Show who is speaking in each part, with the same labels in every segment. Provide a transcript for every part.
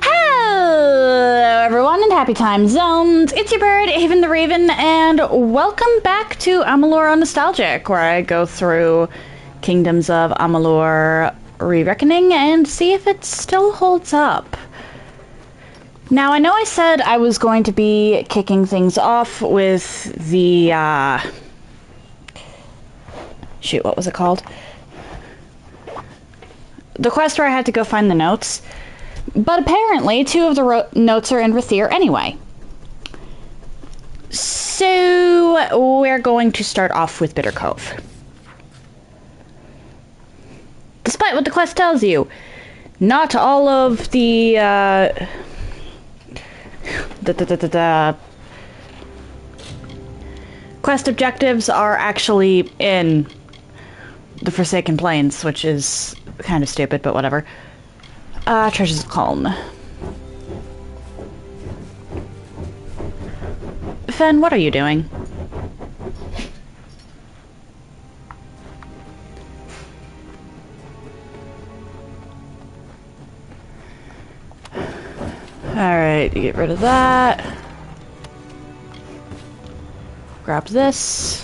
Speaker 1: Hello, everyone, and happy time zones. It's your bird, Haven the Raven, and welcome back to Amalur on Nostalgic, where I go through Kingdoms of Amalur Re-Reckoning and see if it still holds up. Now, I know I said I was going to be kicking things off with the, shoot, what was it called? The quest where I had to go find the notes. But apparently, two of the notes are in Erathell anyway. So, we're going to start off with Bitter Cove. Despite what the quest tells you, not all of the quest objectives are actually in the Forsaken Plains, which is kind of stupid, but whatever. Treasures of Calm. Fen, what are you doing? Alright, get rid of that. Grab this.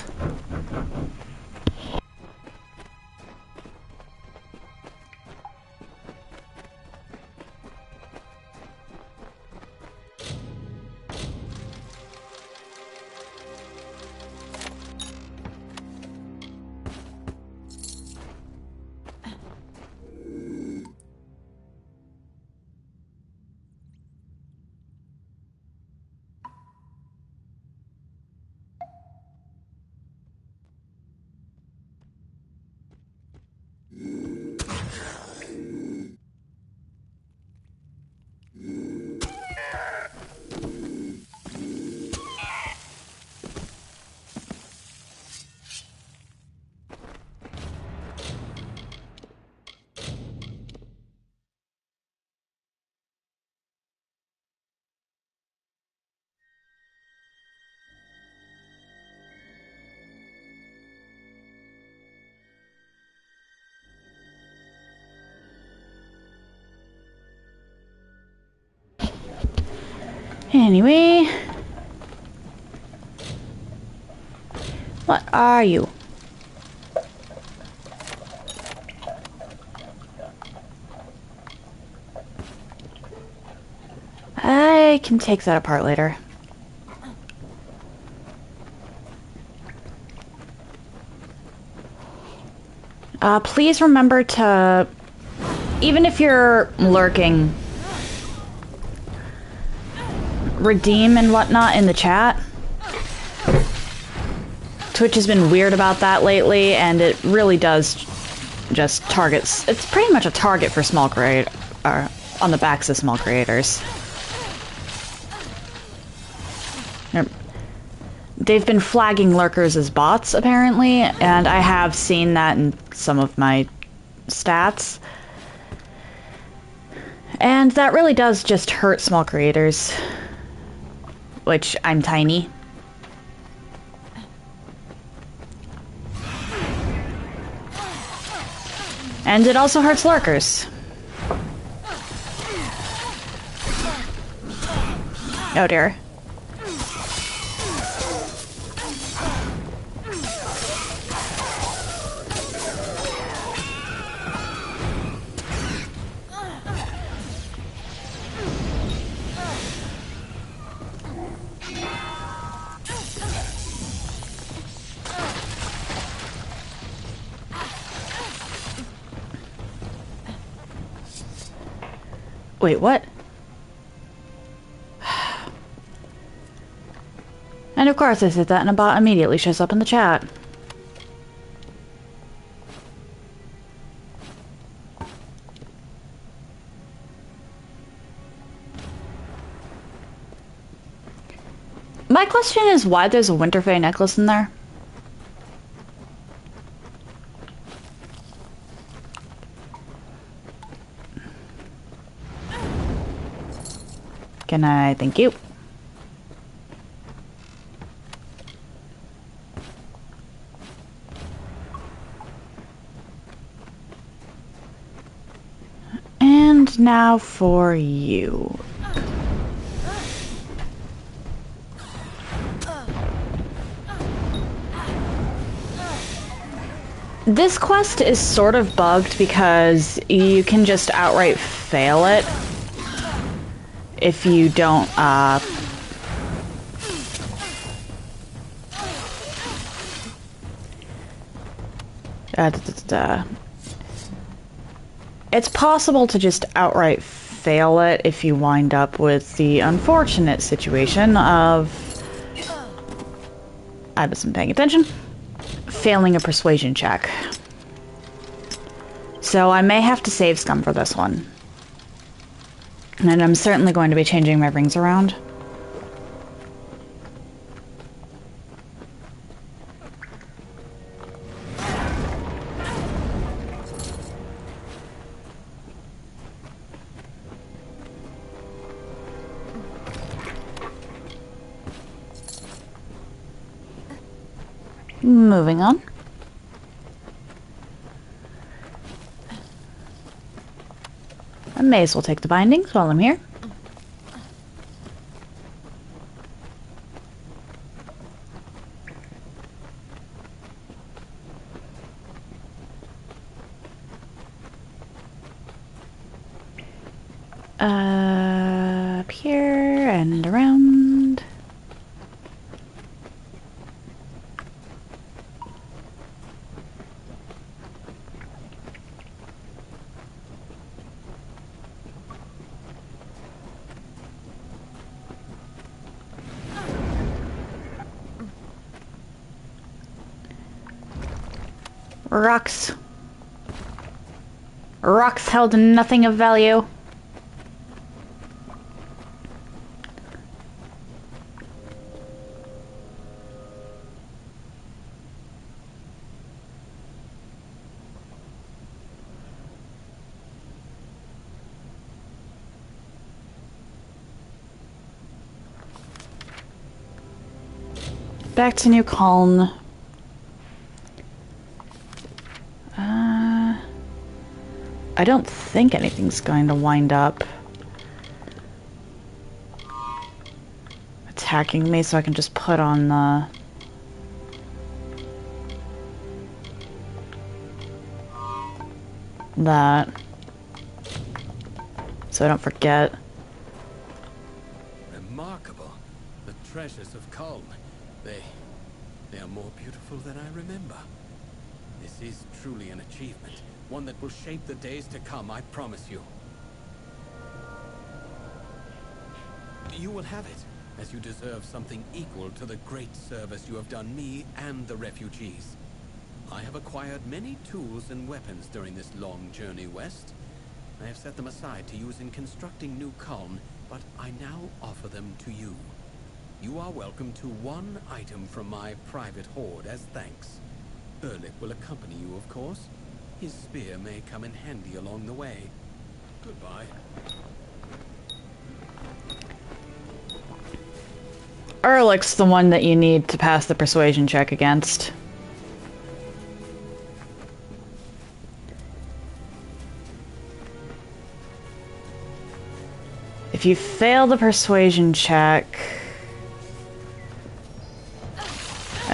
Speaker 1: Anyway, what are you? I can take that apart later. Please remember to, even if you're lurking, redeem and whatnot in the chat. Twitch has been weird about that lately, and it really does just targets. It's pretty much a target for small creators, on the backs of small creators. They've been flagging lurkers as bots, apparently, and I have seen that in some of my stats. And that really does just hurt small creators. Which, I'm tiny. And it also hurts lurkers. Oh dear. Wait, what? And of course I said that and a bot immediately shows up in the chat. My question is why there's a Winterfey necklace in there? Can I? Thank you. And now for you. This quest is sort of bugged because you can just outright fail it if you don't, It's possible to just outright fail it if you wind up with the unfortunate situation of... I wasn't paying attention. Failing a persuasion check. So I may have to save scum for this one. And I'm certainly going to be changing my rings around. Moving on. I may as well take the bindings while I'm here. Up here and around. Rocks. Rocks held nothing of value. Back to New Caln. I don't think anything's going to wind up attacking me, so I can just put on that, so I don't forget.
Speaker 2: Remarkable. The treasures of Caln. They are more beautiful than I remember. This is truly an achievement. One that will shape the days to come, I promise you. You will have it, as you deserve something equal to the great service you have done me and the refugees. I have acquired many tools and weapons during this long journey west. I have set them aside to use in constructing New Caln, but I now offer them to you. You are welcome to one item from my private hoard as thanks. Erlich will accompany you, of course. His spear may come in handy along the way. Goodbye.
Speaker 1: Erlich's the one that you need to pass the persuasion check against. If you fail the persuasion check...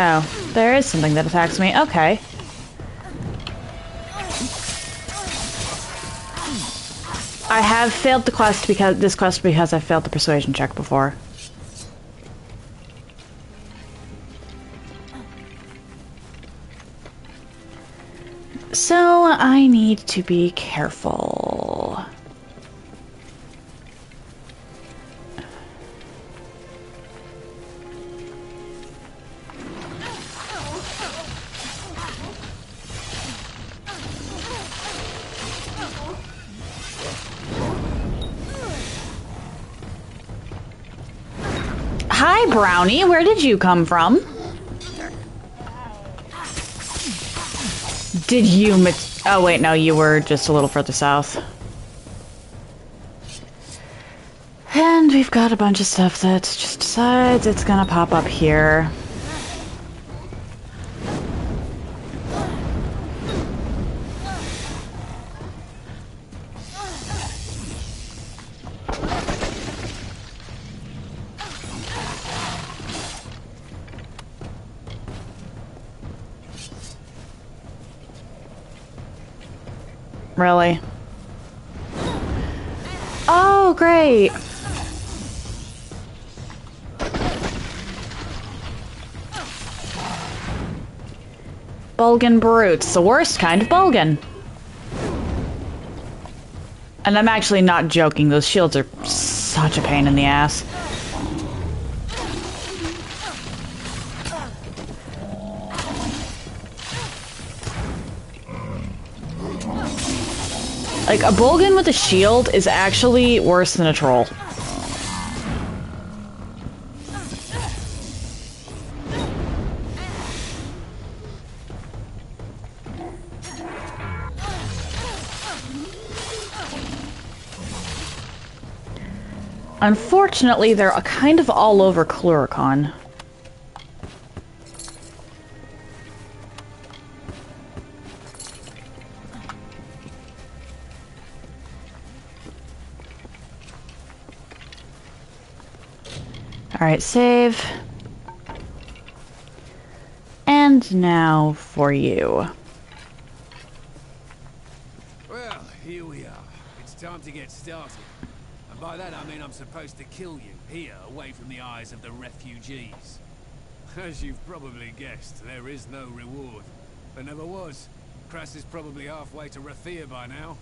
Speaker 1: Oh, there is something that attacks me. Okay. I have failed the quest because I failed the persuasion check before. So I need to be careful. Hi, Brownie. Where did you come from? Did you oh, wait, no, you were just a little further south. And we've got a bunch of stuff that just decides it's gonna pop up here. Really? Oh, great! Bulgan brutes, the worst kind of Bulgan. And I'm actually not joking, those shields are such a pain in the ass. Like, a Bulgan with a shield is actually worse than a troll. Unfortunately, they're kind of all over Cluricon. Alright, save. And now for you.
Speaker 3: Well, here we are. It's time to get started. And by that I mean I'm supposed to kill you, here, away from the eyes of the refugees. As you've probably guessed, there is no reward. There never was. Kras is probably halfway to Rathir by now.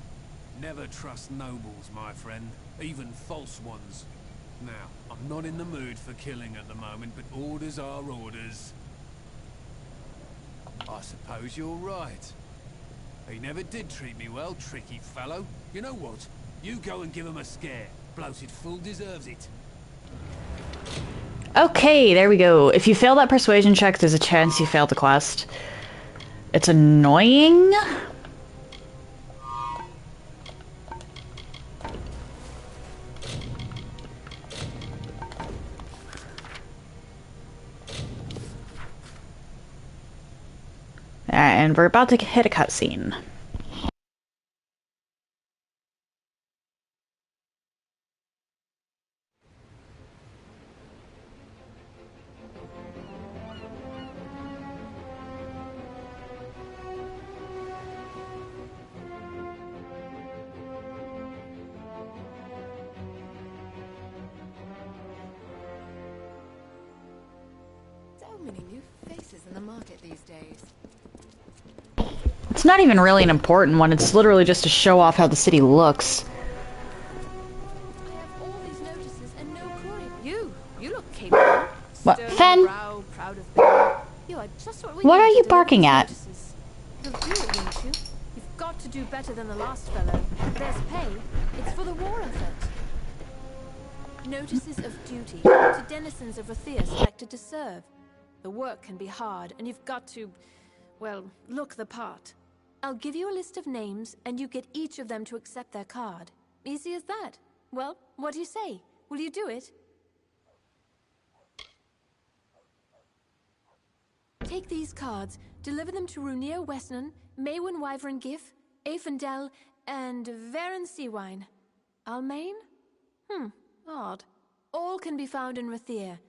Speaker 3: Never trust nobles, my friend. Even false ones. Now, I'm not in the mood for killing at the moment, but orders are orders. I suppose you're right. He never did treat me well, tricky fellow. You know what? You go and give him a scare. Bloated fool deserves it.
Speaker 1: Okay, there we go. If you fail that persuasion check, there's a chance you failed the quest. It's annoying. And we're about to hit a cutscene.
Speaker 4: So many new faces in the market these days.
Speaker 1: It's not even really an important one, it's literally just to show off how the city looks.
Speaker 4: I have all these notices and no courier. You look capable.
Speaker 1: What?
Speaker 4: Stern
Speaker 1: Fen?
Speaker 4: brow, proud of being. You are just what we
Speaker 1: What
Speaker 4: need
Speaker 1: are
Speaker 4: to
Speaker 1: you
Speaker 4: deliver
Speaker 1: barking
Speaker 4: these
Speaker 1: at?
Speaker 4: notices. You'll do it, won't you? You've got to do better than the last fellow. There's pay. It's for the war effort. Notices of duty to denizens of Rathir selected to serve. The work can be hard, and you've got to, well, look the part. I'll give you a list of names, and you get each of them to accept their card. Easy as that. Well, what do you say? Will you do it? Take these cards, deliver them to Runir Westnon, Maywin Wyvern Gif, Aefendel, and Varen Seawine. Almain? Odd. All can be found in Rathir,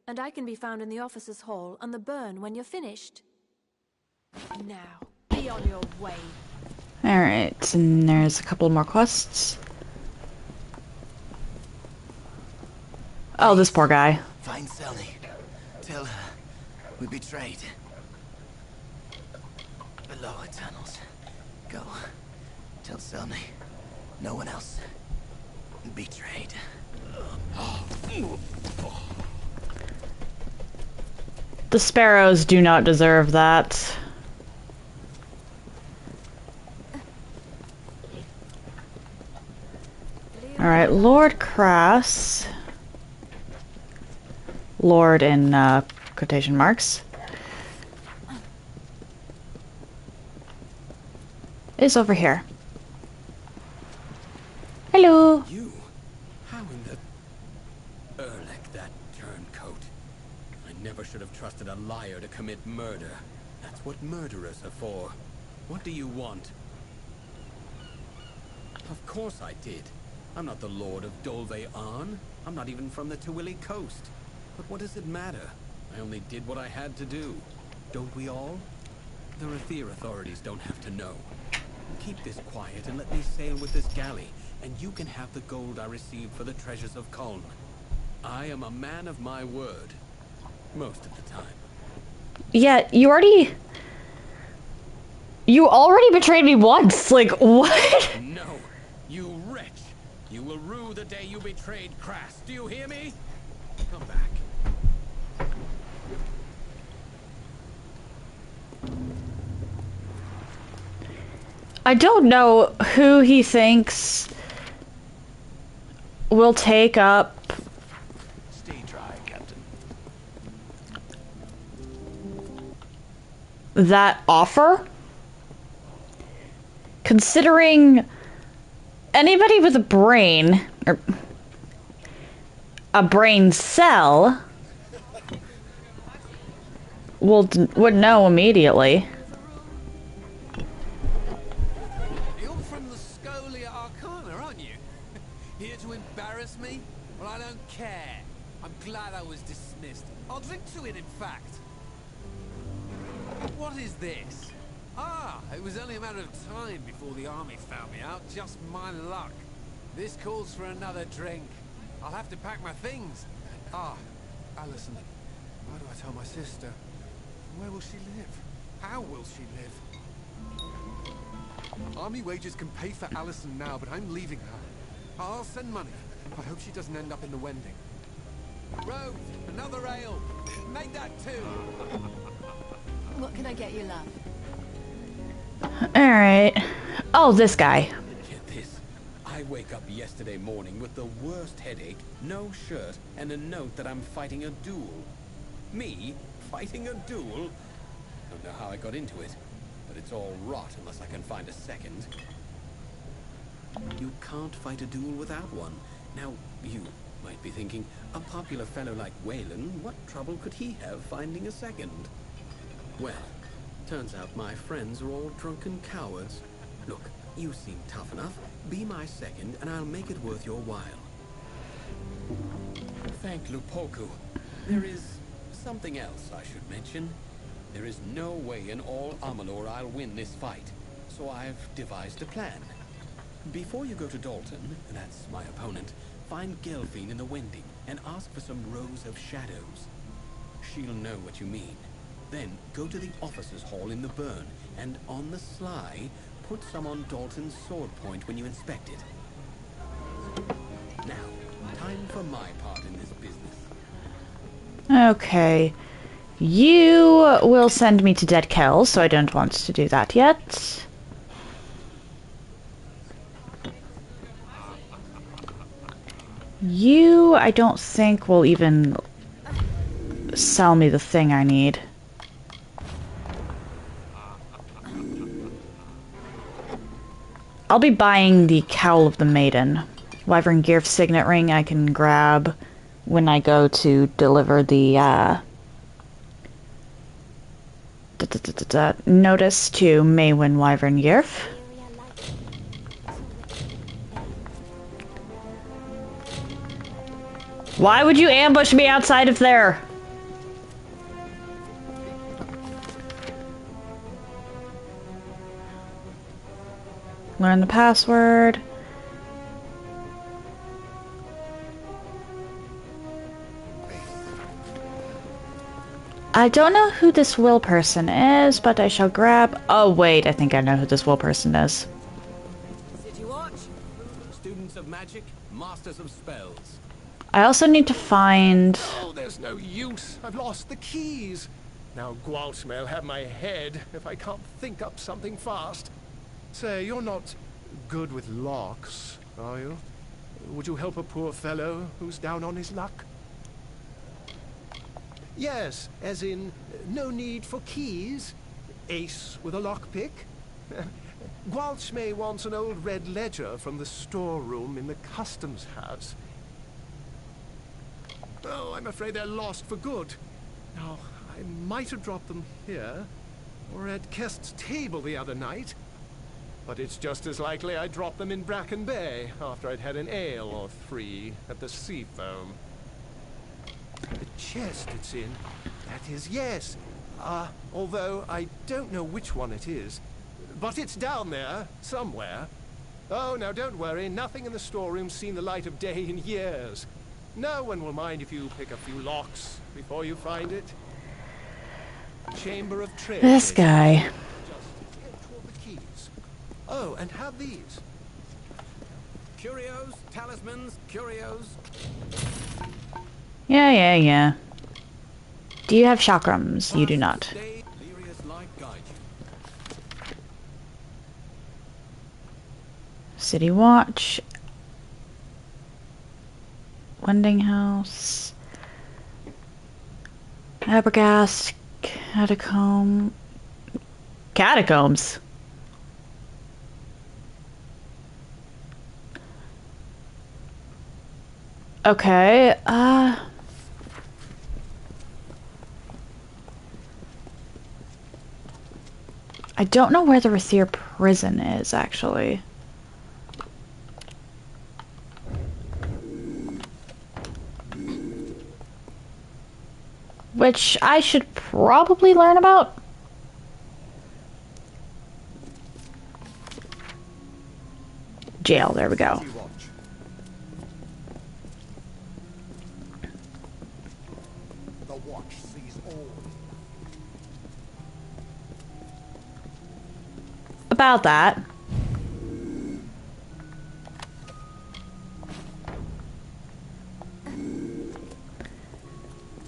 Speaker 4: and I can be found in the officers' hall on the burn when you're finished. Now, be on your way.
Speaker 1: Alright, and there's a couple more quests. Oh, this poor guy.
Speaker 5: Find Selny. Tell her we betrayed. The lower tunnels. Go. Tell Selny. No one else. Betrayed.
Speaker 1: The sparrows do not deserve that. Alright, Lord Kras. Lord in quotation marks. Is over here. Hello.
Speaker 2: You? How in the... Erlek, that turncoat. I never should have trusted a liar to commit murder. That's what murderers are for. What do you want? Of course I did. I'm not the Lord of Dolve Arn. I'm not even from the Tawili coast. But what does it matter? I only did what I had to do. Don't we all? The Rathir authorities don't have to know. Keep this quiet and let me sail with this galley, and you can have the gold I received for the treasures of Koln. I am a man of my word. Most of the time.
Speaker 1: Yeah, you already betrayed me once. Like, what?
Speaker 2: No, you wretch. You will rue the day you betrayed Crass. Do you hear me? Come back.
Speaker 1: I don't know who he thinks will take up
Speaker 5: Stay dry, Captain.
Speaker 1: that offer. Considering anybody with a brain, or a brain cell, would know immediately.
Speaker 3: You're from the Scholia Arcana, aren't you? Here to embarrass me? Well, I don't care. I'm glad I was dismissed. I'll drink to it, in fact. What is this? Ah, it was only a matter of time before the army found me out. Just my luck. This calls for another drink. I'll have to pack my things. Ah, Alison. How do I tell my sister? Where will she live? How will she live? Army wages can pay for Alison now, but I'm leaving her. I'll send money. I hope she doesn't end up in the Wending. Rose, another ale. Make that two.
Speaker 4: What can I get you, love?
Speaker 1: Alright. Oh, this guy.
Speaker 2: Get this. I wake up yesterday morning with the worst headache, no shirt, and a note that I'm fighting a duel. Me? Fighting a duel? Don't know how I got into it, but it's all rot unless I can find a second. You can't fight a duel without one. Now, you might be thinking, a popular fellow like Wayland, what trouble could he have finding a second? Well, turns out my friends are all drunken cowards. Look, you seem tough enough. Be my second, and I'll make it worth your while. Thank Lupoku. There is something else I should mention. There is no way in all Amalur I'll win this fight, so I've devised a plan. Before you go to Dalton, that's my opponent, find Gelfine in the Wending and ask for some rows of shadows. She'll know what you mean. Then go to the officers' hall in the burn, and on the sly, put some on Dalton's sword point when you inspect it. Now, time for my part in this business.
Speaker 1: Okay. You will send me to Dead Kells, so I don't want to do that yet. You, I don't think will even sell me the thing I need. I'll be buying the Cowl of the Maiden. Wyvern Gear's signet ring I can grab when I go to deliver the notice to Maywin Wyvern Gearf. Why would you ambush me outside of there? Learn the password. I don't know who this will person is, but I shall grab... Oh, wait, I think I know who this will person is.
Speaker 3: City Watch.
Speaker 2: Students of magic, masters of spells.
Speaker 1: I also need to find...
Speaker 6: Oh, there's no use. I've lost the keys. Now Gwalch may have my head if I can't think up something fast. Say, you're not good with locks, are you? Would you help a poor fellow who's down on his luck? Yes, as in, no need for keys. Ace with a lockpick. Gwalchmay wants an old red ledger from the storeroom in the customs house. Oh, I'm afraid they're lost for good. Now, I might have dropped them here, or at Kest's table the other night. But it's just as likely I dropped them in Bracken Bay after I'd had an ale or three at the Seafoam. The chest it's in, that is, yes. Although I don't know which one it is. But it's down there, somewhere. Oh, now don't worry. Nothing in the storeroom's seen the light of day in years. No one will mind if you pick a few locks before you find it. Chamber of Trade.
Speaker 1: This guy.
Speaker 6: Just head toward the keys. Oh, and have these.
Speaker 2: Curios, talismans, curios.
Speaker 1: Yeah. Do you have chakrams? You do not.
Speaker 2: Stay, Lyria's light guide you.
Speaker 1: City Watch. Wending House. Abergast. Catacombs. Okay, I don't know where the Rathir prison is, actually. Which I should probably learn about. Jail, there we go.
Speaker 6: The watch sees all.
Speaker 1: About that.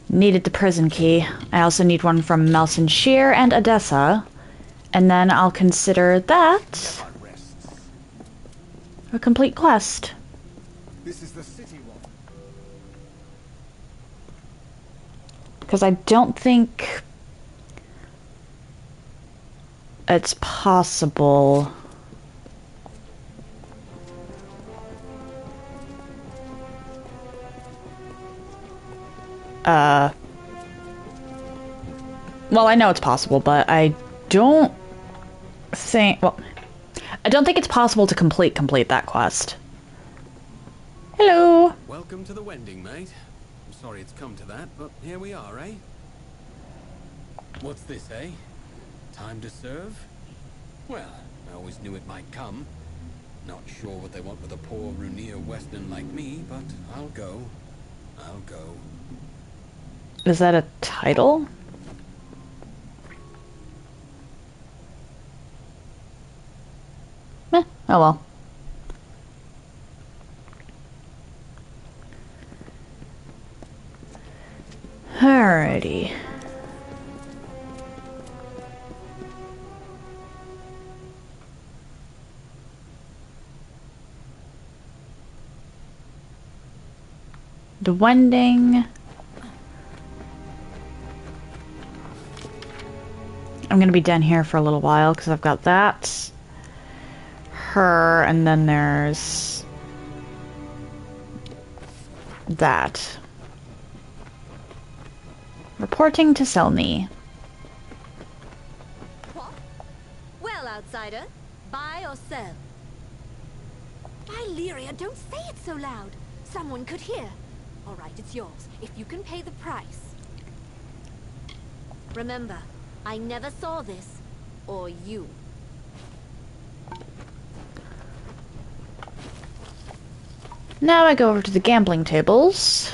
Speaker 1: Needed the prison key. I also need one from Melson Shear and Odessa. And then I'll consider that a complete quest.
Speaker 6: This is the city one.
Speaker 1: Because I don't think it's possible. Well, I know it's possible, but I don't think, well, I don't think it's possible to complete that quest. Hello.
Speaker 2: Welcome to the Wending, mate. I'm sorry it's come to that, but here we are, eh? What's this, eh? Time to serve? Well, I always knew it might come. Not sure what they want with a poor Runeer Western like me, but I'll go. I'll go.
Speaker 1: Is that a title? Oh well. Alrighty. The Wending. I'm gonna be down here for a little while because I've got that, her, and then there's that. Reporting to Selny.
Speaker 7: What? Well, outsider, buy or sell? By Lyria, don't say it so loud. Someone could hear. All right, it's yours, if you can pay the price. Remember, I never saw this, or you.
Speaker 1: Now I go over to the gambling tables.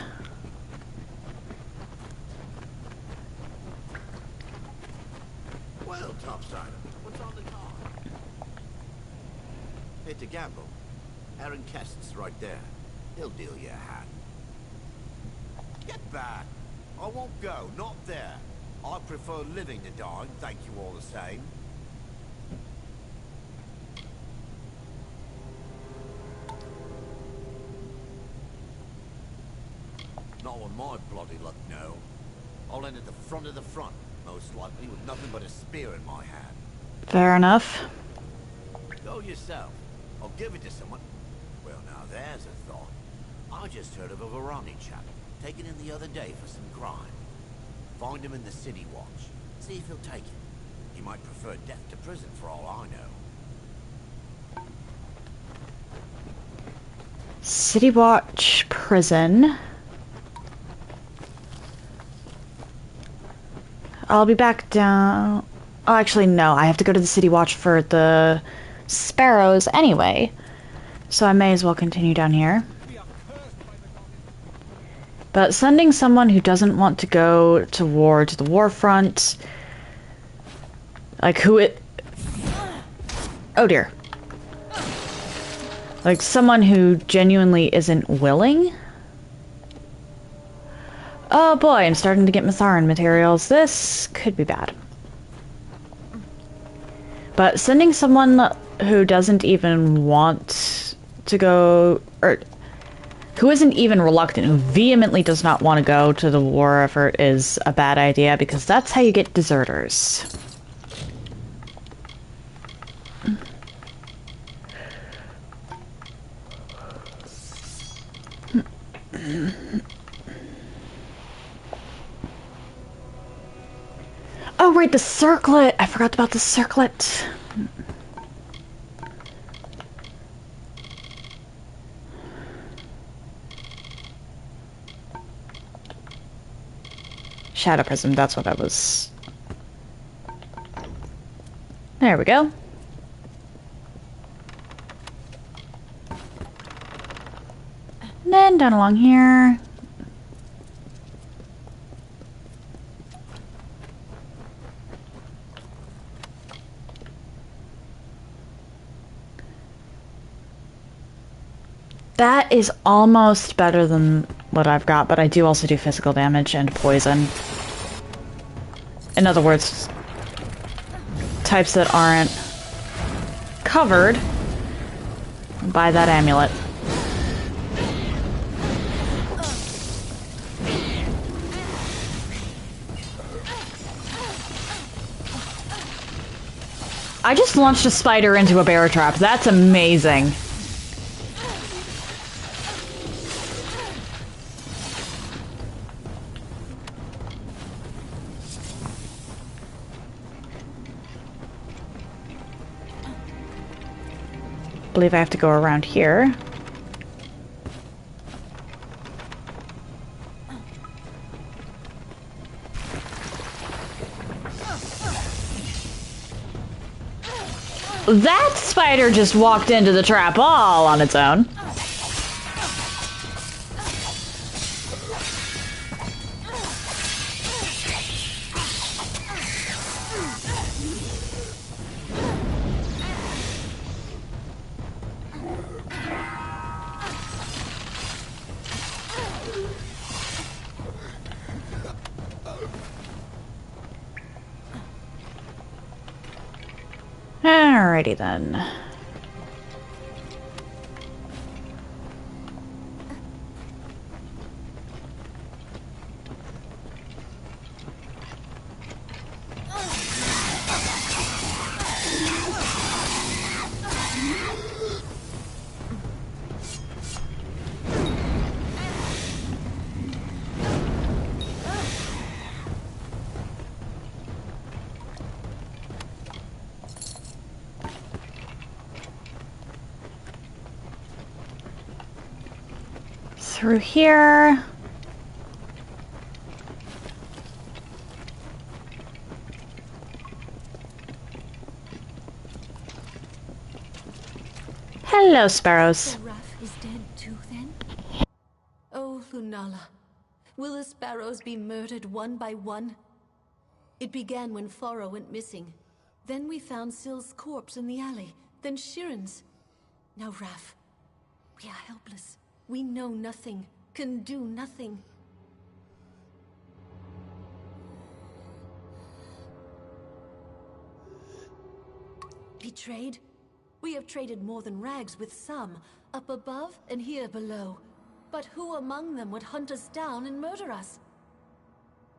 Speaker 5: Well, topsider, what's on the card? Here to gamble. Aaron Kest's right there. He'll deal you a hand. Get back! I won't go, not there. I prefer living to dying, thank you all the same. Not on my bloody luck, no. I'll end at the front of the front, most likely with nothing but a spear in my hand.
Speaker 1: Fair enough.
Speaker 5: Go yourself. I'll give it to someone. Well, now there's a thought. I just heard of a Varani chap, taken in the other day for some crime. Find him in the City Watch. See if he'll take it. He might prefer death to prison for all I know.
Speaker 1: City Watch prison. I'll be back down. Oh, actually, no. I have to go to the City Watch for the sparrows anyway. So I may as well continue down here. But sending someone who doesn't want to go to war to the war front... Like, who it... Oh, dear. Like, someone who genuinely isn't willing? Oh boy, I'm starting to get Matharan materials. This could be bad. But sending someone who doesn't even want to go... Or who isn't even reluctant, who vehemently does not want to go to the war effort is a bad idea, because that's how you get deserters. Oh, right, the circlet! I forgot about the circlet. Shadow Prism, that's what that was. There we go. And then down along here. That is almost better than what I've got, but I do also do physical damage and poison. In other words, types that aren't covered by that amulet. I just launched a spider into a bear trap. That's amazing. I believe I have to go around here. That spider just walked into the trap all on its own. Alrighty then. Through here. Hello, sparrows.
Speaker 4: So Raph is dead too, then? Oh, Lunala. Will the sparrows be murdered one by one? It began when Faro went missing. Then we found Syl's corpse in the alley. Then Shiren's. Now Raph. We are helpless. We know nothing. Can do nothing. Betrayed? We have traded more than rags with some, up above and here below. But who among them would hunt us down and murder us?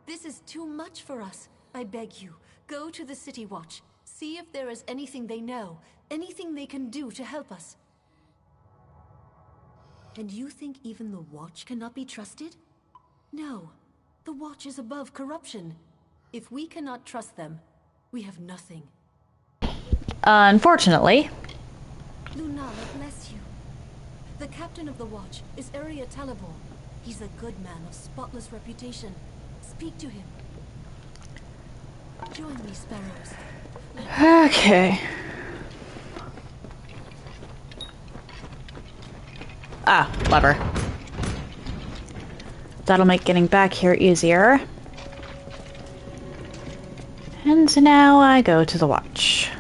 Speaker 4: This is too much for us. I beg you, go to the City Watch. See if there is anything they know, anything they can do to help us. And you think even the Watch cannot be trusted? No. The Watch is above corruption. If we cannot trust them, we have nothing.
Speaker 1: Unfortunately.
Speaker 4: Lunala, bless you. The captain of the Watch is Erathell. He's a good man of spotless reputation. Speak to him. Join me, sparrows.
Speaker 1: Okay. Ah, lever. That'll make getting back here easier. And now I go to the watch.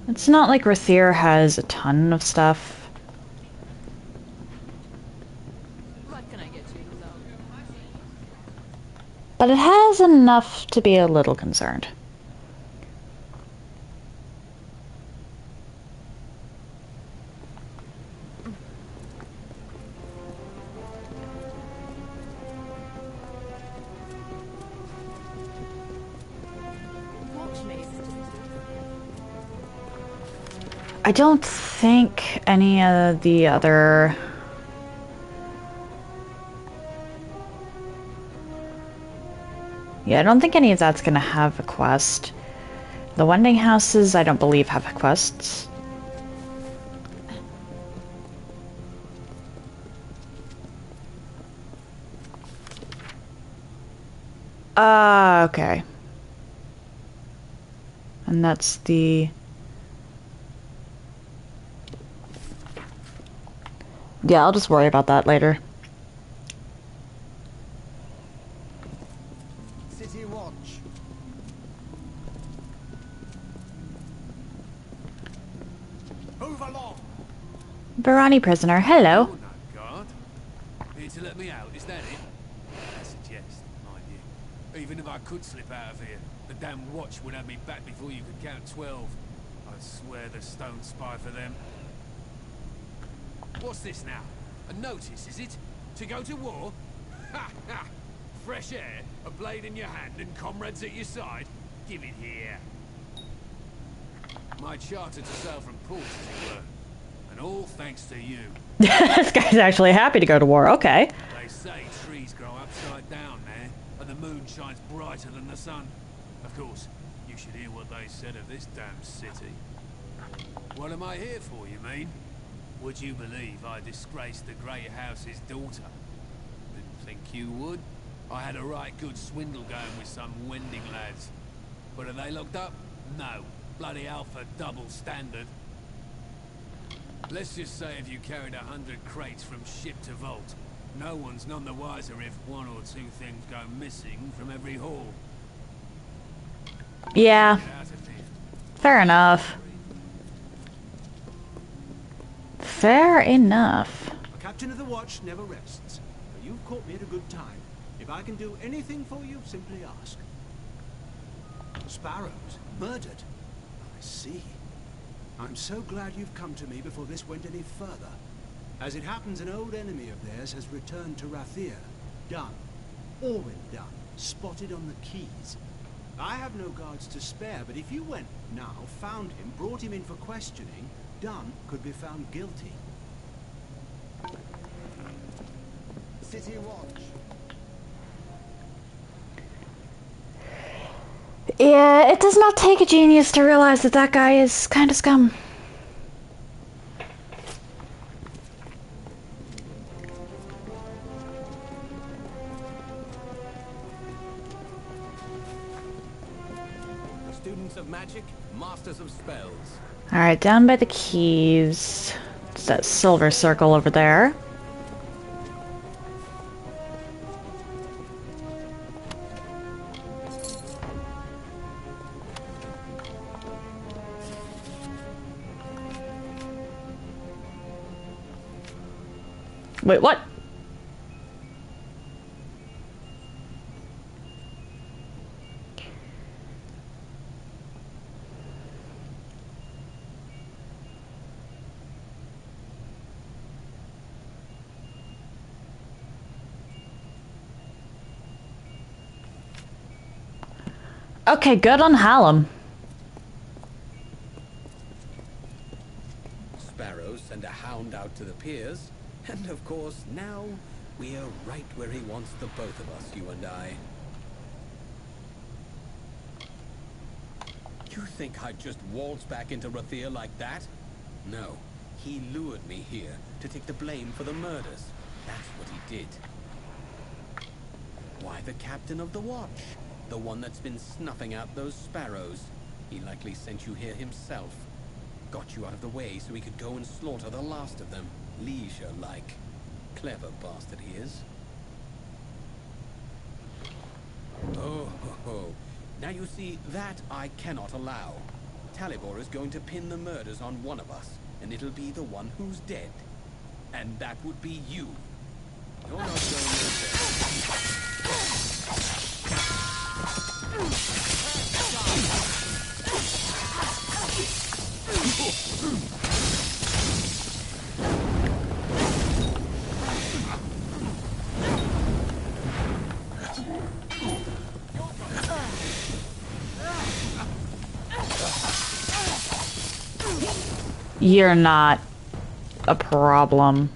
Speaker 1: It's not like Rathir has a ton of stuff.
Speaker 4: What can I get you, Zone?
Speaker 1: But it has enough to be a little concerned. I don't think any of the other... Yeah, I don't think any of that's gonna have a quest. The Wending houses, I don't believe, have quests. Okay. And that's the... Yeah, I'll just worry about that later.
Speaker 8: City watch. Move along.
Speaker 1: Barani prisoner, hello.
Speaker 3: You're no guard. Here to let me out, is that it? That's a jest, mind you. Even if I could slip out of here, the damn watch would have me back before you could count 12. I'd swear the stones spy for them. What's this now? A notice, is it? To go to war? Ha ha! Fresh air, a blade in your hand, and comrades at your side? Give it here. My charter to sail from port, as it were. And all thanks to you.
Speaker 1: This guy's actually happy to go to war, okay.
Speaker 3: They say trees grow upside down there, and the moon shines brighter than the sun. Of course, you should hear what they said of this damn city. What am I here for, you mean? Would you believe I disgraced the Grey House's daughter? Didn't think you would. I had a right good swindle going with some wending lads. But are they locked up? No. Bloody Alpha double standard. Let's just say if you carried 100 crates from ship to vault, no one's none the wiser if one or two things go missing from every haul.
Speaker 1: Yeah,
Speaker 3: Get out of here.
Speaker 1: fair enough. Fair enough.
Speaker 8: A captain of the watch never rests. But you've caught me at a good time. If I can do anything for you, simply ask. Sparrows murdered. I see. I'm so glad you've come to me before this went any further. As it happens, an old enemy of theirs has returned to Rathir. Done. Already done. Spotted on the quays. I have no guards to spare, but if you went now, found him, brought him in for questioning, Dunn could be found guilty. City watch.
Speaker 1: Yeah, it does not take a genius to realize that that guy is kind of scum.
Speaker 2: Students of magic, masters of spells.
Speaker 1: Alright, down by the keys. It's that silver circle over there. Wait, what? Okay, good on Hallam.
Speaker 2: Sparrows send a hound out to the piers, and of course, now we're right where he wants the both of us, you and I. You think I'd just waltz back into Rathir like that? No, he lured me here to take the blame for the murders. That's what he did. Why, the captain of the watch. The one that's been snuffing out those sparrows. He likely sent you here himself. Got you out of the way so he could go and slaughter the last of them. Leisure-like. Clever bastard he is. Oh, ho, ho. Now you see, that I cannot allow. Talibor is going to pin the murders on one of us, and it'll be the one who's dead. And that would be you. You're not going anywhere.
Speaker 1: You're not a problem.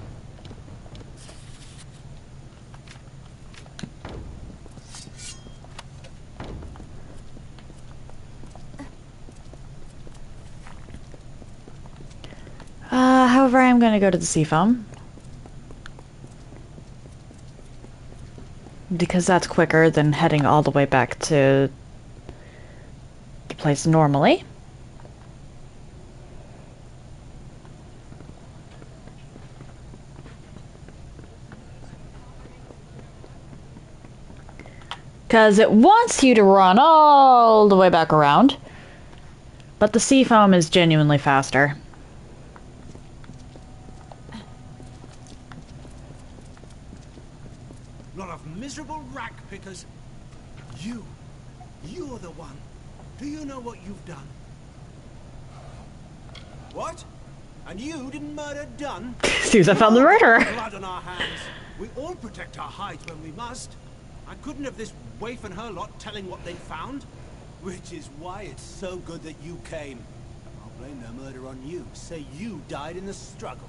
Speaker 1: However, I'm going to go to the seafoam. Because that's quicker than heading all the way back to the place normally. Because it wants you to run all the way back around. But the seafoam is genuinely faster.
Speaker 8: Lot of miserable rack pickers. You're the one. Do you know what you've done? What? And you didn't murder Dunn?
Speaker 1: Seems I found the murderer.
Speaker 8: Blood on our hands. We all protect our hides when we must. I couldn't have this waif and her lot telling what they'd found. Which is why it's so good that you came. I'll blame their murder on you. Say you died in the struggle.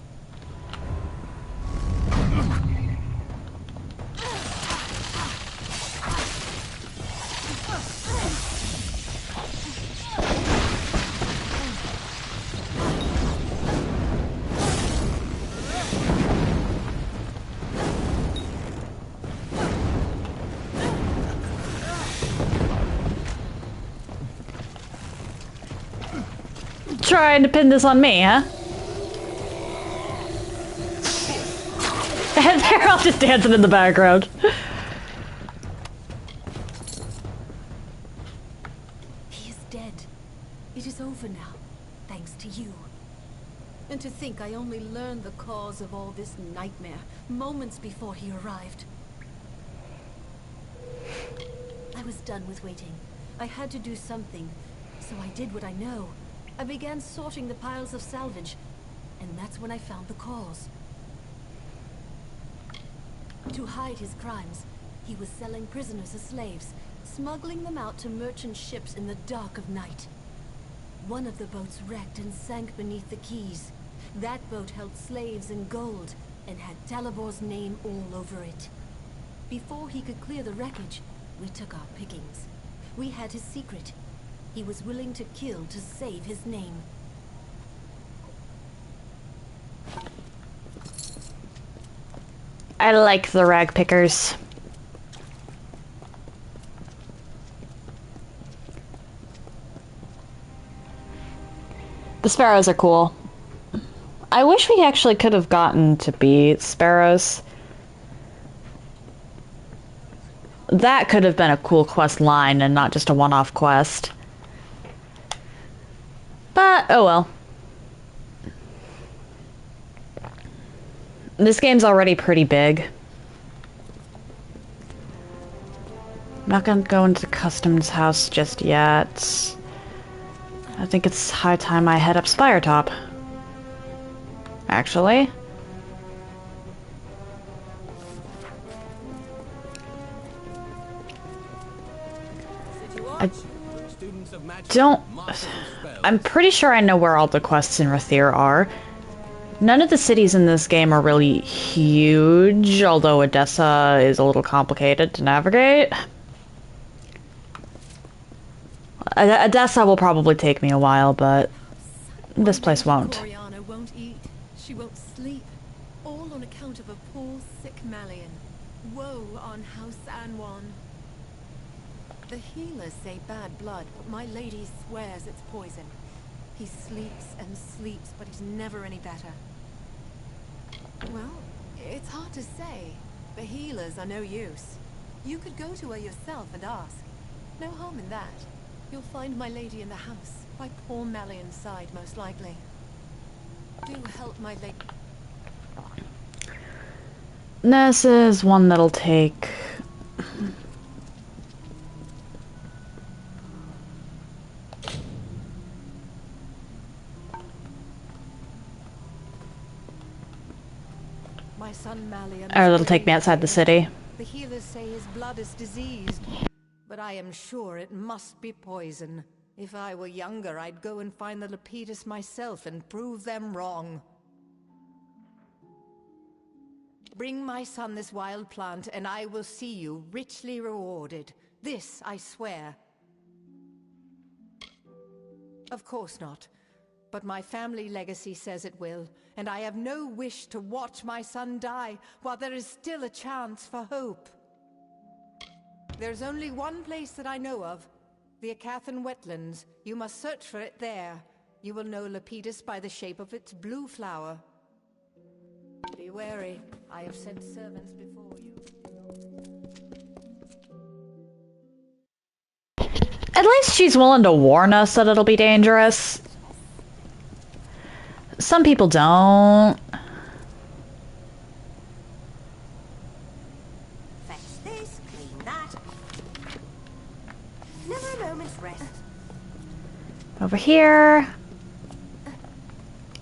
Speaker 1: Trying to pin this on me, huh? And they're all just dancing in the background.
Speaker 9: He is dead. It is over now, thanks to you. And to think I only learned the cause of all this nightmare moments before he arrived. I was done with waiting. I had to do something, so I did what I know. I began sorting the piles of salvage, and that's when I found the cause. To hide his crimes, he was selling prisoners as slaves, smuggling them out to merchant ships in the dark of night. One of the boats wrecked and sank beneath the quays. That boat held slaves and gold, and had Talibor's name all over it. Before he could clear the wreckage, we took our pickings. We had his secret. He was willing to kill to save his name.
Speaker 1: I like the rag pickers. The sparrows are cool. I wish we actually could have gotten to be sparrows. That could have been a cool quest line and not just a one-off quest. But, oh well. This game's already pretty big. I'm not gonna go into Customs House just yet. I think it's high time I head up Spiretop. Actually. I don't... I'm pretty sure I know where all the quests in Rathir are. None of the cities in this game are really huge, although Edessa is a little complicated to navigate. Edessa will probably take me a while, but this place won't.
Speaker 4: Gloriana won't eat. She won't sleep. All on account of a poor, sick Malian.
Speaker 9: Woe on House Anwan. The healers say bad blood, but my lady swears it's poison. He sleeps and sleeps, but he's never any better. Well, it's hard to say. The healers are no use. You could go to her yourself and ask. No harm in that. You'll find my lady in the house, by poor Melian's side, most likely. Do help my lady.
Speaker 1: This is one that'll take...
Speaker 9: My son Malian.
Speaker 1: Or it'll take me outside the city.
Speaker 9: The healers say his blood is diseased, but I am sure it must be poison. If I were younger, I'd go and find the Lepidus myself and prove them wrong. Bring my son this wild plant, and I will see you richly rewarded. This I swear. Of course not. But my family legacy says it will, and I have no wish to watch my son die while there is still a chance for hope. There's only one place that I know of, the Eracathan wetlands. You must search for it there. You will know Lepidus by the shape of its blue flower. Be wary. I have sent servants before you.
Speaker 1: At least she's willing to warn us that it'll be dangerous. Some people don't.
Speaker 7: Fetch this, clean that. Never a moment's rest.
Speaker 1: Over here.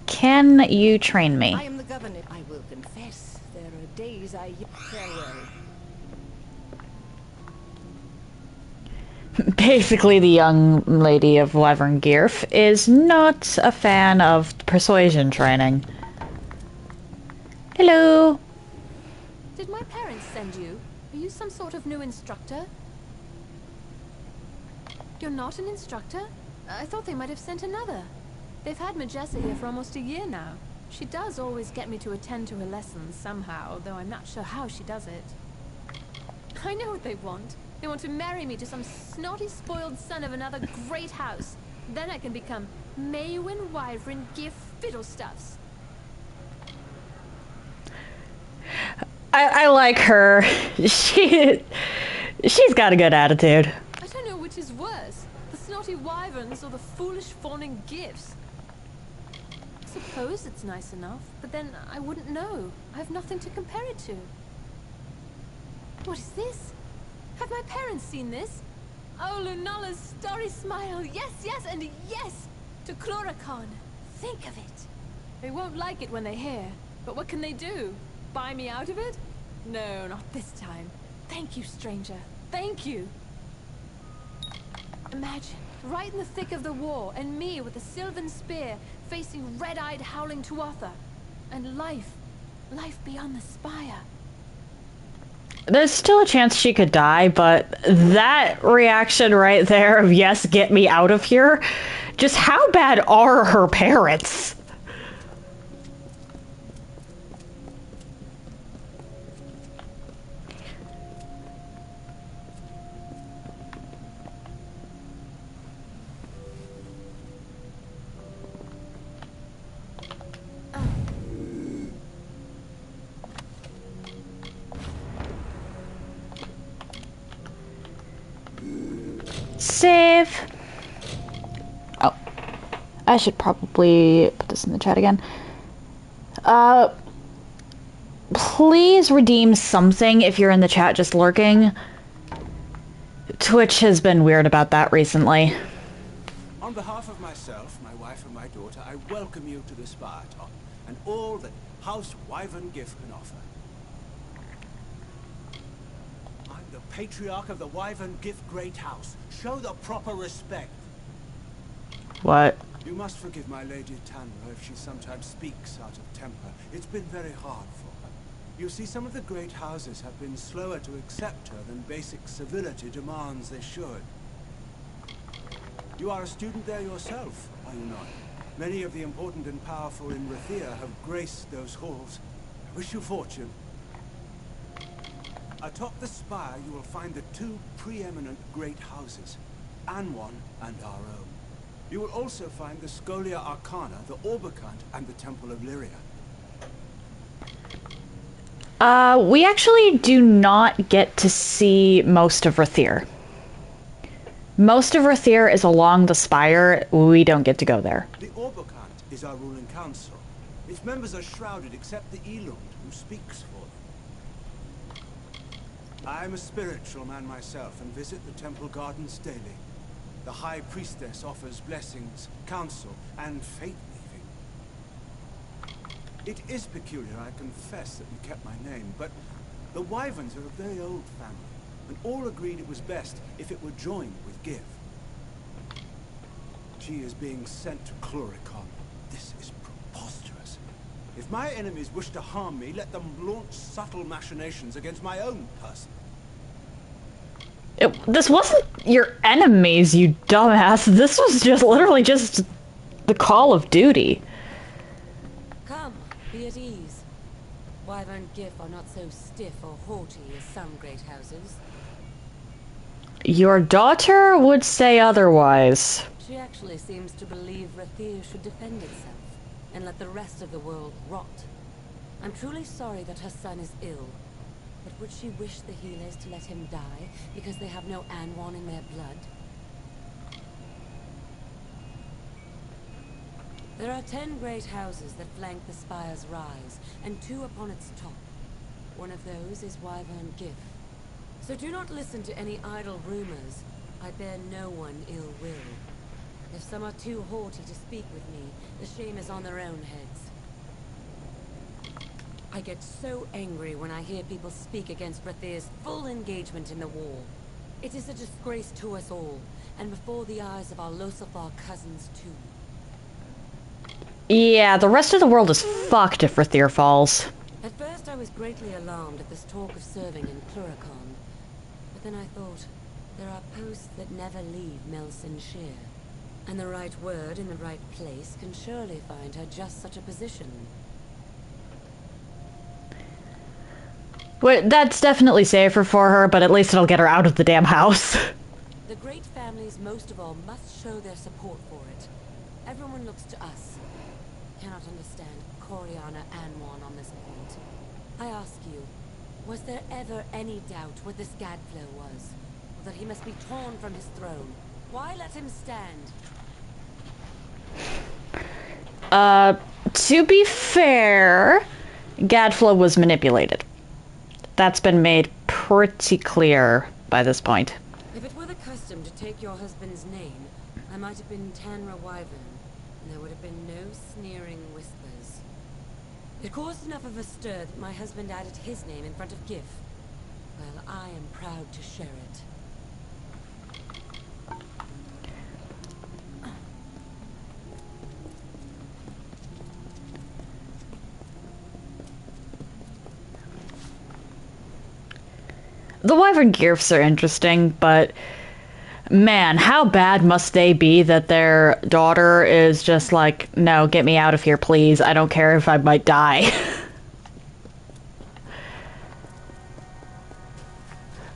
Speaker 1: Can you train me?
Speaker 9: I am the governor. I will confess, there are days I farewell.
Speaker 1: Basically, the young lady of Wyvern Girf is not a fan of persuasion training. Hello.
Speaker 4: Did my parents send you? Are you some sort of new instructor? You're not an instructor? I thought they might have sent another. They've had Majessa here for almost a year now. She does always get me to attend to her lessons somehow, though I'm not sure how she does it. I know what they want. They want to marry me to some snotty, spoiled son of another great house. Then I can become Maywin Wyvern Gif Fiddlestuffs.
Speaker 1: I like her. She's got a good attitude.
Speaker 4: I don't know which is worse, the snotty wyverns or the foolish fawning gifts. I suppose it's nice enough, but then I wouldn't know. I have nothing to compare it to. What is this? Have my parents seen this? Oh, Lunala's starry smile. Yes, yes, and yes to Chloracon. Think of it. They won't like it when they hear, but what can they do? Buy me out of it? No, not this time. Thank you, stranger. Thank you. Imagine, right in the thick of the war, and me with a sylvan spear, facing red-eyed howling Tuatha. And life beyond the spire.
Speaker 1: There's still a chance she could die, but that reaction right there of yes, get me out of here, just how bad are her parents? Save. Oh, I should probably put this in the chat again. Please redeem something if you're in the chat just lurking. Twitch has been weird about that recently.
Speaker 8: On behalf of myself, my wife and my daughter, I welcome you to the Spire Top and all that House Wyvern Gif can offer. I'm the Patriarch of the Wyvern Gif Great House. Show the proper respect.
Speaker 1: What?
Speaker 8: You must forgive my Lady Tanra if she sometimes speaks out of temper. It's been very hard for her. You see, some of the great houses have been slower to accept her than basic civility demands they should. You are a student there yourself, are you not? Many of the important and powerful in Rathir have graced those halls. I wish you fortune. Atop the spire, you will find the two preeminent great houses, Anwan and our own. You will also find the Scholia Arcana, the Orbicant, and the Temple of Lyria.
Speaker 1: We actually do not get to see most of Rathir. Most of Rathir is along the spire. We don't get to go there.
Speaker 8: The Orbicant is our ruling council. Its members are shrouded except the Elund, who speaks for them. I'm a spiritual man myself and visit the temple gardens daily. The High Priestess offers blessings, counsel, and fate-weaving. It is peculiar, I confess, that you kept my name, but the Wyverns are a very old family, and all agreed it was best if it were joined with Give. She is being sent to Cluricon. This is preposterous. If my enemies wish to harm me, let them launch subtle machinations against my own person.
Speaker 1: This wasn't your enemies, you dumbass. This was just literally just the call of duty.
Speaker 10: Come, be at ease. Wyvern Gif are not so stiff or haughty as some great houses.
Speaker 1: Your daughter would say otherwise.
Speaker 10: She actually seems to believe Rathir should defend itself and let the rest of the world rot. I'm truly sorry that her son is ill. But would she wish the healers to let him die because they have no Anwan in their blood? There are 10 great houses that flank the spire's rise, and 2 upon its top. One of those is Wyvern Gif. So do not listen to any idle rumors. I bear no one ill will. If some are too haughty to speak with me, the shame is on their own heads. I get so angry when I hear people speak against Rathir's full engagement in the war. It is a disgrace to us all, and before the eyes of our Losafar cousins too.
Speaker 1: Yeah, the rest of the world is fucked if Rathir falls.
Speaker 10: At first I was greatly alarmed at this talk of serving in Cluricon, but then I thought, there are posts that never leave Melson Shear, and the right word in the right place can surely find her just such a position.
Speaker 1: Well, that's definitely safer for her, but at least it'll get her out of the damn house.
Speaker 10: The great families most of all must show their support for it. Everyone looks to us. Cannot understand Coriana Anwan on this point. I ask you, was there ever any doubt what this Gadflow was? Or that he must be torn from his throne? Why let him stand?
Speaker 1: To be fair, Gadflow was manipulated. That's been made pretty clear by this point.
Speaker 10: If it were the custom to take your husband's name, I might have been Tanra Wyvern, and there would have been no sneering whispers. It caused enough of a stir that my husband added his name in front of Gif. Well, I am proud to share it.
Speaker 1: The Wyvern Gifts are interesting, but man, how bad must they be that their daughter is just like, no, get me out of here, please. I don't care if I might die.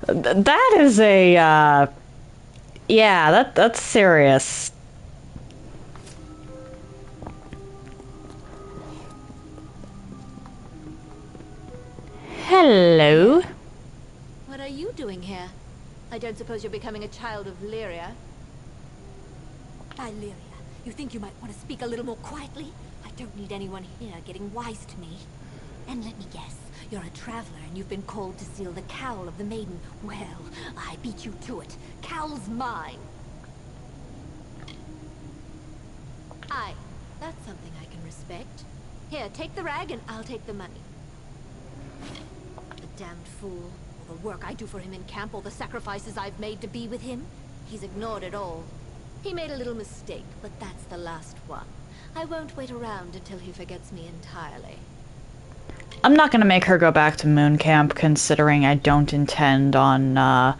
Speaker 1: That is a, yeah, that's serious. Hello.
Speaker 7: What are you doing here? I don't suppose you're becoming a child of Lyria? By Lyria, you think you might want to speak a little more quietly? I don't need anyone here getting wise to me. And let me guess, you're a traveler and you've been called to seal the cowl of the maiden. Well, I beat you to it. Cowl's mine. Aye, that's something I can respect. Here, take the rag and I'll take the money. The damned fool. All the work I do for him in camp, all the sacrifices I've made to be with him. He's ignored it all. He made a little mistake, but that's the last one. I won't wait around until he forgets me entirely.
Speaker 1: I'm not gonna make her go back to Moon Camp, considering I don't intend on,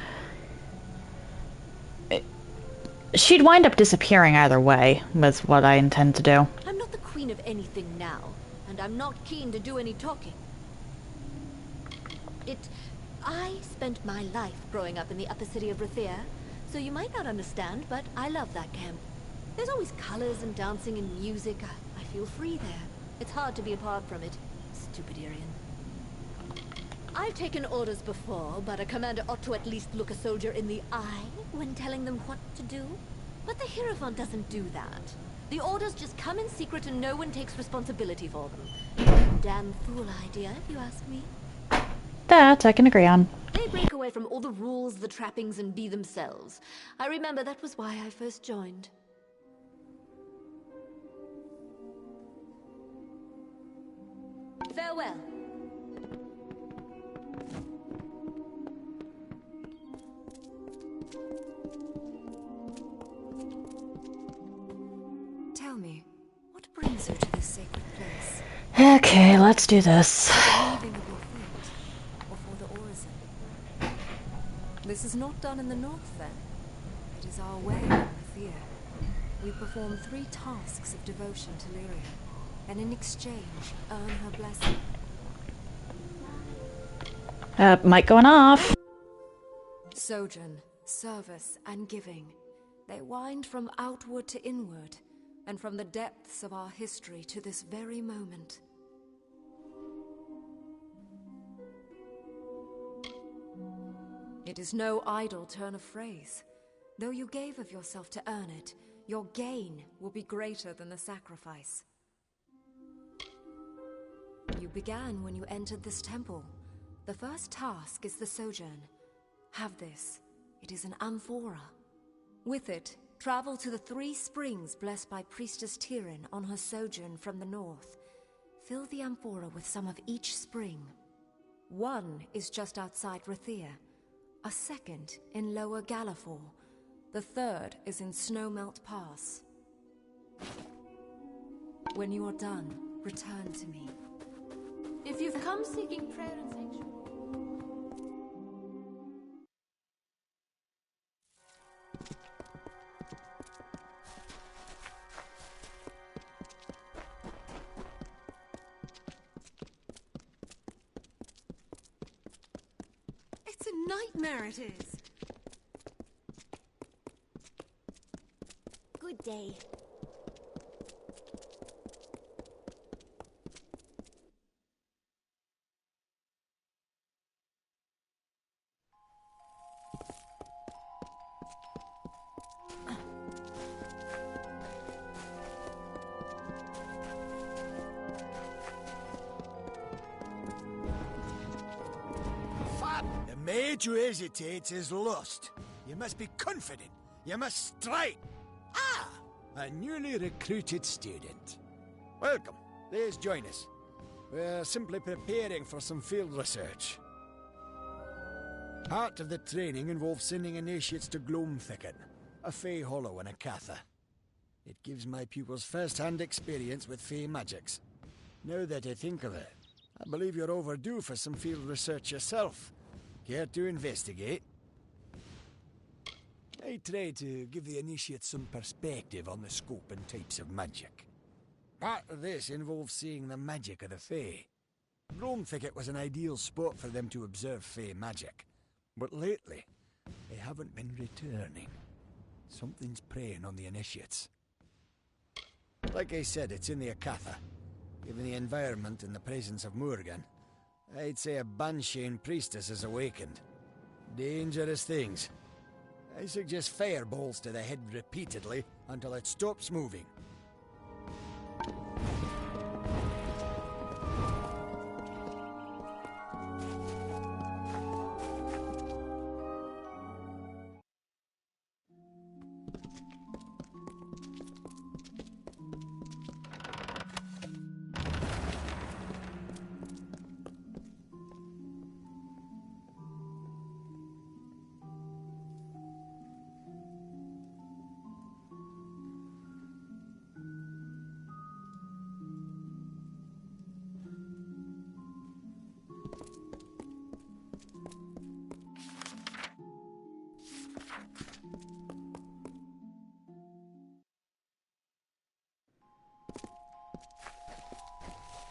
Speaker 1: she'd wind up disappearing either way, with what I intend to do.
Speaker 7: I'm not the queen of anything now, and I'm not keen to do any talking. It I spent my life growing up in the upper city of Rathir, so you might not understand, but I love that camp. There's always colors and dancing and music. I feel free there. It's hard to be apart from it. Stupid Irian. I've taken orders before, but a commander ought to at least look a soldier in the eye when telling them what to do. But the Hierophant doesn't do that. The orders just come in secret and no one takes responsibility for them. Damn fool idea, if you ask me.
Speaker 1: That I can agree on.
Speaker 7: They break away from all the rules, the trappings, and be themselves. I remember that was why I first joined. Farewell.
Speaker 9: Tell me, what brings you to this sacred place?
Speaker 1: Okay, let's do this.
Speaker 9: The leaving of your feet, or for the orison? This is not done in the north, then. It is our way in Rathir. We perform 3 tasks of devotion to Lyria, and in exchange, earn her blessing.
Speaker 1: Mic going off.
Speaker 9: Sojourn, service, and giving. They wind from outward to inward, and from the depths of our history to this very moment. It is no idle turn of phrase. Though you gave of yourself to earn it, your gain will be greater than the sacrifice. You began when you entered this temple. The first task is the sojourn. Have this. It is an amphora. With it, travel to the 3 springs blessed by Priestess Tyrian on her sojourn from the north. Fill the amphora with some of each spring. 1 is just outside Rathir, a 2nd in Lower Galafor, the 3rd is in Snowmelt Pass. When you are done, return to me.
Speaker 7: If you've come seeking prayer and sanctuary...
Speaker 9: It's a nightmare, it is.
Speaker 7: Good day.
Speaker 11: The maid who hesitates is lost. You must be confident. You must strike. Ah, a newly recruited student. Welcome. Please join us. We're simply preparing for some field research. Part of the training involves sending initiates to Gloam Thicket, a Fey Hollow and a Catha. It gives my pupils first-hand experience with Fey magics. Now that I think of it, I believe you're overdue for some field research yourself. Care to investigate? I try to give the initiates some perspective on the scope and types of magic. Part of this involves seeing the magic of the Fey. Gloam Thicket was an ideal spot for them to observe Fey magic. But lately, they haven't been returning. Something's preying on the initiates. Like I said, it's in the Akatha. Given the environment and the presence of Morgan, I'd say a Banshane priestess has awakened. Dangerous things. I suggest fireballs to the head repeatedly until it stops moving.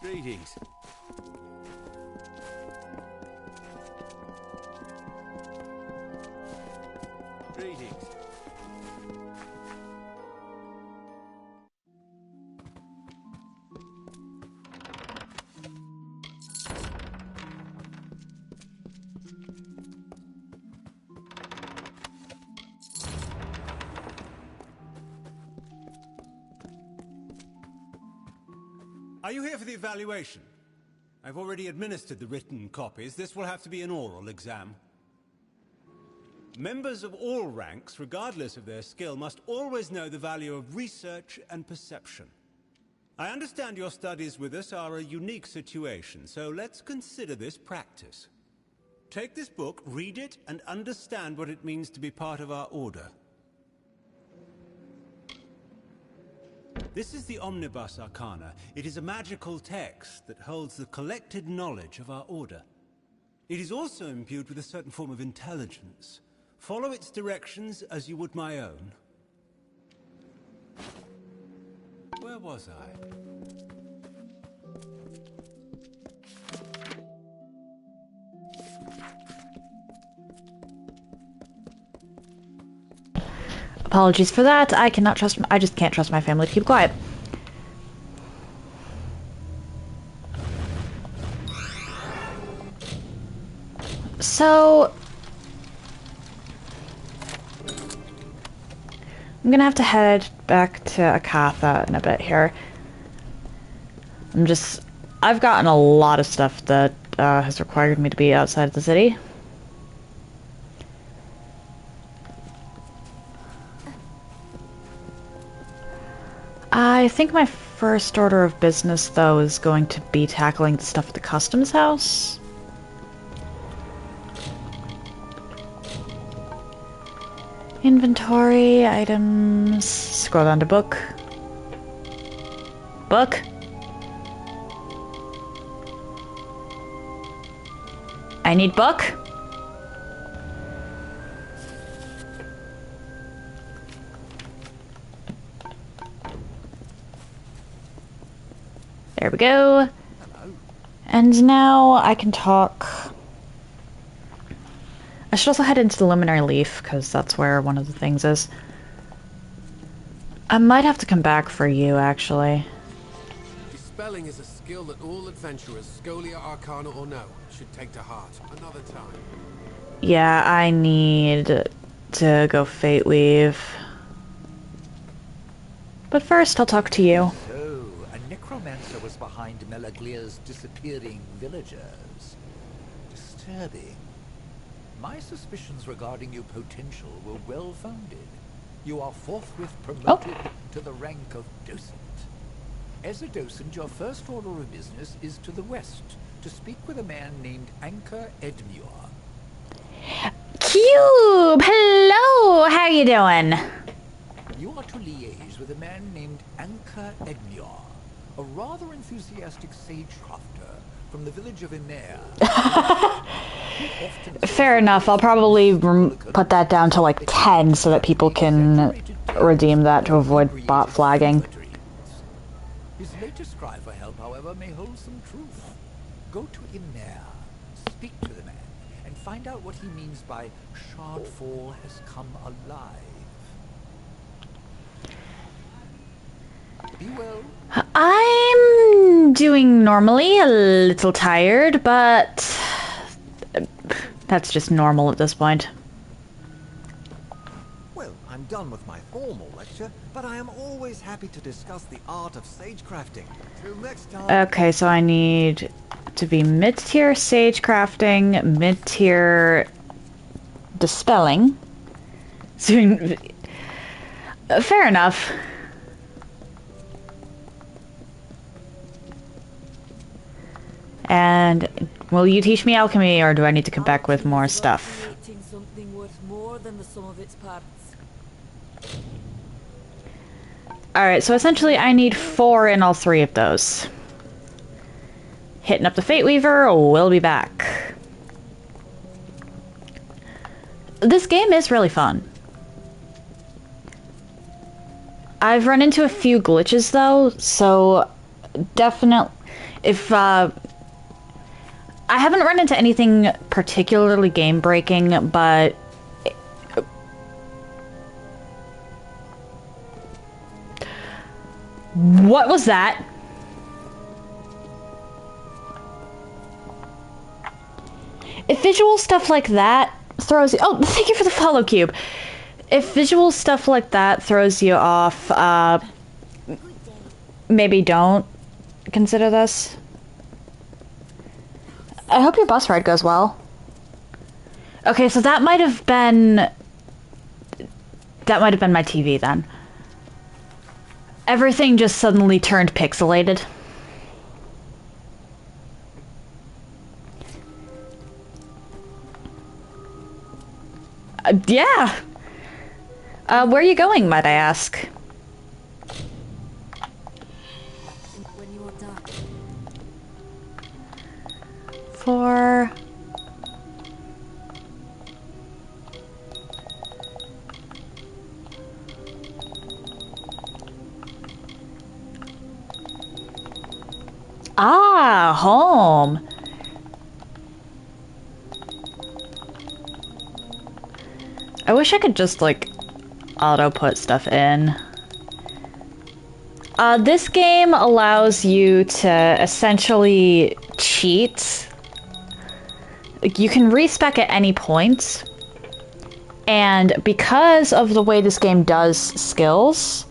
Speaker 2: Greetings.
Speaker 8: Are you here for the evaluation? I've already administered the written copies. This will have to be an oral exam. Members of all ranks, regardless of their skill, must always know the value of research and perception. I understand your studies with us are a unique situation, so let's consider this practice. Take this book, read it, and understand what it means to be part of our order. This is the Omnibus Arcana. It is a magical text that holds the collected knowledge of our order. It is also imbued with a certain form of intelligence. Follow its directions as you would my own. Where was I?
Speaker 1: Apologies for that. I just can't trust my family to keep quiet. So I'm gonna have to head back to Akatha in a bit here. I've gotten a lot of stuff that has required me to be outside of the city. I think my first order of business, though, is going to be tackling the stuff at the customs house. Inventory, items, scroll down to book. Book? I need book? There we go. And now I can talk. I should also head into the Luminary Leaf, because that's where one of the things is. I might have to come back for you, actually.
Speaker 3: Dispelling is a skill that all adventurers, Scholia Arcana or no, should take to heart. Another time.
Speaker 1: Yeah, I need to go Fate Weave. But first, I'll talk to you.
Speaker 12: So, a necromancer was behind Melaglia's disappearing villagers. Disturbing. My suspicions regarding your potential were well-founded. You are forthwith promoted to the rank of docent. As a docent, your first order of business is to the west, to speak with a man named Anchor Edmure.
Speaker 1: Cube! Hello! How you doing?
Speaker 12: You are to liaise with a man named Anchor Edmure, a rather enthusiastic sage-crafter from the village of Emer.
Speaker 1: Fair enough. I'll probably put that down to like 10 so that people can redeem that to avoid bot flagging.
Speaker 12: His latest cry for help, however, may hold some truth. Go to Emer, speak to the man, and find out what he means by Shardfall has come alive. Be well.
Speaker 1: I'm doing normally, a little tired, but that's just normal at this point.
Speaker 13: Well, I'm done with my formal lecture, but I am always happy to discuss the art of sagecrafting. Till next time.
Speaker 1: Okay, so I need to be mid-tier sagecrafting, mid-tier dispelling. So, fair enough. And will you teach me alchemy, or do I need to come back with more stuff?
Speaker 10: Something worth more than the sum of its parts.
Speaker 1: Alright, so essentially I need 4 in all 3 of those. Hitting up the Fate Weaver, we'll be back. This game is really fun. I've run into a few glitches though, so definitely if I haven't run into anything particularly game-breaking, but what was that? If visual stuff like that throws you... Oh, thank you for the follow, Cube. If visual stuff like that throws you off, maybe don't consider this. I hope your bus ride goes well. Okay, so that might have been my TV then. Everything just suddenly turned pixelated. Yeah. Where are you going, might I ask?
Speaker 9: When you are done.
Speaker 1: For... Ah, home. I wish I could just, like, auto-put stuff in. This game allows you to essentially cheat. Like, you can respec at any point. And because of the way this game does skills,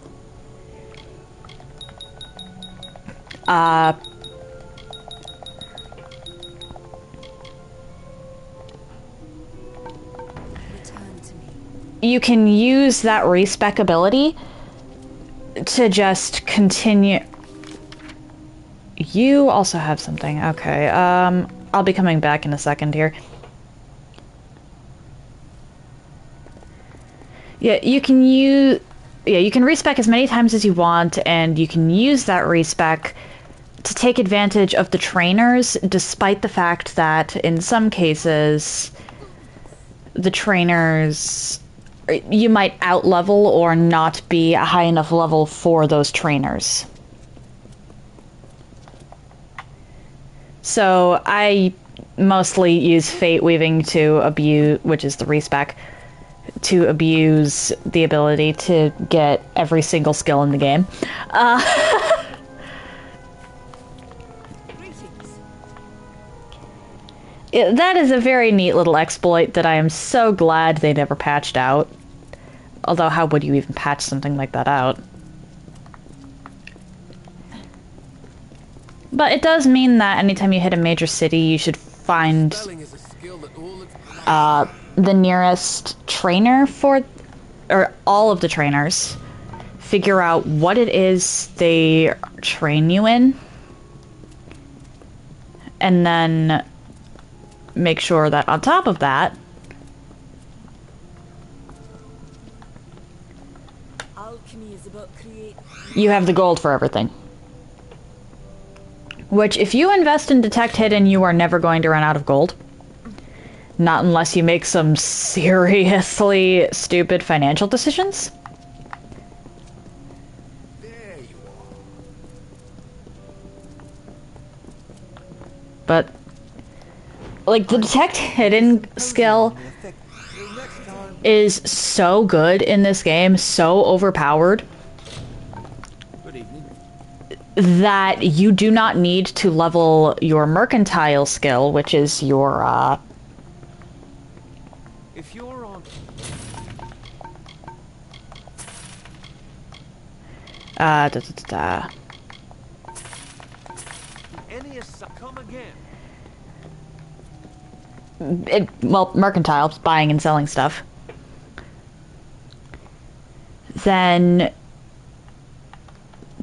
Speaker 1: you can use that respec ability to just continue. You also have something. Okay, I'll be coming back in a second here. Yeah, you can respec as many times as you want, and you can use that respec to take advantage of the trainers, despite the fact that in some cases the trainers, you out-level or not be a high enough level for those trainers. So I mostly use Fate Weaving to abuse, which is the respec, to abuse the ability to get every single skill in the game. That is a very neat little exploit that I am so glad they never patched out. Although, how would you even patch something like that out? But it does mean that anytime you hit a major city, you should find the nearest trainer for, or all of the trainers, figure out what it is they train you in, and then make sure that on top of that, you have the gold for everything. Which, if you invest in Detect Hidden, you are never going to run out of gold. Not unless you make some seriously stupid financial decisions. But, like, the Detect Hidden skill is so good in this game, so overpowered, that you do not need to level your mercantile skill, which is your,
Speaker 3: If you're on... Come again.
Speaker 1: Well, mercantile, buying and selling stuff. Then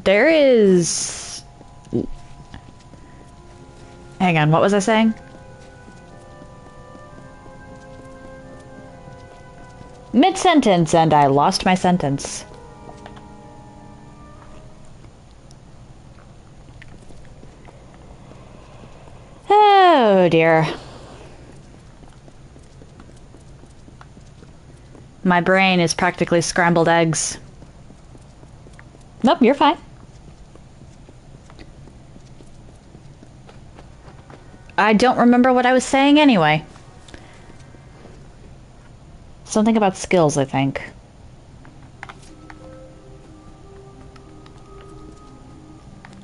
Speaker 1: there is... Hang on, what was I saying? Mid-sentence, and I lost my sentence. Oh dear. My brain is practically scrambled eggs. Nope, you're fine. I don't remember what I was saying anyway. Something about skills, I think.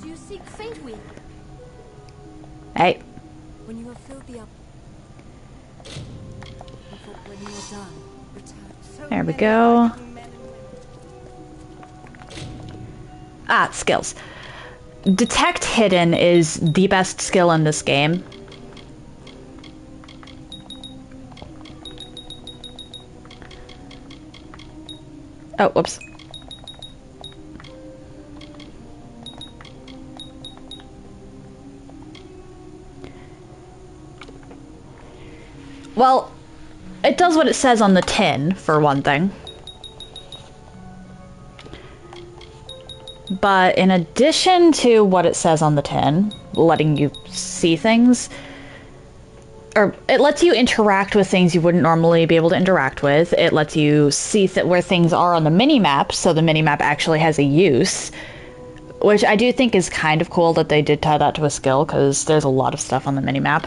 Speaker 9: Do you seek Fate Weave?
Speaker 1: Hey.
Speaker 9: When you have filled the up. When you are done, return.
Speaker 1: There we go. Ah, skills. Detect Hidden is the best skill in this game. Oh, whoops. Well, it does what it says on the tin, for one thing. But in addition to what it says on the tin, letting you see things, or it lets you interact with things you wouldn't normally be able to interact with. It lets you see where things are on the mini-map, so the mini-map actually has a use. Which I do think is kind of cool that they did tie that to a skill, because there's a lot of stuff on the mini-map.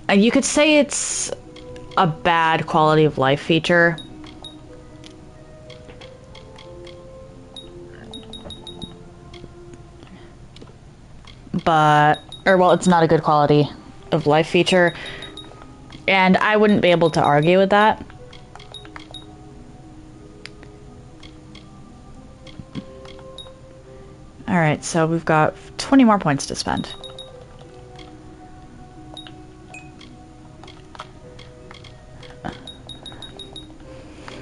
Speaker 1: And you could say it's a bad quality of life feature. Well, it's not a good quality of life feature. And I wouldn't be able to argue with that. Alright, so we've got 20 more points to spend.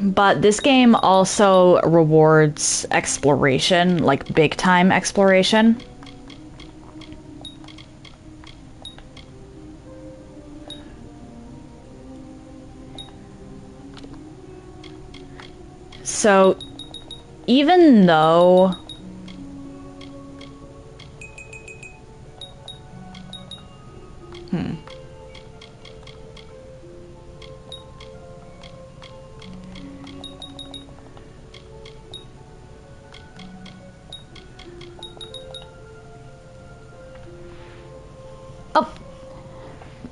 Speaker 1: But this game also rewards exploration, like big time exploration. So, even though Oh,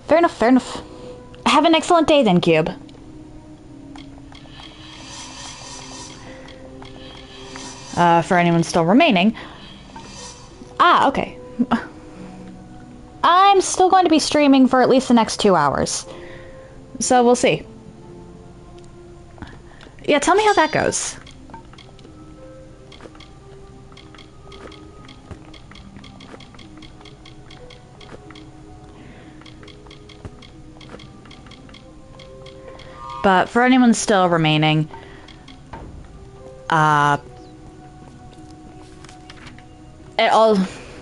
Speaker 1: fair enough, fair enough. Have an excellent day then, Cube. For anyone still remaining. Ah, okay. I'm still going to be streaming for at least the next 2 hours. So we'll see. Yeah, tell me how that goes. But for anyone still remaining,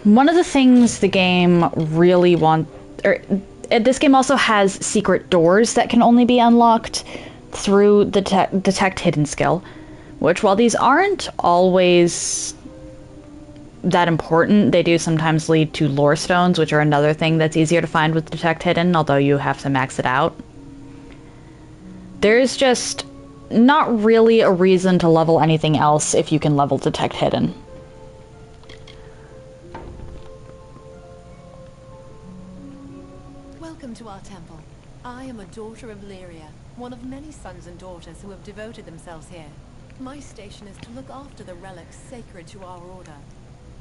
Speaker 1: one of the things the game really this game also has secret doors that can only be unlocked through the Detect Hidden skill, which while these aren't always that important, they do sometimes lead to lore stones, which are another thing that's easier to find with Detect Hidden, although you have to max it out. There's just not really a reason to level anything else if you can level Detect Hidden.
Speaker 9: Welcome to our temple. I am a daughter of Lyria, one of many sons and daughters who have devoted themselves here. My station is to look after the relics sacred to our order.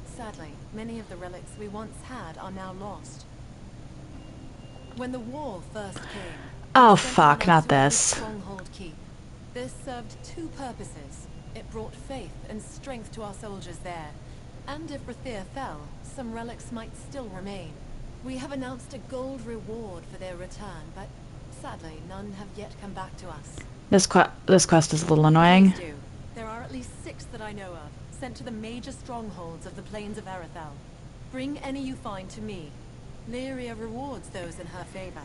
Speaker 9: Sadly, many of the relics we once had are now lost. When the war first came,
Speaker 1: oh fuck, not this.
Speaker 9: Stronghold Keep. This served two purposes. It brought faith and strength to our soldiers there. And if Rathir fell, some relics might still remain. We have announced a gold reward for their return, but sadly, none have yet come back to us.
Speaker 1: This quest is a little annoying.
Speaker 9: Please do. There are at least 6 that I know of, sent to the major strongholds of the plains of Erathell. Bring any you find to me. Lyria rewards those in her favor.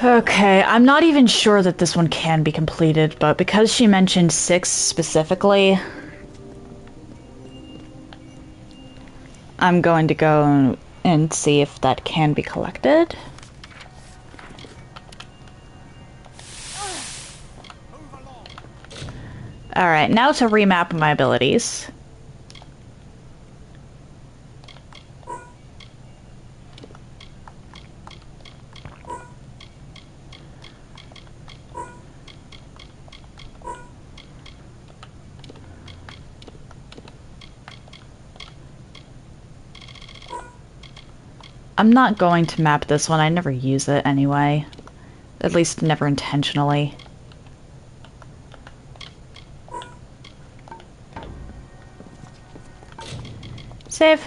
Speaker 1: Okay, I'm not even sure that this one can be completed, but because she mentioned 6 specifically, I'm going to go and see if that can be collected. Alright, now to remap my abilities. I'm not going to map this one, I never use it anyway. At least never intentionally. Save.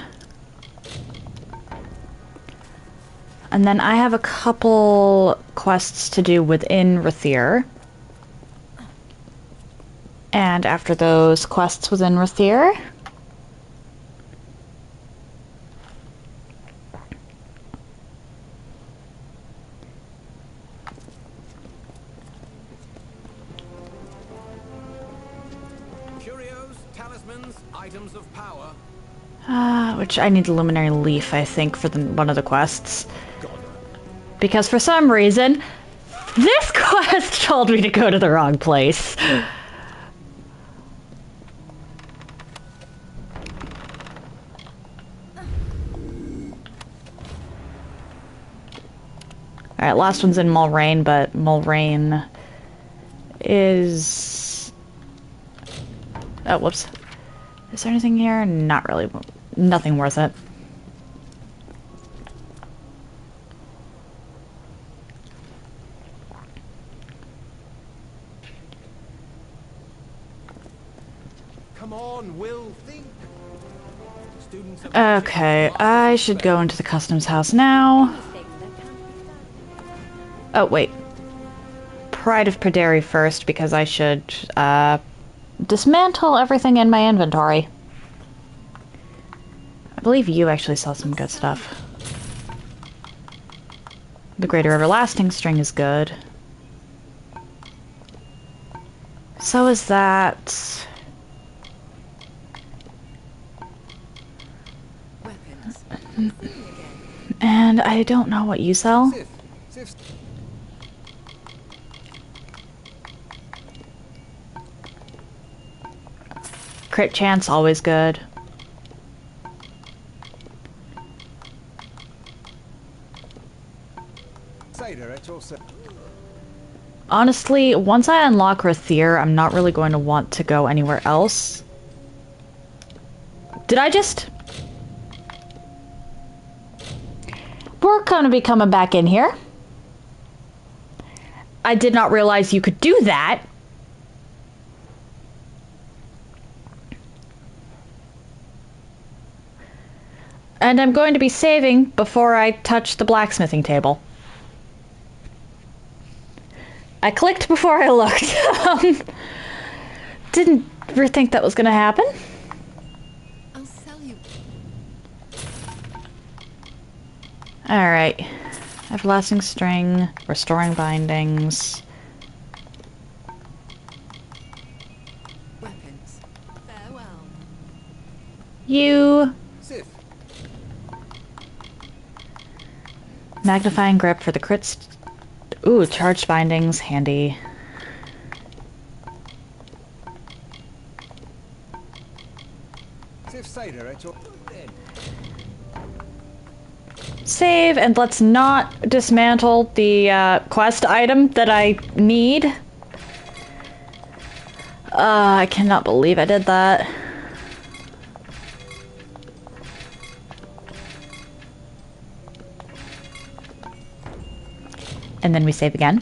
Speaker 1: And then I have a couple quests to do within Rathir. And after those quests within Rathir,
Speaker 2: Curios, talismans, items of power.
Speaker 1: which I need a luminary leaf, I think, for one of the quests. Because for some reason, this quest told me to go to the wrong place. Alright, last one's in Mulrain, but Mulrain is... Oh, whoops. Is there anything here? Not really. Nothing worth it.
Speaker 6: Come on, Will, think.
Speaker 1: Okay, I should go into the customs house now. Oh, wait. Pride of Perderi first, because I should, dismantle everything in my inventory. I believe you actually saw some good stuff. The Greater Everlasting String is good. So is that... And I don't know what you sell. Crit chance, always good. Honestly, once I unlock Rathir, I'm not really going to want to go anywhere else. Did I just... We're gonna be coming back in here. I did not realize you could do that. And I'm going to be saving before I touch the blacksmithing table. I clicked before I looked. Didn't think that was gonna happen.
Speaker 9: I'll sell you.
Speaker 1: Alright. Everlasting String, Restoring Bindings.
Speaker 9: Weapons. Farewell.
Speaker 1: You. Magnifying Grip for the crits. Ooh, Charged Bindings, handy. Save, and let's not dismantle the quest item that I need. I cannot believe I did that. And then we save again.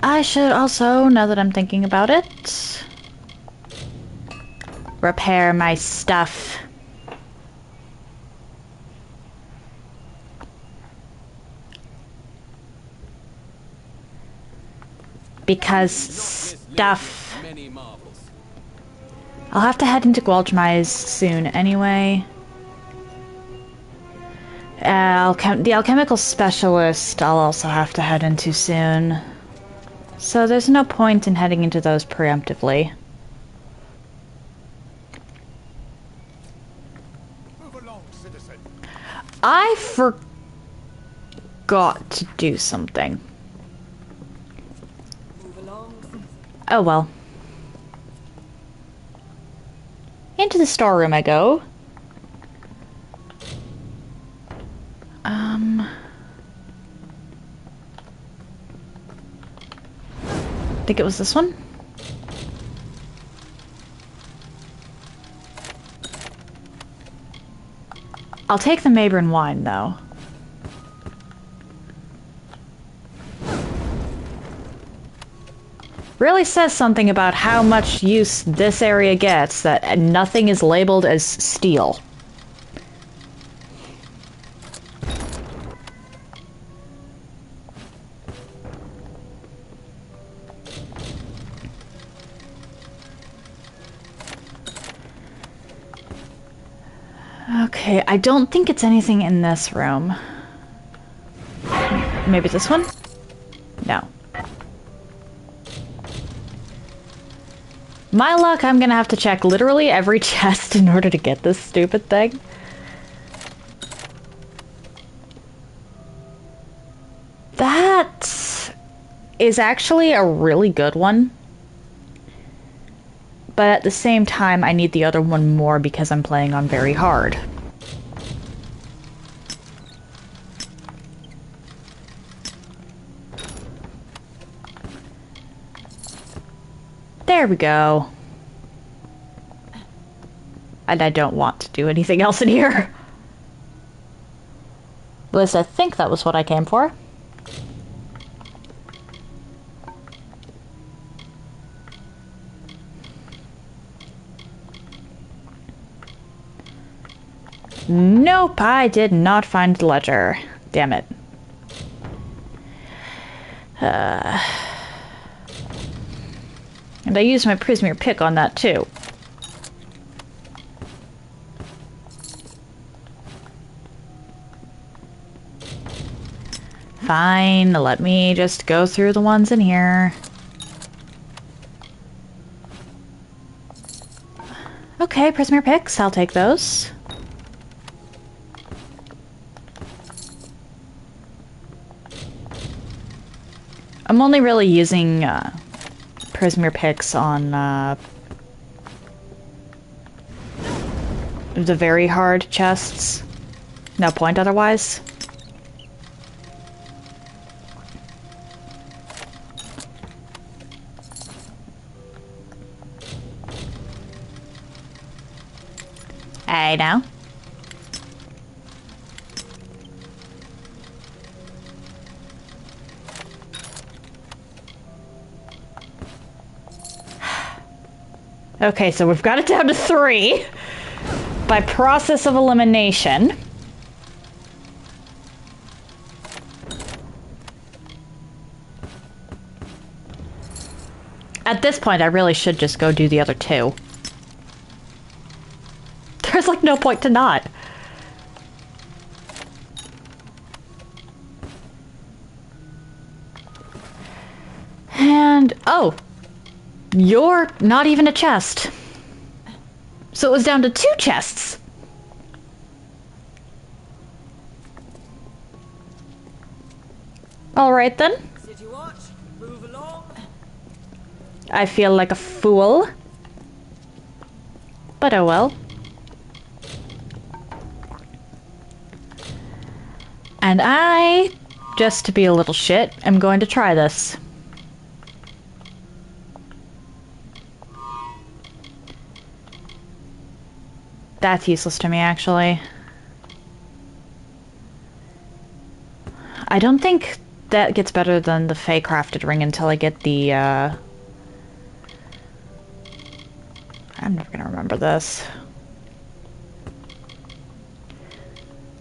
Speaker 1: I should also, now that I'm thinking about it, repair my stuff. Because stuff... I'll have to head into Gwalchmai's soon anyway. The Alchemical Specialist I'll also have to head into soon. So there's no point in heading into those preemptively. I forgot to do something. Oh well. Into the storeroom I go. I think it was this one. I'll take the Mabron wine, though. Really says something about how much use this area gets, that nothing is labeled as steel. Okay, I don't think it's anything in this room. Maybe this one? No. My luck, I'm gonna have to check literally every chest in order to get this stupid thing. That is actually a really good one. But at the same time, I need the other one more because I'm playing on very hard. There we go. And I don't want to do anything else in here. At least I think that was what I came for. Nope, I did not find the ledger. Damn it. And I used my Prismere pick on that too. Fine, let me just go through the ones in here. Okay, Prismere picks, I'll take those. I'm only really using Prismere picks on the very hard chests. No point otherwise. Hey now. Okay, so we've got it down to 3 by process of elimination. At this point, I really should just go do the other 2. There's like no point to not. And, oh. You're not even a chest. So it was down to 2 chests. Alright then.
Speaker 10: City watch, move along.
Speaker 1: I feel like a fool. But oh well. And I, just to be a little shit, am going to try this. That's useless to me, actually. I don't think that gets better than the Fey crafted ring until I get the, I'm never gonna remember this.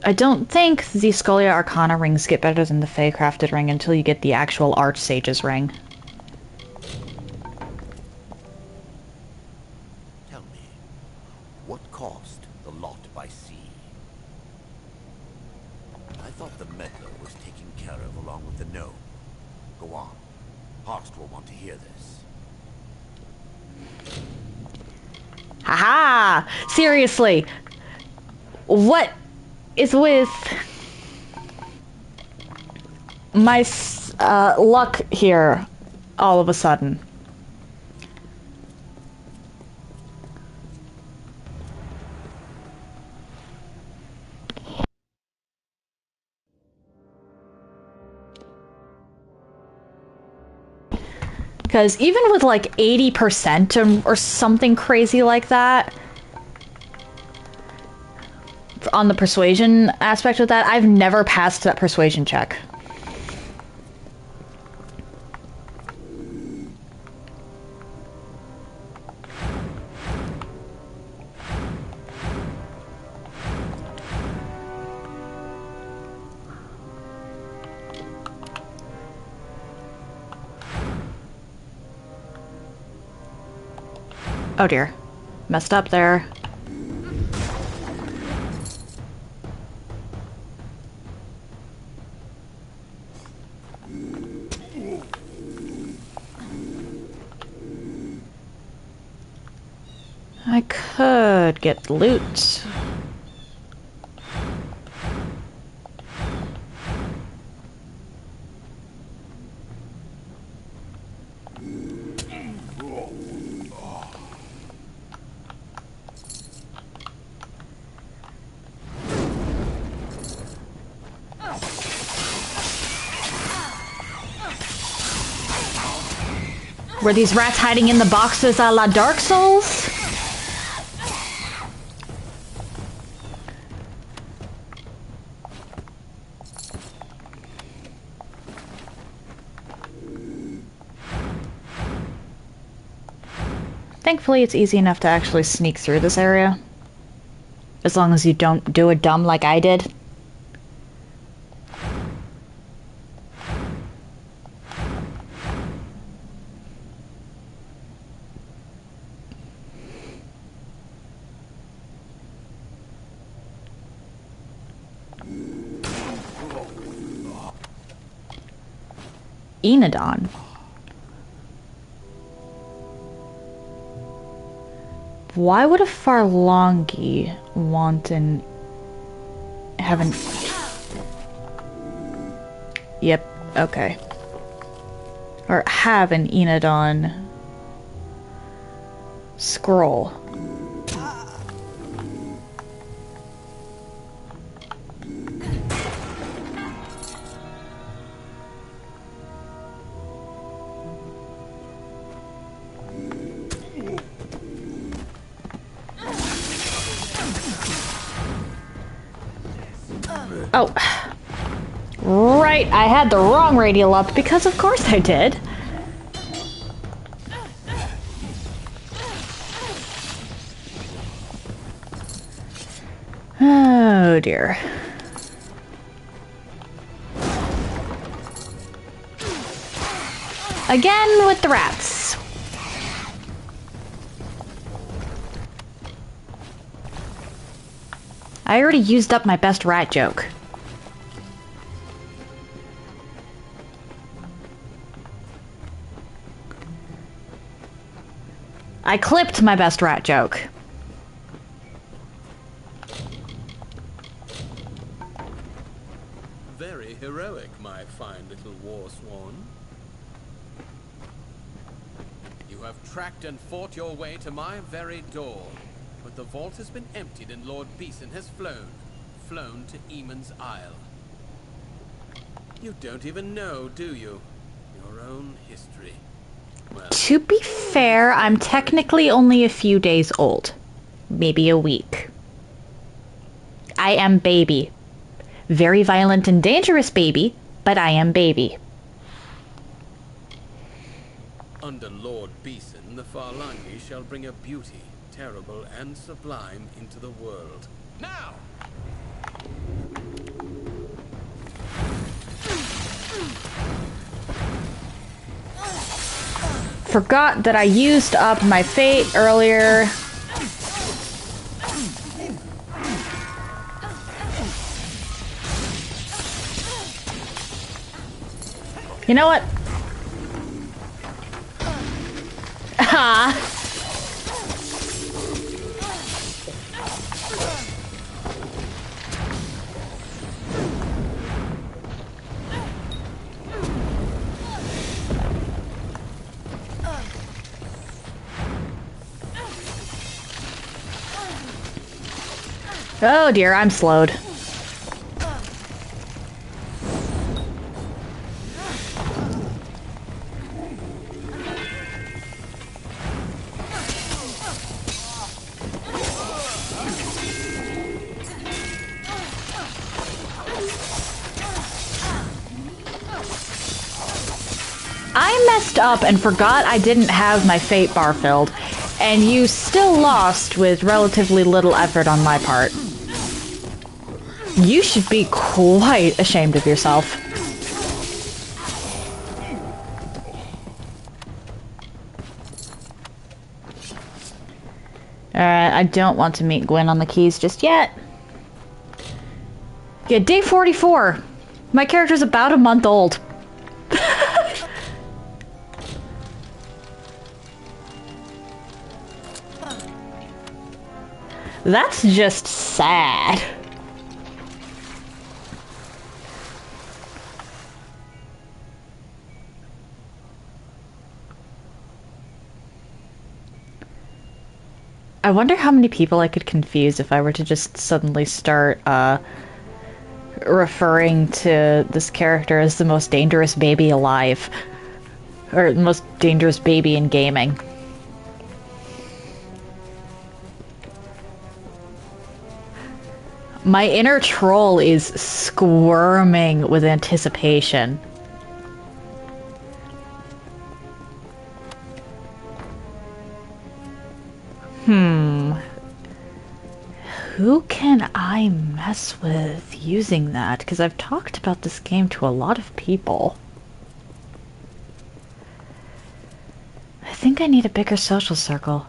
Speaker 1: I don't think the Scholia Arcana rings get better than the Fey crafted ring until you get the actual Archsage's ring.
Speaker 5: Tell me, what caused the lot by sea? I thought the meddler was taken care of along with the gnome. Go on. Hawks will want to hear this.
Speaker 1: Haha! Seriously! What is with my luck here all of a sudden? Because even with like 80% or something crazy like that, on the persuasion aspect of that, I've never passed that persuasion check. Oh dear. Messed up there. I could get loot. Were these rats hiding in the boxes a la Dark Souls? Thankfully, it's easy enough to actually sneak through this area. As long as you don't do it dumb like I did. Enodon. Why would a Farlangi want an... haven't... Yep, okay. Or have an Enodon scroll. Oh, right, I had the wrong radial up because of course I did. Oh dear. Again with the rats. I already used up my best rat joke. I clipped my best rat joke.
Speaker 2: Very heroic, my fine little war swan. You have tracked and fought your way to my very door. But the vault has been emptied and Lord Beeson has flown to Eamon's Isle. You don't even know, do you? Your own history. Well,
Speaker 1: to be fair, I'm technically only a few days old. Maybe a week. I am baby. Very violent and dangerous baby, but I am baby.
Speaker 2: under Lord Beeson, the Farlangi shall bring a beauty, terrible and sublime, into the world. Now!
Speaker 1: Forgot that I used up my fate earlier. You know what? Ha! Oh dear, I'm slowed. I messed up and forgot I didn't have my fate bar filled, and you still lost with relatively little effort on my part. You should be quite ashamed of yourself. Alright, I don't want to meet Gwen on the keys just yet. Yeah, day 44. My character's about a month old. That's just sad. I wonder how many people I could confuse if I were to just suddenly start referring to this character as the most dangerous baby alive. Or the most dangerous baby in gaming. My inner troll is squirming with anticipation. Who can I mess with using that? Because I've talked about this game to a lot of people. I think I need a bigger social circle.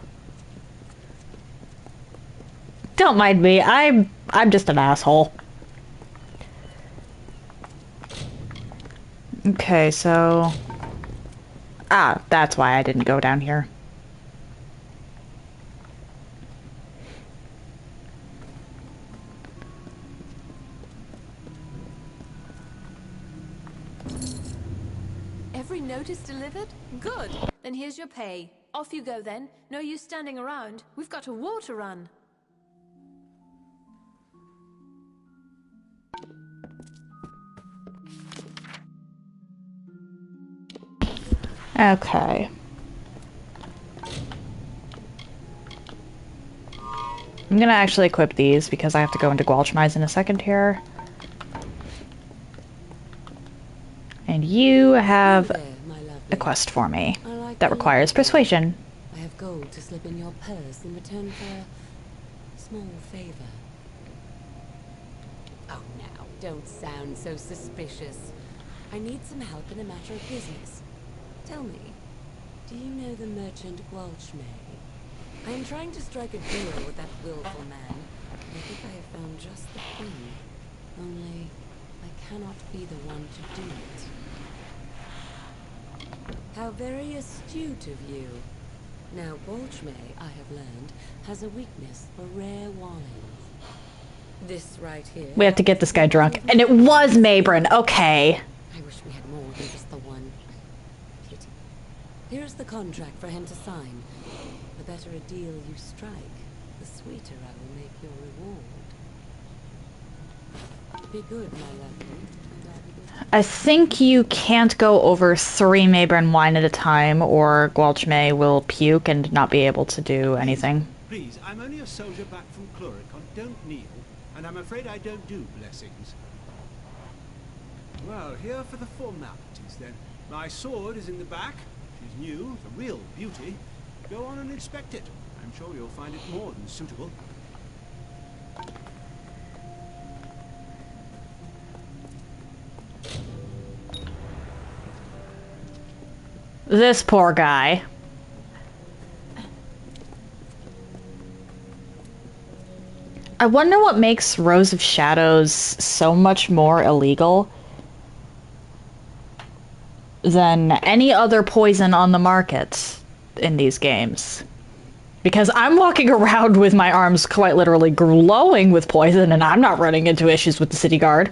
Speaker 1: Don't mind me, I'm just an asshole. Okay, so... Ah, that's why I didn't go down here.
Speaker 4: Every note is delivered? Good. Then here's your pay. Off you go then. No use standing around. We've got a war to run.
Speaker 1: Okay. I'm gonna actually equip these because I have to go into Gwalchmai's in a second here. And you have a quest for me that requires persuasion.
Speaker 10: I have gold to slip in your purse in return for a small favor. Oh, now, don't sound so suspicious. I need some help in a matter of business. Tell me, do you know the merchant Gwalchmai? I am trying to strike a deal with that willful man. I think I have found just the thing. Only, I cannot be the one to do it. How very astute of you. Now, Gwalchmai, I have learned, has a weakness for rare wines. This right here...
Speaker 1: We have to get this guy drunk. And it was Mabrin, okay.
Speaker 10: I wish we had more than just the one. Pity. Here's the contract for him to sign. The better a deal you strike, the sweeter I will make your reward. Be good, my lovely.
Speaker 1: I think you can't go over 3 Mabrin wine at a time, or Gwalchmai will puke and not be able to do anything.
Speaker 8: Please, I'm only a soldier back from Cluricon. Don't kneel, and I'm afraid I don't do blessings. Well, here for the formalities, then. My sword is in the back. She's new, a real beauty. Go on and inspect it. I'm sure you'll find it more than suitable.
Speaker 1: This poor guy. I wonder what makes Rose of Shadows so much more illegal than any other poison on the market in these games. Because I'm walking around with my arms quite literally glowing with poison, and I'm not running into issues with the city guard.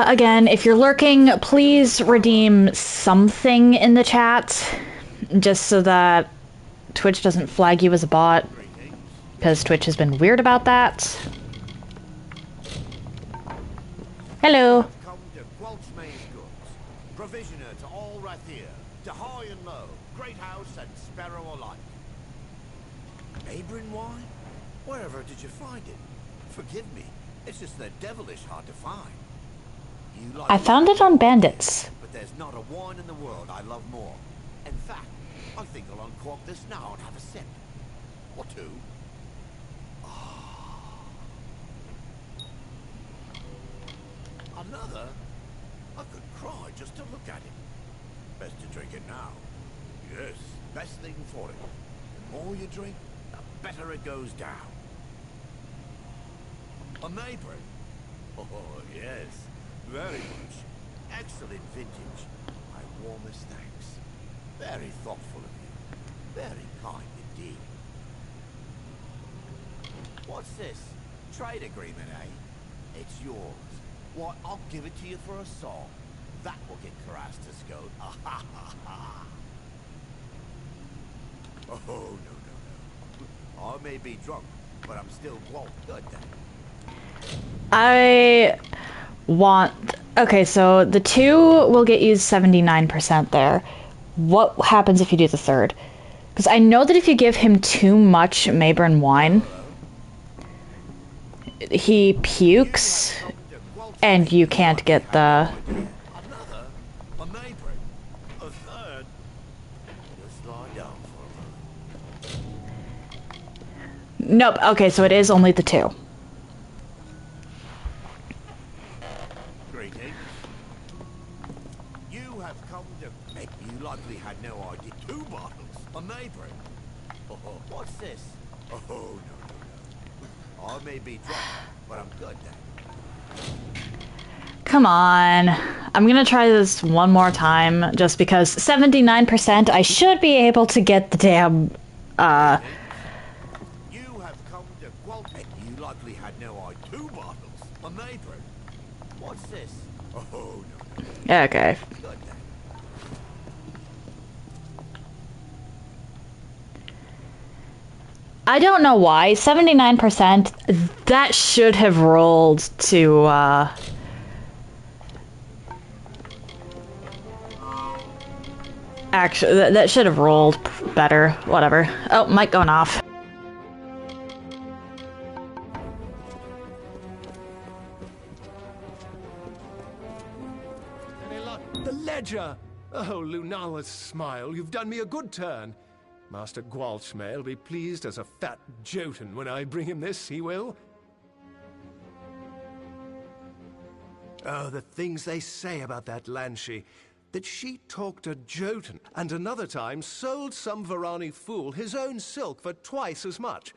Speaker 1: Again, if you're lurking, please redeem something in the chat, just so that Twitch doesn't flag you as a bot, because Twitch has been weird about that. Hello.
Speaker 5: Come to Gwalchmai's goods, provisioner to all Rathir, to high and low, great house and sparrow alike. Mabrin wine? Wherever did you find it? Forgive me, it's just that devilish hard to find. You like
Speaker 1: I found it on Bandits.
Speaker 5: but there's not a wine in the world I love more. In fact, I think I'll uncork this now and have a sip. Or two. Another? I drinking now. Yes, best thing for it. The more you drink, the better it goes down. A Maybury? Oh, yes, very much. Excellent vintage. My warmest thanks. Very thoughtful of you. Very kind indeed. What's this? Trade agreement, eh? It's yours. Why, I'll give it to you for a song. That will get Karas to scold. Ah, ha, ha, ha. Oh, no. I may be drunk, but I'm still well good then.
Speaker 1: I want... Okay, so the 2 will get you 79% there. What happens if you do the 3rd? Because I know that if you give him too much Mayburn wine, he pukes, and you can't get the...
Speaker 5: Another? A Maybury? A 3rd? Just lie down for a moment.
Speaker 1: Nope, okay, so it is only the 2.
Speaker 5: Greetings. You have come to... You likely had no idea. 2 bottles? A Maybury? Oh, what's this? Oh, no. I may be drunk, but I'm good then.
Speaker 1: Come on. I'm gonna try this one more time, just because 79%, I should be able to get the damn,
Speaker 5: You have come to Gualpet. You likely had no idea. 2 bottles? A Maybury? What's this? Oh, no.
Speaker 1: Okay.
Speaker 5: Good then.
Speaker 1: I don't know why. 79%, that should have rolled to, Actually, that should have rolled better. Whatever. Oh, mic going off.
Speaker 6: Any luck? The ledger! Oh, Lunala's smile, you've done me a good turn. Master Gwalchmay'll be pleased as a fat Jotun when I bring him this, he will. Oh, the things they say about that Lanshi. That she talked a Jotun, and another time sold some Varani fool his own silk for twice as much.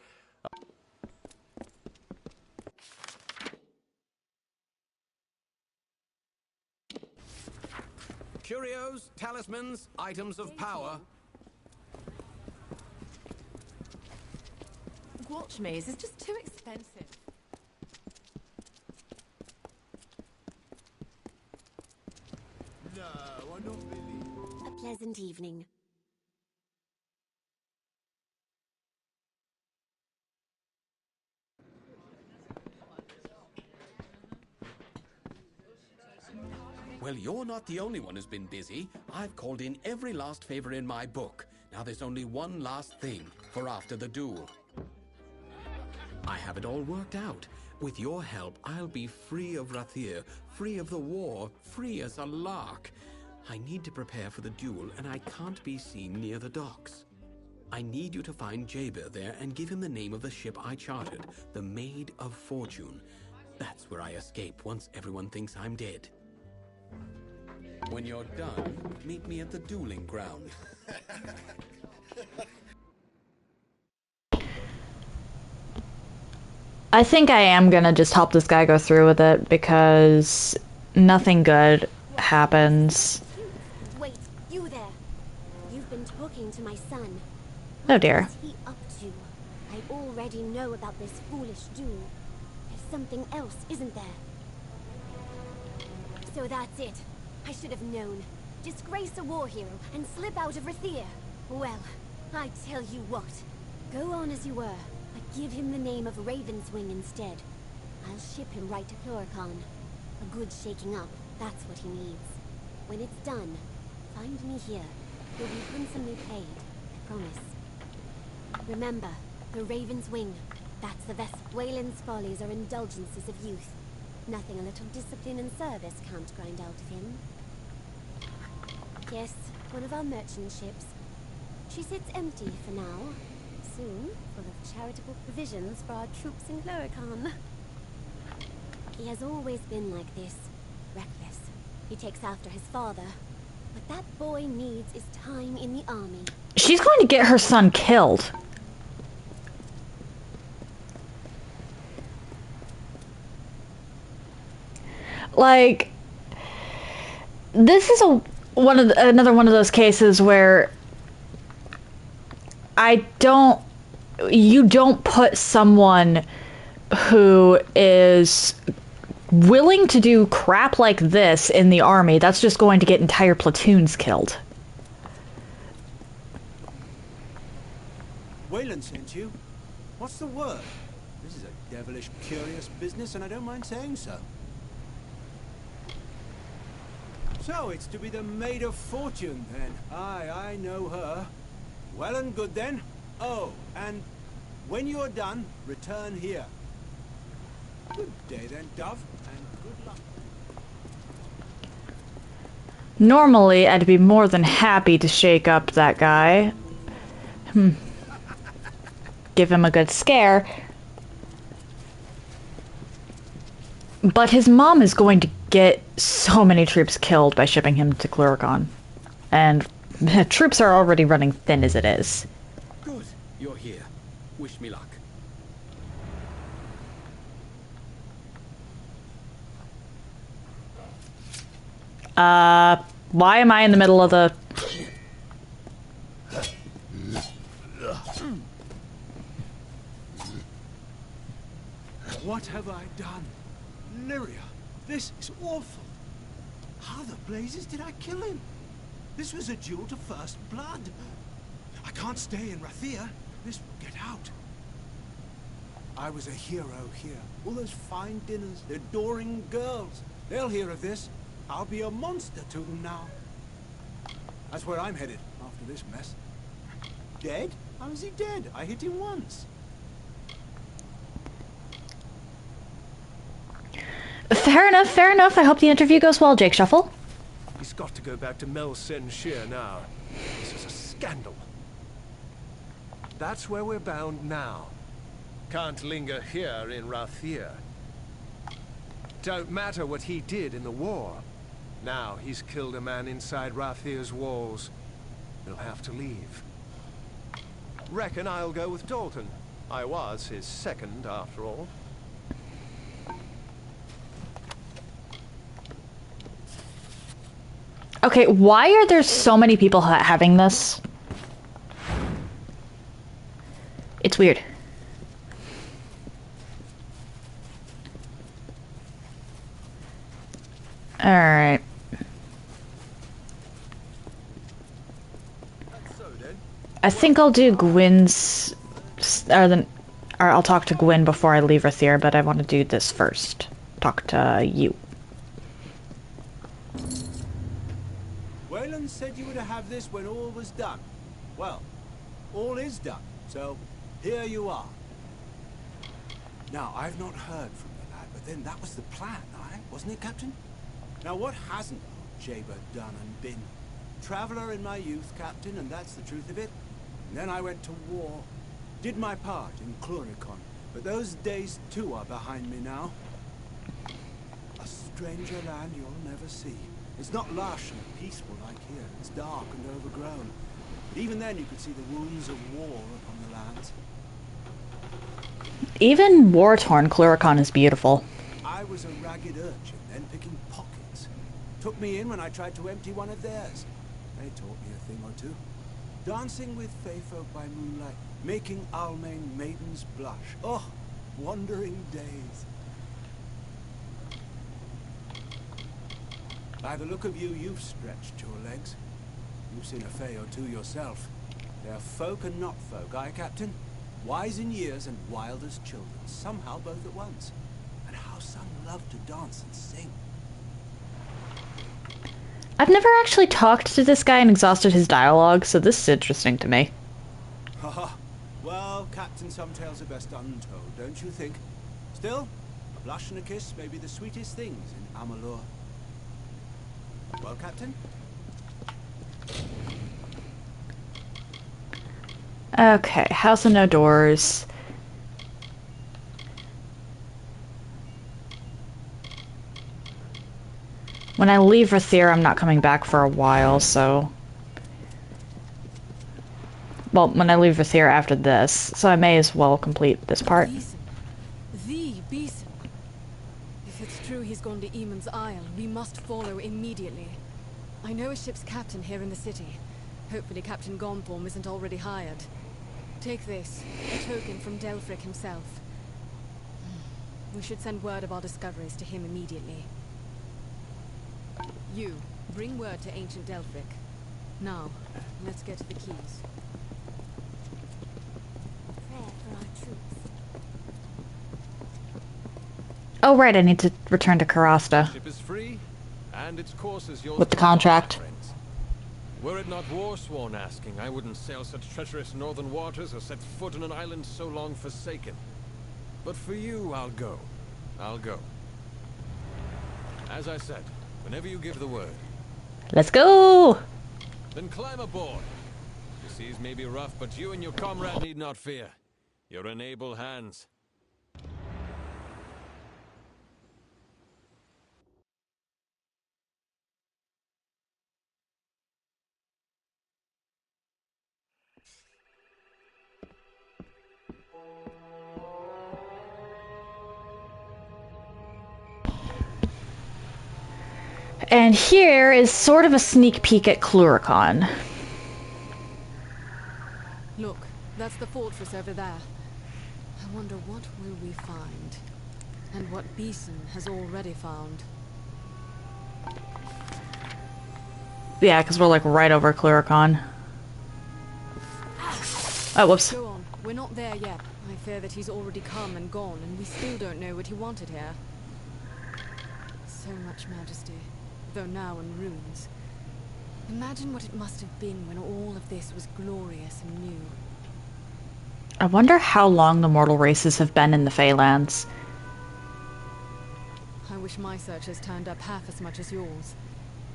Speaker 2: Curios, talismans, items of power.
Speaker 10: Gwalchmay's is just too expensive.
Speaker 5: No, I don't believe.
Speaker 7: A pleasant evening.
Speaker 2: Well, you're not the only one who's been busy. I've called in every last favor in my book. Now there's only one last thing for after the duel. I have it all worked out. With your help, I'll be free of Rathir, free of the war, free as a lark. I need to prepare for the duel, and I can't be seen near the docks. I need you to find Jabir there and give him the name of the ship I chartered, the Maid of Fortune. That's where I escape once everyone thinks I'm dead. When you're done, meet me at the dueling ground.
Speaker 1: I think I am gonna just help this guy go through with it, because nothing good happens.
Speaker 7: Wait, you there. You've been talking to my son.
Speaker 1: Oh dear.
Speaker 7: What's he up to? I already know about this foolish duel. There's something else, isn't there? So that's it. I should have known. Disgrace a war hero and slip out of Rathir. Well, I tell you what. Go on as you were, but give him the name of Ravenswing instead. I'll ship him right to Chloricon. A good shaking up, that's what he needs. When it's done, find me here. You'll be handsomely paid, I promise. Remember, the Raven's Wing. That's the best. Wayland's follies are indulgences of youth. Nothing a little discipline and service can't grind out of him. Yes, one of our merchant ships. She sits empty for now. Soon, full of charitable provisions for our troops in Chloricon. He has always been like this. Reckless. He takes after his father.
Speaker 9: What that boy needs is time in the army.
Speaker 1: She's going to get her son killed. Like, this is another one of those cases where you don't put someone who is willing to do crap like this in the army. That's just going to get entire platoons killed.
Speaker 8: Wayland sent you. What's the word? This is a devilish curious business, and I don't mind saying so. So, it's to be the Maid of Fortune, then. Aye, I know her. Well and good, then. Oh, and when you're done, return here. Good day, then, Dove, and good luck.
Speaker 1: Normally, I'd be more than happy to shake up that guy. Give him a good scare. But his mom is going to get so many troops killed by shipping him to Cluricon. And the troops are already running thin as it is.
Speaker 2: Good. You're here. Wish me luck.
Speaker 1: Why am I in the middle of the...
Speaker 8: What have I done? Lyria, this is awful. How the blazes did I kill him? This was a duel to first blood. I can't stay in Rathir. This will get out. I was a hero here. All those fine dinners, the adoring girls. They'll hear of this. I'll be a monster to them now. That's where I'm headed after this mess. Dead? How is he dead? I hit him once.
Speaker 1: Fair enough, fair enough. I hope the interview goes well, Jake Shuffle.
Speaker 6: He's got to go back to Mel Sen Shear now. This is a scandal. That's where we're bound now. Can't linger here in Rathir. Don't matter what he did in the war. Now he's killed a man inside Rathir's walls. He'll have to leave. Reckon I'll go with Dalton. I was his second, after all.
Speaker 1: Okay, why are there so many people having this? It's weird. Alright. I think I'll do Gwyn's... Or I'll talk to Gwyn before I leave Rathir, but I want to do this first. Talk to you.
Speaker 8: Wayland said you were to have this when all was done. Well, all is done, so here you are. Now, I've not heard from the lad, but then that was the plan, aye? Wasn't it, Captain? Now, what hasn't Jaber done and been? Traveller in my youth, Captain, and that's the truth of it. And then I went to war. Did my part in Cluricon, but those days too are behind me now. A stranger land you'll never see. It's not lush and peaceful like here. It's dark and overgrown. But even then you could see the wounds of war upon the lands.
Speaker 1: Even war-torn Cluricon is beautiful.
Speaker 8: I was a ragged urchin, then picking pockets. Took me in when I tried to empty one of theirs. They taught me a thing or two. Dancing with Feyfolk by moonlight, making Almain maidens blush. Oh, wandering days. By the look of you, you've stretched your legs. You've seen a Fey or two yourself. They're folk and not folk, aye, Captain? Wise in years and wild as children, somehow both at once. And how some love to dance and sing.
Speaker 1: I've never actually talked to this guy and exhausted his dialogue, so this is interesting to me.
Speaker 8: Haha. Well, Captain, some tales are best untold, don't you think? Still, a blush and a kiss may be the sweetest things in Amalur. Well, Captain?
Speaker 1: Okay, house of no doors. When I leave Rathir, I'm not coming back for a while, so... Well, when I leave Rathir after this, so I may as well complete this part.
Speaker 9: Beeson. The Beeson. If it's true he's gone to Eamon's Isle, we must follow immediately. I know a ship's captain here in the city. Hopefully Captain Gonthorm isn't already hired. Take this, a token from Delphric himself. We should send word of our discoveries to him immediately. You, bring word to ancient Delphric. Now, let's get to the keys.
Speaker 7: Prayer for our troops.
Speaker 1: Oh right, I need to return to Karasta.
Speaker 6: Ship is free, and its course is yours
Speaker 1: With the
Speaker 6: to follow,
Speaker 1: contract.
Speaker 6: my friends. Were it not Warsworn asking, I wouldn't sail such treacherous northern waters or set foot on an island so long forsaken. But for you, I'll go. I'll go. As I said, whenever you give the word.
Speaker 1: Let's go!
Speaker 6: Then climb aboard. The seas may be rough, but you and your comrade need not fear. You're in able hands.
Speaker 1: And here is sort of a sneak peek at Cluricon.
Speaker 9: Look, that's the fortress over there. I wonder what will we find? And what Beeson has already found.
Speaker 1: Yeah, because we're like right over Cluricon. Oh, whoops.
Speaker 9: Go on, we're not there yet. I fear that he's already come and gone, and we still don't know what he wanted here. So much majesty, though now in ruins. Imagine what it must have been when all of this was glorious and new.
Speaker 1: I wonder how long the mortal races have been in the Feylands.
Speaker 9: I wish my searchers turned up half as much as yours.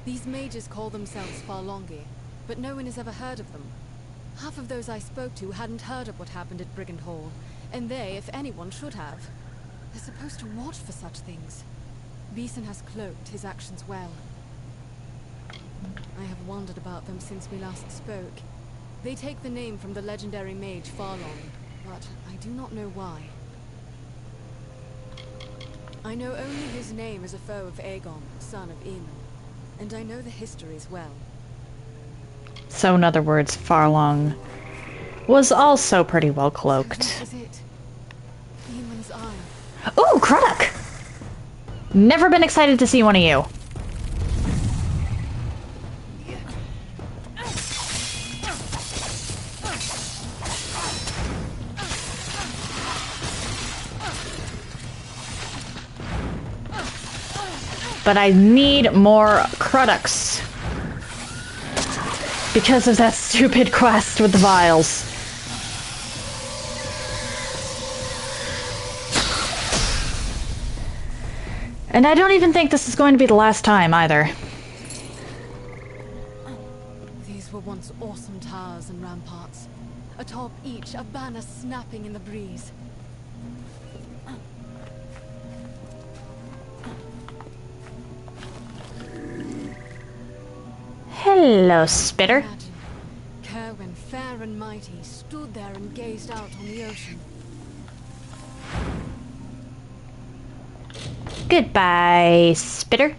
Speaker 9: These mages call themselves Farlongi, but no one has ever heard of them. Half of those I spoke to hadn't heard of what happened at Brigand Hall, and they, if anyone, should have. They're supposed to watch for such things. Beeson has cloaked his actions well. I have wondered about them since we last spoke. They take the name from the legendary mage Farlong, but I do not know why. I know only his name as a foe of Aegon, son of Aemon, and I know the histories well.
Speaker 1: So in other words, Farlong was also pretty well cloaked.
Speaker 9: So this is it. Aemon's Isle.
Speaker 1: Ooh, Craddock! Never been excited to see one of you. But I need more Cruddocks. Because of that stupid quest with the vials. And I don't even think this is going to be the last time, either.
Speaker 9: These were once awesome towers and ramparts. Atop each, a banner snapping in the breeze.
Speaker 1: Hello, Spitter.
Speaker 9: Imagine, Kerwin, fair and mighty, stood there and gazed out on the ocean.
Speaker 1: Goodbye, Spitter.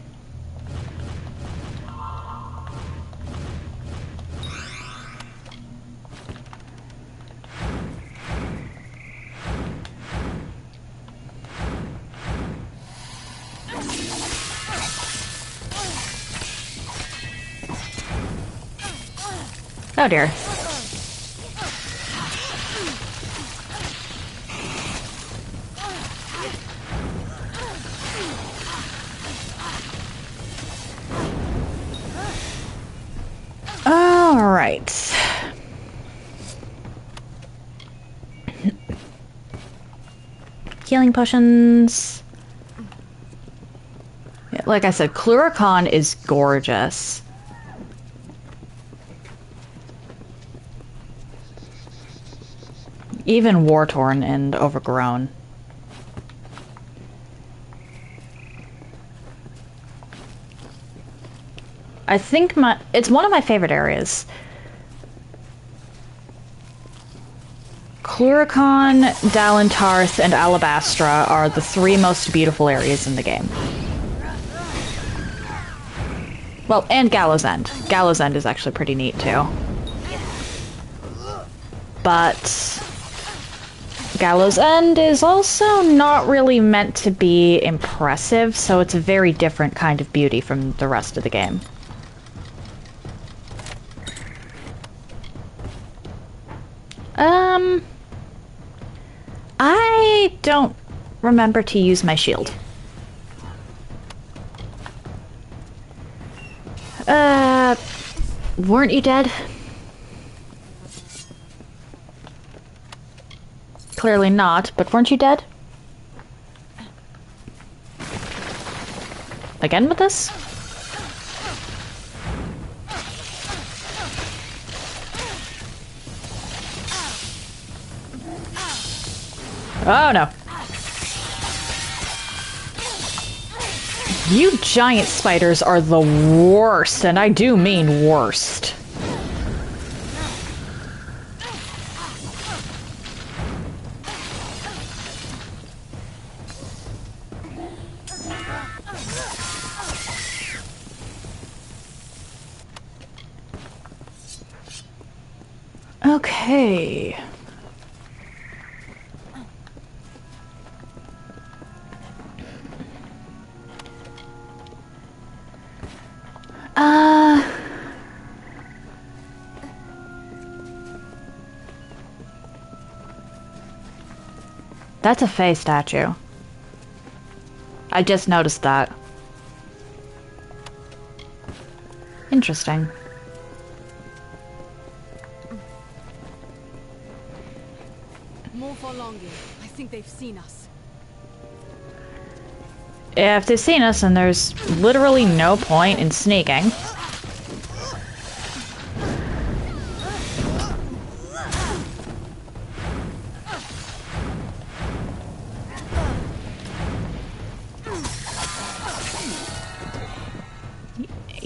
Speaker 1: Oh dear. All right. Healing potions. Yeah, like I said, Cluricon is gorgeous. Even war-torn and overgrown. I think it's one of my favorite areas. Cluricon, Dallin, Tarth, and Alabastra are the 3 most beautiful areas in the game. Well, and Gallows End. Gallows End is actually pretty neat, too. But Gallows End is also not really meant to be impressive, so it's a very different kind of beauty from the rest of the game. I don't remember to use my shield. Weren't you dead? Clearly not, but weren't you dead? Again with this? Oh no. You giant spiders are the worst, and I do mean worst. Okay. That's a Fae statue. I just noticed that. Interesting.
Speaker 9: More for longer. I think they've seen us.
Speaker 1: If they've seen us, then there's literally no point in sneaking.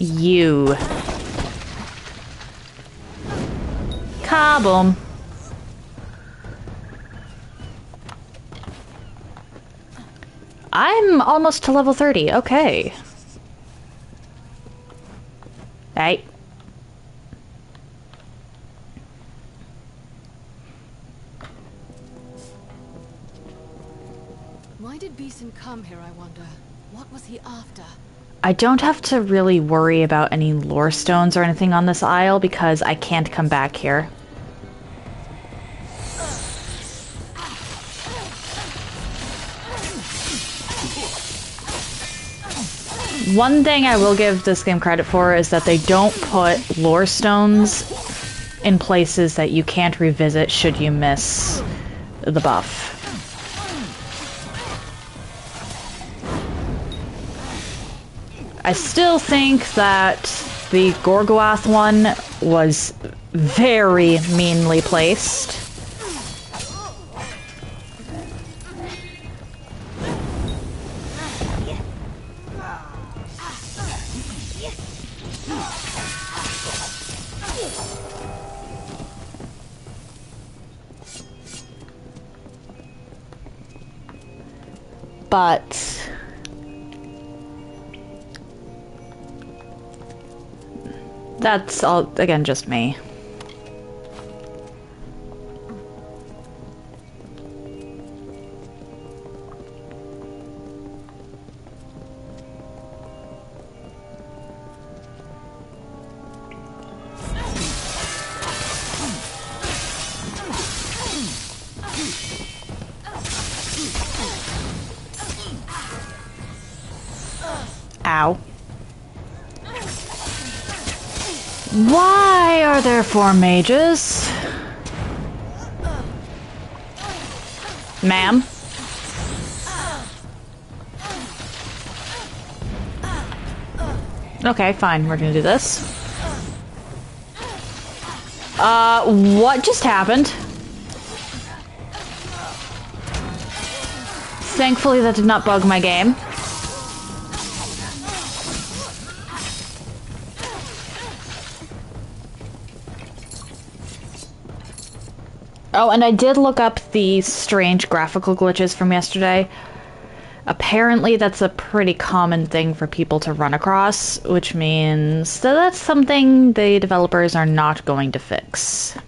Speaker 1: You. Kaboom. I'm almost to level 30. Okay. Hey.
Speaker 9: Why did Beeson come here, I wonder? What was he after?
Speaker 1: I don't have to really worry about any lore stones or anything on this isle because I can't come back here. One thing I will give this game credit for is that they don't put lore stones in places that you can't revisit should you miss the buff. I still think that the Gorgoath one was very meanly placed. But that's all, again, just me. Ow. Why are there 4 mages? Ma'am? Okay, fine, we're gonna do this. What just happened? Thankfully that did not bug my game. Oh, and I did look up the strange graphical glitches from yesterday. Apparently that's a pretty common thing for people to run across, which means that that's something the developers are not going to fix.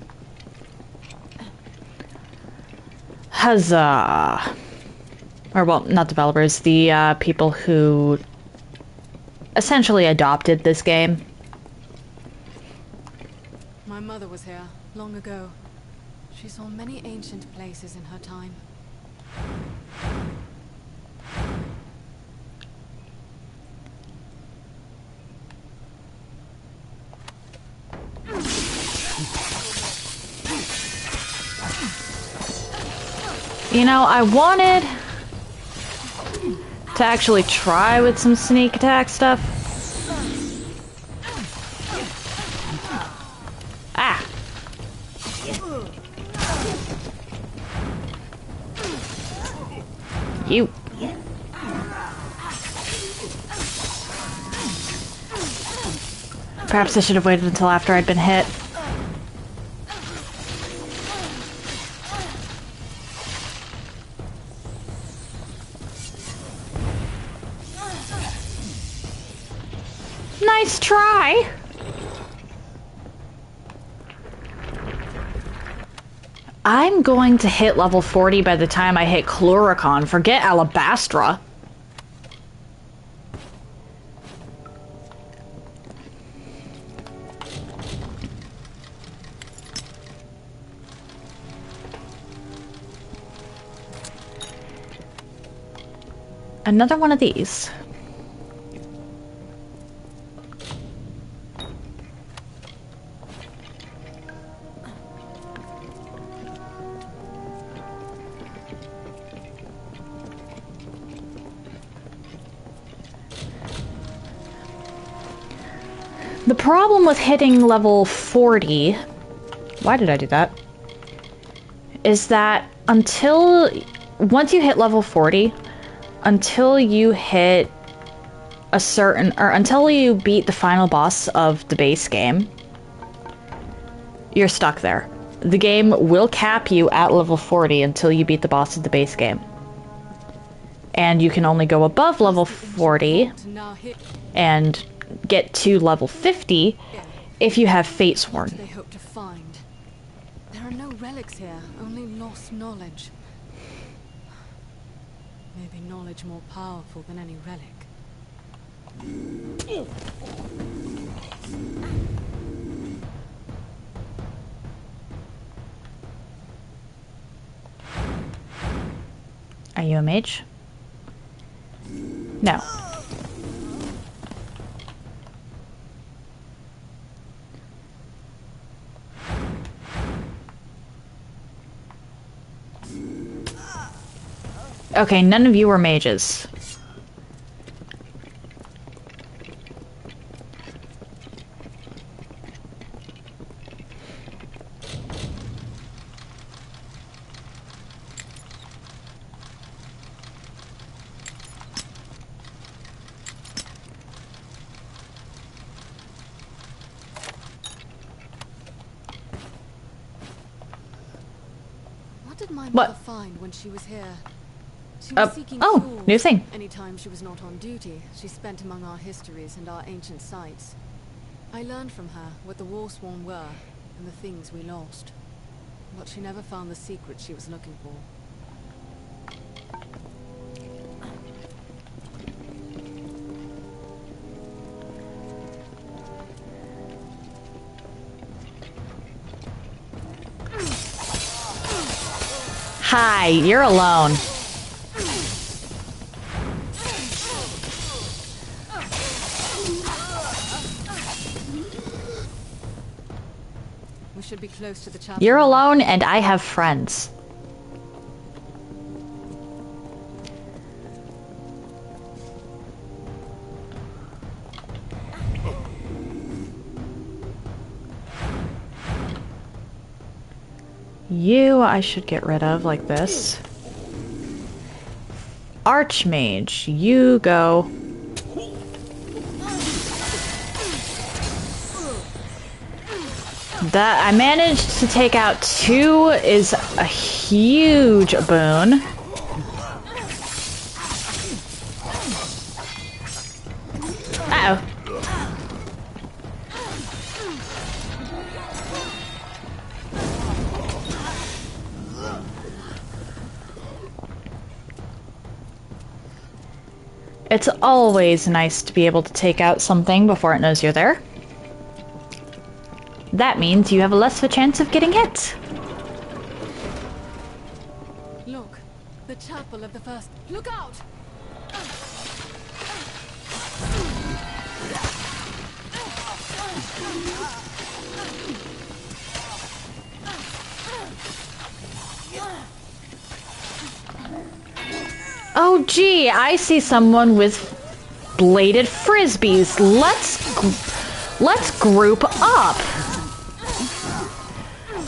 Speaker 1: Huzzah! Or, well, not developers, the people who essentially adopted this game.
Speaker 4: My mother was here, long ago. She saw many ancient places in her time.
Speaker 1: You know, I wanted to actually try with some sneak attack stuff. Ah! You. Perhaps I should have waited until after I'd been hit. Nice try! I'm going to hit level 40 by the time I hit Cluricon. Forget Alabastra. Another one of these. The problem with hitting level 40, why did I do that? Is that once you hit level 40, until you hit a certain, or until you beat the final boss of the base game, you're stuck there. The game will cap you at level 40 until you beat the boss of the base game. And you can only go above level 40 and get to level 50 if you have Fate Sworn.
Speaker 4: They hope to find. There are no relics here, only lost knowledge. Maybe knowledge more powerful than any relic.
Speaker 1: Are you a mage? No. Okay, none of you were mages.
Speaker 4: What did my mother find when she was here? She was seeking
Speaker 1: oh,
Speaker 4: tools.
Speaker 1: new thing.
Speaker 4: Anytime she was not on duty, she spent among our histories and our ancient sites. I learned from her what the Warsworn were and the things we lost. But she never found the secret she was looking for.
Speaker 1: Hi, you're alone.
Speaker 4: We should be close to the chapel.
Speaker 1: You're alone and I have friends. You I should get rid of like this. Archmage, you go. That I managed to take out 2 is a huge boon. Uh-oh. It's always nice to be able to take out something before it knows you're there. That means you have less of a chance of getting hit.
Speaker 9: Look, the chapel of the first. Look out!
Speaker 1: Oh gee, I see someone with bladed frisbees. Let's group up.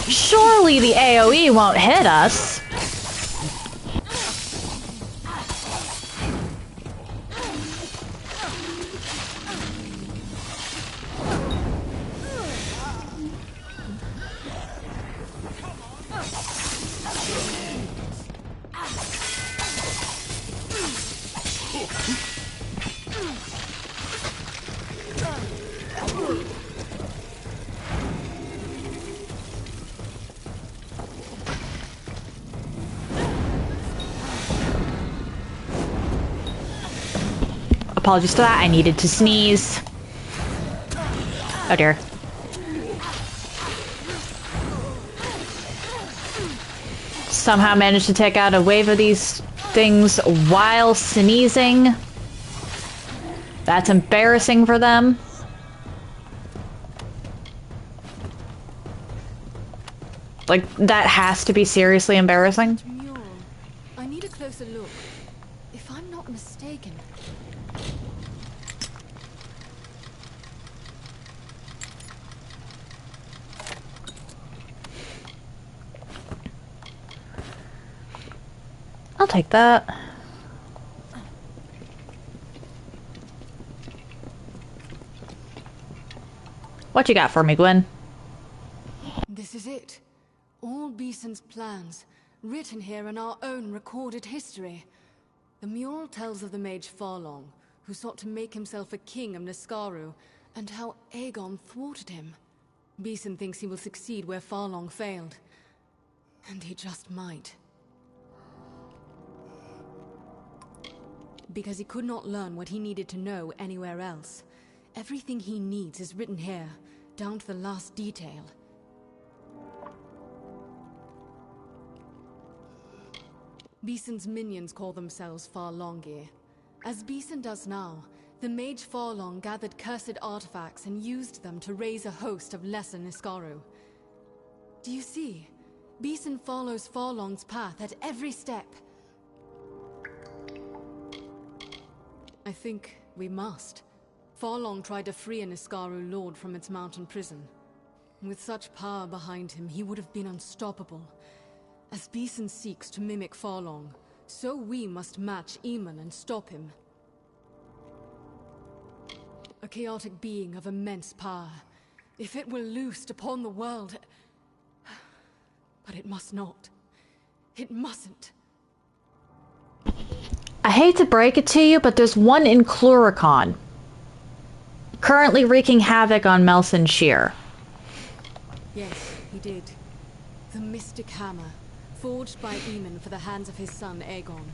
Speaker 1: Surely the AoE won't hit us. Apologies for that, I needed to sneeze. Oh dear. Somehow managed to take out a wave of these things while sneezing. That's embarrassing for them. Like, that has to be seriously embarrassing.
Speaker 9: I need a closer look. If I'm not mistaken.
Speaker 1: I'll take that. What you got for me, Gwen?
Speaker 9: This is it. All Beeson's plans, written here in our own recorded history. The mural tells of the mage Farlong, who sought to make himself a king of Niskaru, and how Aegon thwarted him. Beeson thinks he will succeed where Farlong failed. And he just might. Because he could not learn what he needed to know anywhere else. Everything he needs is written here, down to the last detail. Beeson's minions call themselves Farlongir. As Beeson does now, the mage Farlong gathered cursed artifacts and used them to raise a host of lesser Niskaru. Do you see? Beeson follows Farlong's path at every step. I think we must. Farlong tried to free a Niskaru lord from its mountain prison. With such power behind him, he would have been unstoppable. As Beeson seeks to mimic Farlong, so we must match Eamon and stop him. A chaotic being of immense power. If it were loosed upon the world... But it must not. It mustn't.
Speaker 1: I hate to break it to you, but there's one in Cluricon. Currently wreaking havoc on Melson Shear.
Speaker 9: Yes, he did. The Mystic Hammer, forged by Eamon for the hands of his son Aegon.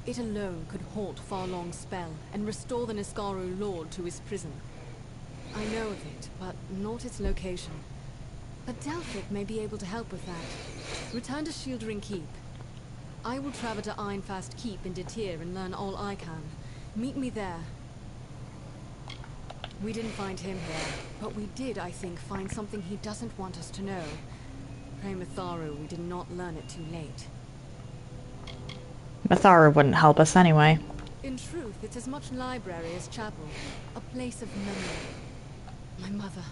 Speaker 9: It alone could halt Farlong's spell and restore the Niskaru Lord to his prison. I know of it, but not its location. But Delphic may be able to help with that. Return to Shieldring Keep. I will travel to Ironfast Keep in Detir and learn all I can. Meet me there. We didn't find him here, but we did, I think, find something he doesn't want us to know. Pray Matharu we did not learn it too late.
Speaker 1: Matharu wouldn't help us anyway.
Speaker 9: In truth, it's as much library as chapel. A place of memory. My mother,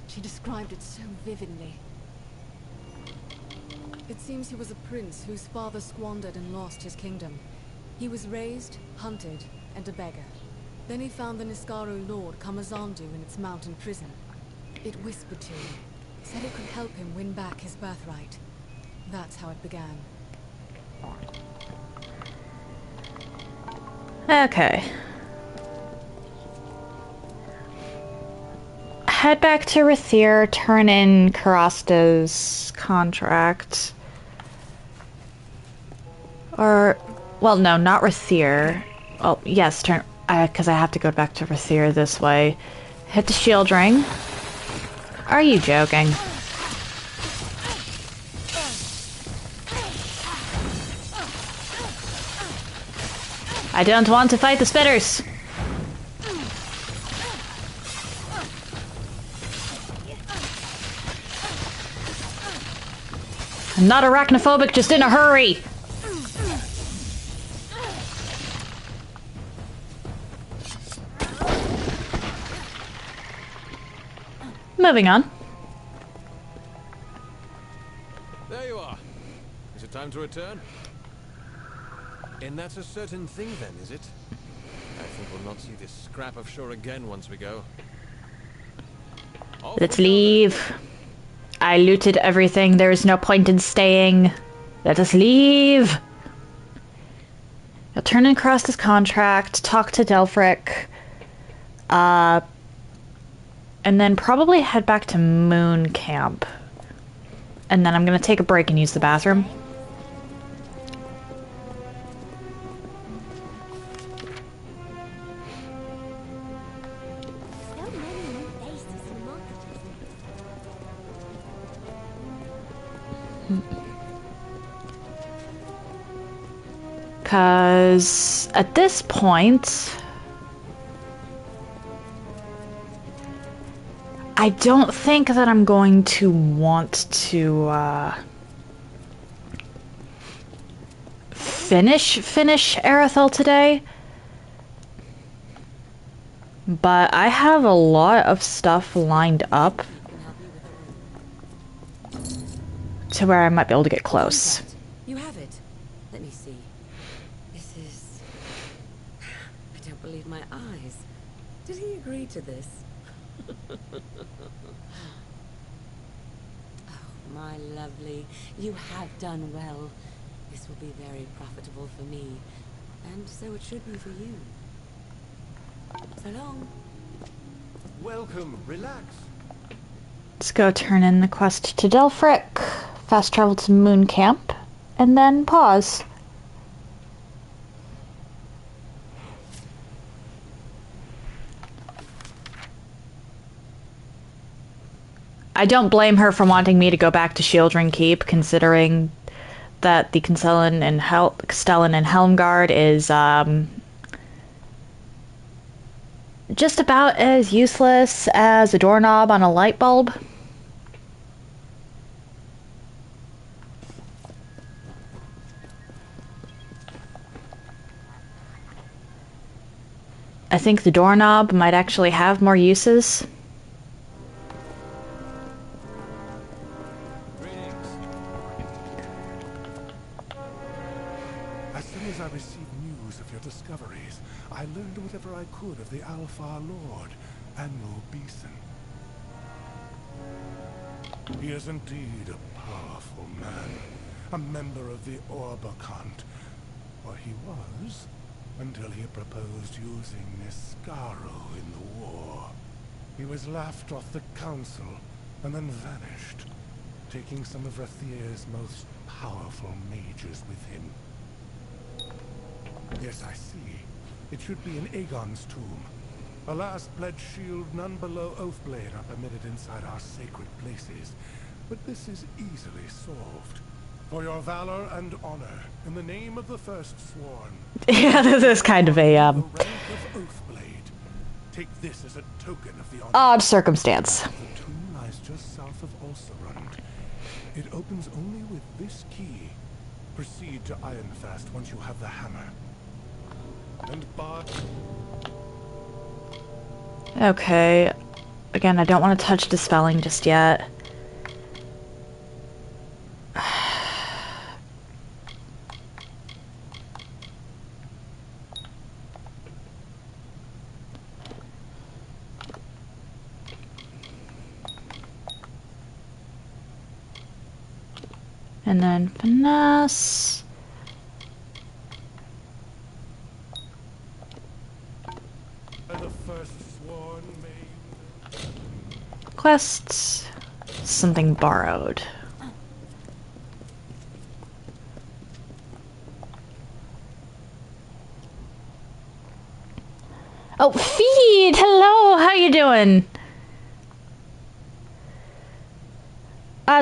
Speaker 9: she described it so vividly. It seems he was a prince whose father squandered and lost his kingdom. He was raised, hunted, and a beggar. Then he found the Niskaru Lord Kamazandu in its mountain prison. It whispered to him,
Speaker 14: Said it could help him win back his birthright. That's how it began.
Speaker 1: Okay. Head back to Rathir, turn in Karasta's contract. Or, well, no, not Rathir. Oh, yes, turn, because I have to go back to Rathir this way. Head to Shield Ring. Are you joking? I don't want to fight the spitters. I'm not arachnophobic, just in a hurry. Moving on.
Speaker 6: There you are. Is it time to return? And that's a certain thing then, is it? I think we'll not see this scrap of shore again once we go.
Speaker 1: Let's leave. I looted everything. There is no point in staying. Let us leave. I'll turn in Karasta's contract, talk to Delphric, and then probably head back to Moon Camp. And then I'm gonna take a break and use the bathroom. Because at this point, I don't think that I'm going to want to finish Erathell today. But I have a lot of stuff lined up to where I might be able to get close.
Speaker 10: You have it. Let me see. This is... I don't believe my eyes. Did he agree to this? Oh, my lovely. You have done well. This will be very profitable for me. And so it should be for you. So long.
Speaker 6: Welcome. Relax.
Speaker 1: Let's go turn in the quest to Delphric, fast travel to Moon Camp, and then pause. I don't blame her for wanting me to go back to Shieldring Keep, considering that the Castellan and Helmgard is just about as useless as a doorknob on a light bulb. I think the doorknob might actually have more uses.
Speaker 15: As soon as I received news of your discoveries, I learned whatever I could of the Alfar Lord, Admiral Beeson. He is indeed a powerful man, a member of the Orbacant, or he was, until he proposed using Niscaro in the war. He was laughed off the council, and then vanished, taking some of Rathir's most powerful mages with him. Yes, I see. It should be in Aegon's tomb. Alas, pledge shield none below Oathblade are permitted inside our sacred places. But this is easily solved. For your valor and honor, in the name of the first sworn.
Speaker 1: Yeah, this is kind of a
Speaker 15: rank of Oathblade. Take this as a token of the honor.
Speaker 1: odd circumstance.
Speaker 15: The tomb lies just south of Ulcerund. It opens only with this key. Proceed to Ironfast once you have the hammer. And
Speaker 1: Okay. Again, I don't want to touch dispelling just yet. And then finesse.
Speaker 15: The first sworn maid.
Speaker 1: Quests. Something borrowed. Oh, Feed! Hello! How you doing?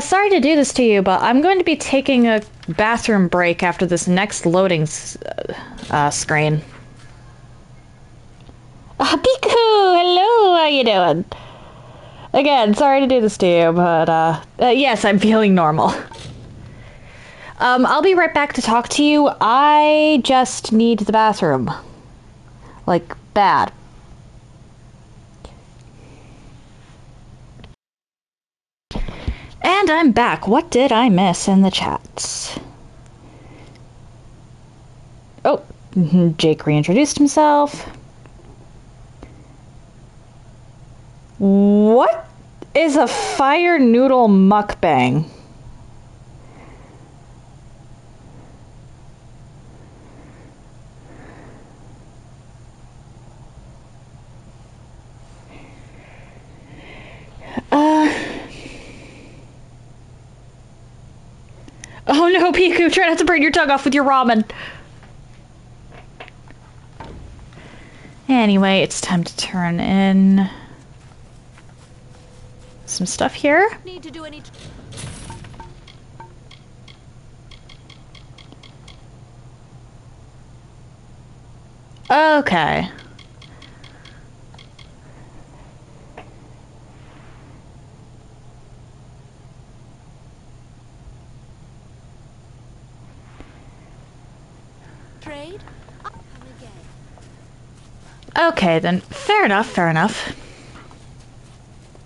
Speaker 1: Sorry to do this to you, but I'm going to be taking a bathroom break after this next loading screen. Piku! Hello! How you doing? Again, sorry to do this to you, but, yes, I'm feeling normal. I'll be right back to talk to you. I just need the bathroom. Like, bad. And I'm back. What did I miss in the chats? Oh, Jake reintroduced himself. What is a fire noodle mukbang? Oh no, Piku, try not to burn your tongue off with your ramen. Anyway, it's time to turn in some stuff here.
Speaker 7: Need to do any...
Speaker 1: Okay.
Speaker 7: Trade?
Speaker 1: Okay, then. Fair enough, fair enough.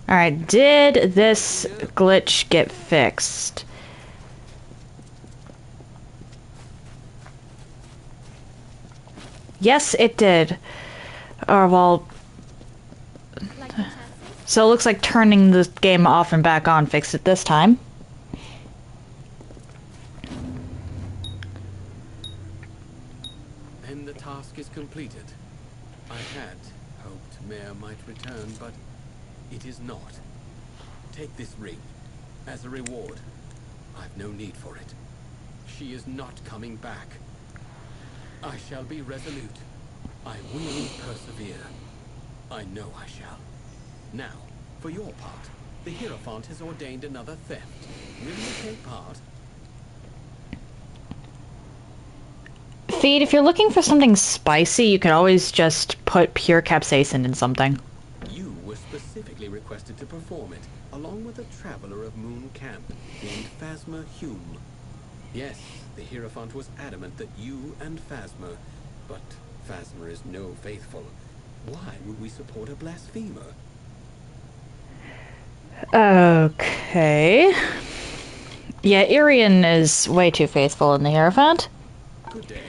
Speaker 1: Alright, did this glitch get fixed? Yes, it did. Or, well... So it looks like turning the game off and back on fixed it this time.
Speaker 2: Then the task is completed. I had hoped Mare might return, but it is not. Take this ring as a reward. I've no need for it. She is not coming back. I shall be resolute. I will persevere. I know I shall. Now, for your part, the Hierophant has ordained another theft. Will you take part?
Speaker 1: Feed, if you're looking for something spicy, you could always just put pure capsaicin in something.
Speaker 2: You were specifically requested to perform it, along with a traveler of Moon Camp named Phasma Hume. Yes, the Hierophant was adamant that you and Phasma, but Phasma is no faithful. Why would we support a blasphemer?
Speaker 1: Okay. Yeah, Irian is way too faithful in the Hierophant.
Speaker 2: Good day.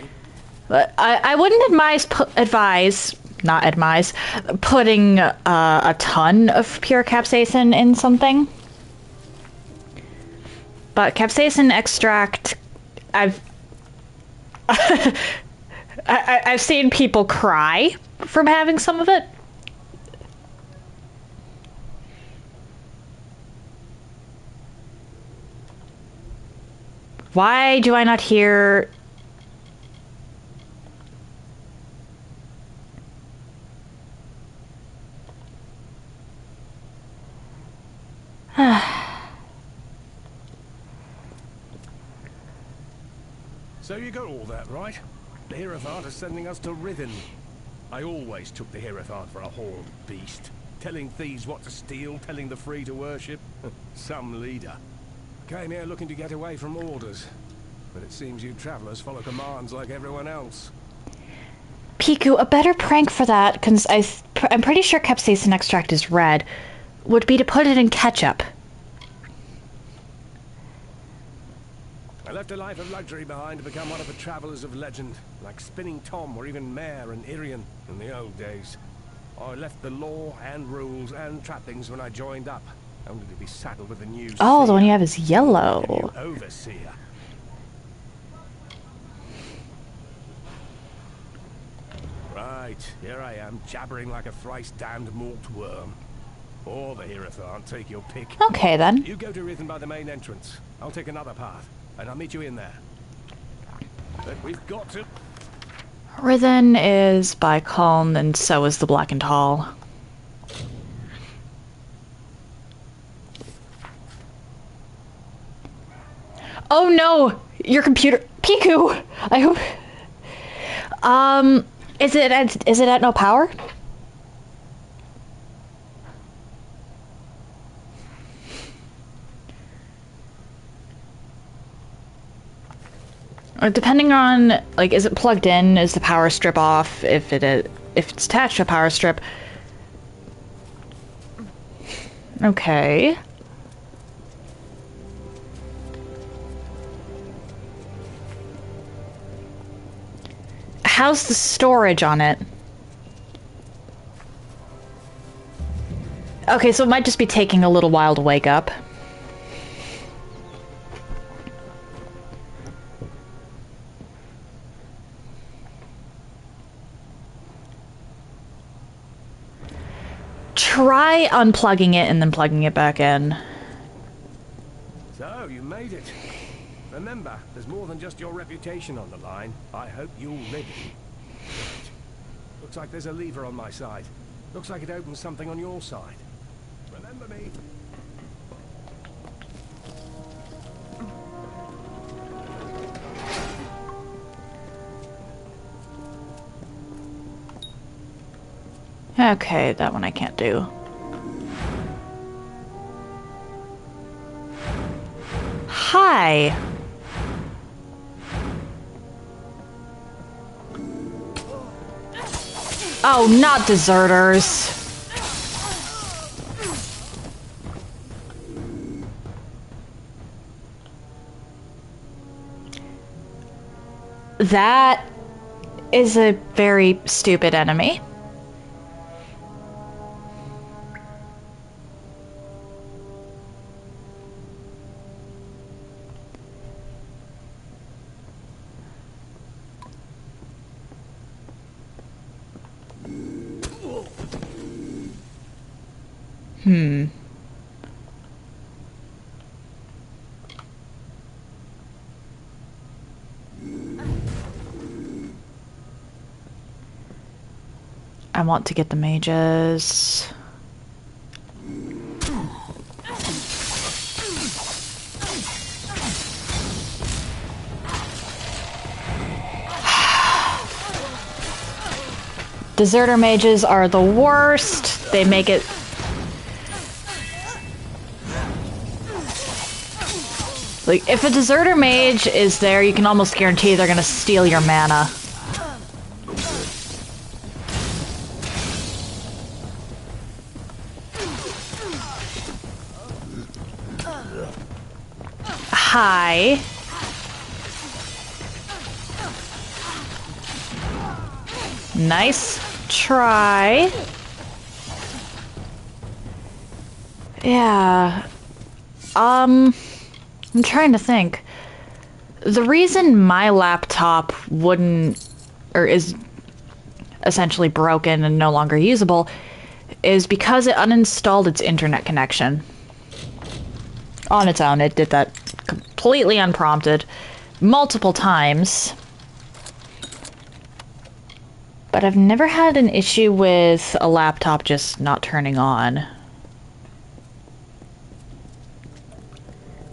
Speaker 1: But I wouldn't advise putting a ton of pure capsaicin in something. But capsaicin extract, I've seen people cry from having some of it. Why do I not hear...
Speaker 6: So you got all that, right? The Hierophant is sending us to Rithen. I always took the Hierophant for a horned beast. Telling thieves what to steal, telling the free to worship. Some leader. Came here looking to get away from orders. But it seems you travelers follow commands like everyone else.
Speaker 1: Piku, a better prank for that, because I'm pretty sure capsaicin extract is red, would be to put it in ketchup.
Speaker 6: I left a life of luxury behind to become one of the travelers of legend, like Spinning Tom or even Mare and Irian in the old days. I left the law and rules and trappings when I joined up. only to be saddled with a new
Speaker 1: Oh, the one
Speaker 6: seer,
Speaker 1: you have is
Speaker 6: a
Speaker 1: yellow.
Speaker 6: new overseer. Right, here I am, jabbering like a thrice-damned malt worm. Or the Erathell, take your pick.
Speaker 1: Okay, then.
Speaker 6: You go to Rithen by the main entrance. I'll take another path, and I'll meet you in there. But we've got to...
Speaker 1: Rithen is by Calm, and so is the Blackened Hall. Oh no! Your computer... Piku! I hope... Is it at no power? Or depending on, like, is it plugged in? Is the power strip off? If it's attached to a power strip... Okay. How's the storage on it? Okay, so it might just be taking a little while to wake up. Try unplugging it and then plugging it back in.
Speaker 6: So, you made it. Remember, there's more than just your reputation on the line. I hope you're ready. Right. Looks like there's a lever on my side. Looks like it opens something on your side. Remember me.
Speaker 1: Okay, that one I can't do. Hi! Oh, not deserters! That is a very stupid enemy. I want to get the mages. Deserter mages are the worst. They make it... Like, if a deserter mage is there, you can almost guarantee they're gonna steal your mana. Hi. Nice try. Yeah. I'm trying to think. The reason my laptop wouldn't, or is essentially broken and no longer usable, is because it uninstalled its internet connection. On its own, it did that completely unprompted, multiple times. But I've never had an issue with a laptop just not turning on.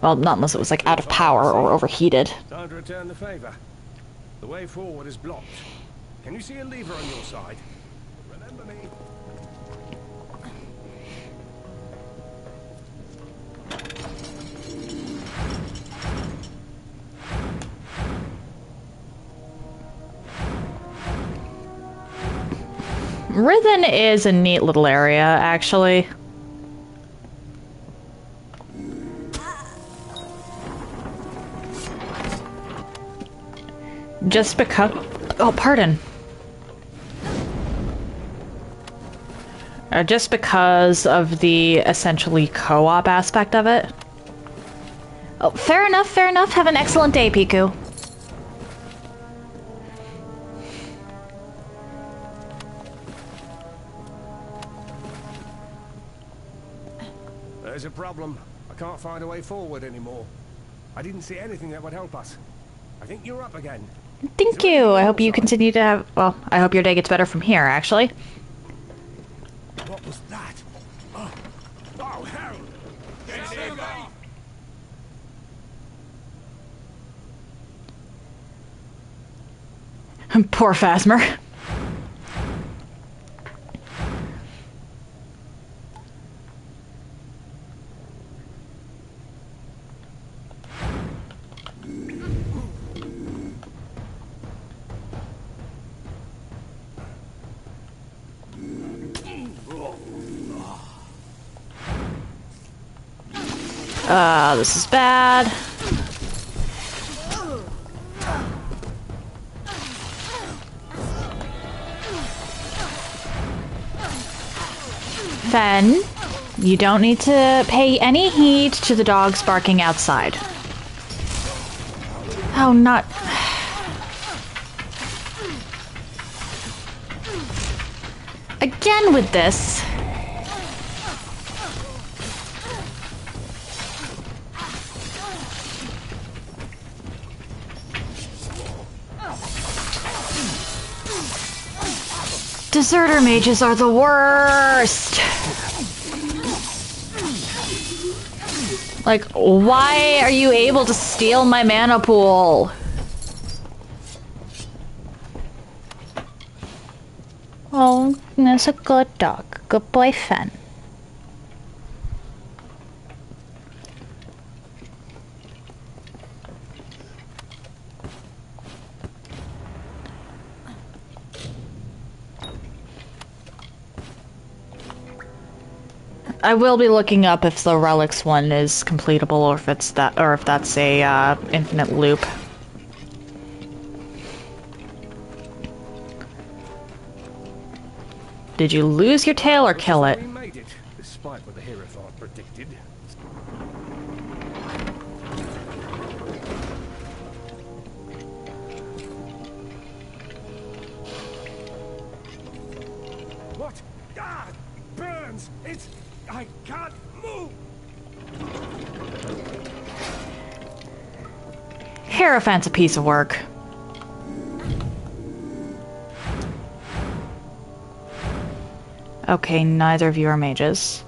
Speaker 1: Well, not unless it was like out of power or overheated.
Speaker 6: Time to return the favor. The way forward is blocked. Can you see a lever on your side? Remember me.
Speaker 1: Rithen is a neat little area, actually. Just because... Oh, pardon. Just because of the essentially co-op aspect of it. Oh, fair enough, fair enough. Have an excellent day, Piku.
Speaker 6: There's a problem. I can't find a way forward anymore. I didn't see anything that would help us. I think you're up again.
Speaker 1: Thank you. I hope you continue to have... Well, I hope your day gets better from here, actually.
Speaker 6: What was that? Oh hell! Get him off!
Speaker 1: Poor Phasmer. This is bad. Fen, you don't need to pay any heed to the dogs barking outside. Oh, not... Again with this. Deserter mages are the worst! Like, why are you able to steal my mana pool? Oh, that's a good dog. Good boy, Fen. I will be looking up if the relics one is completable, or if it's that, or if that's a infinite loop. Did you lose your tail or kill it?
Speaker 6: We made it, despite what the Erathell predicted. What? Ah! Burns! It's... I can't move!
Speaker 1: Hierophant's a piece of work. Okay, neither of you are mages.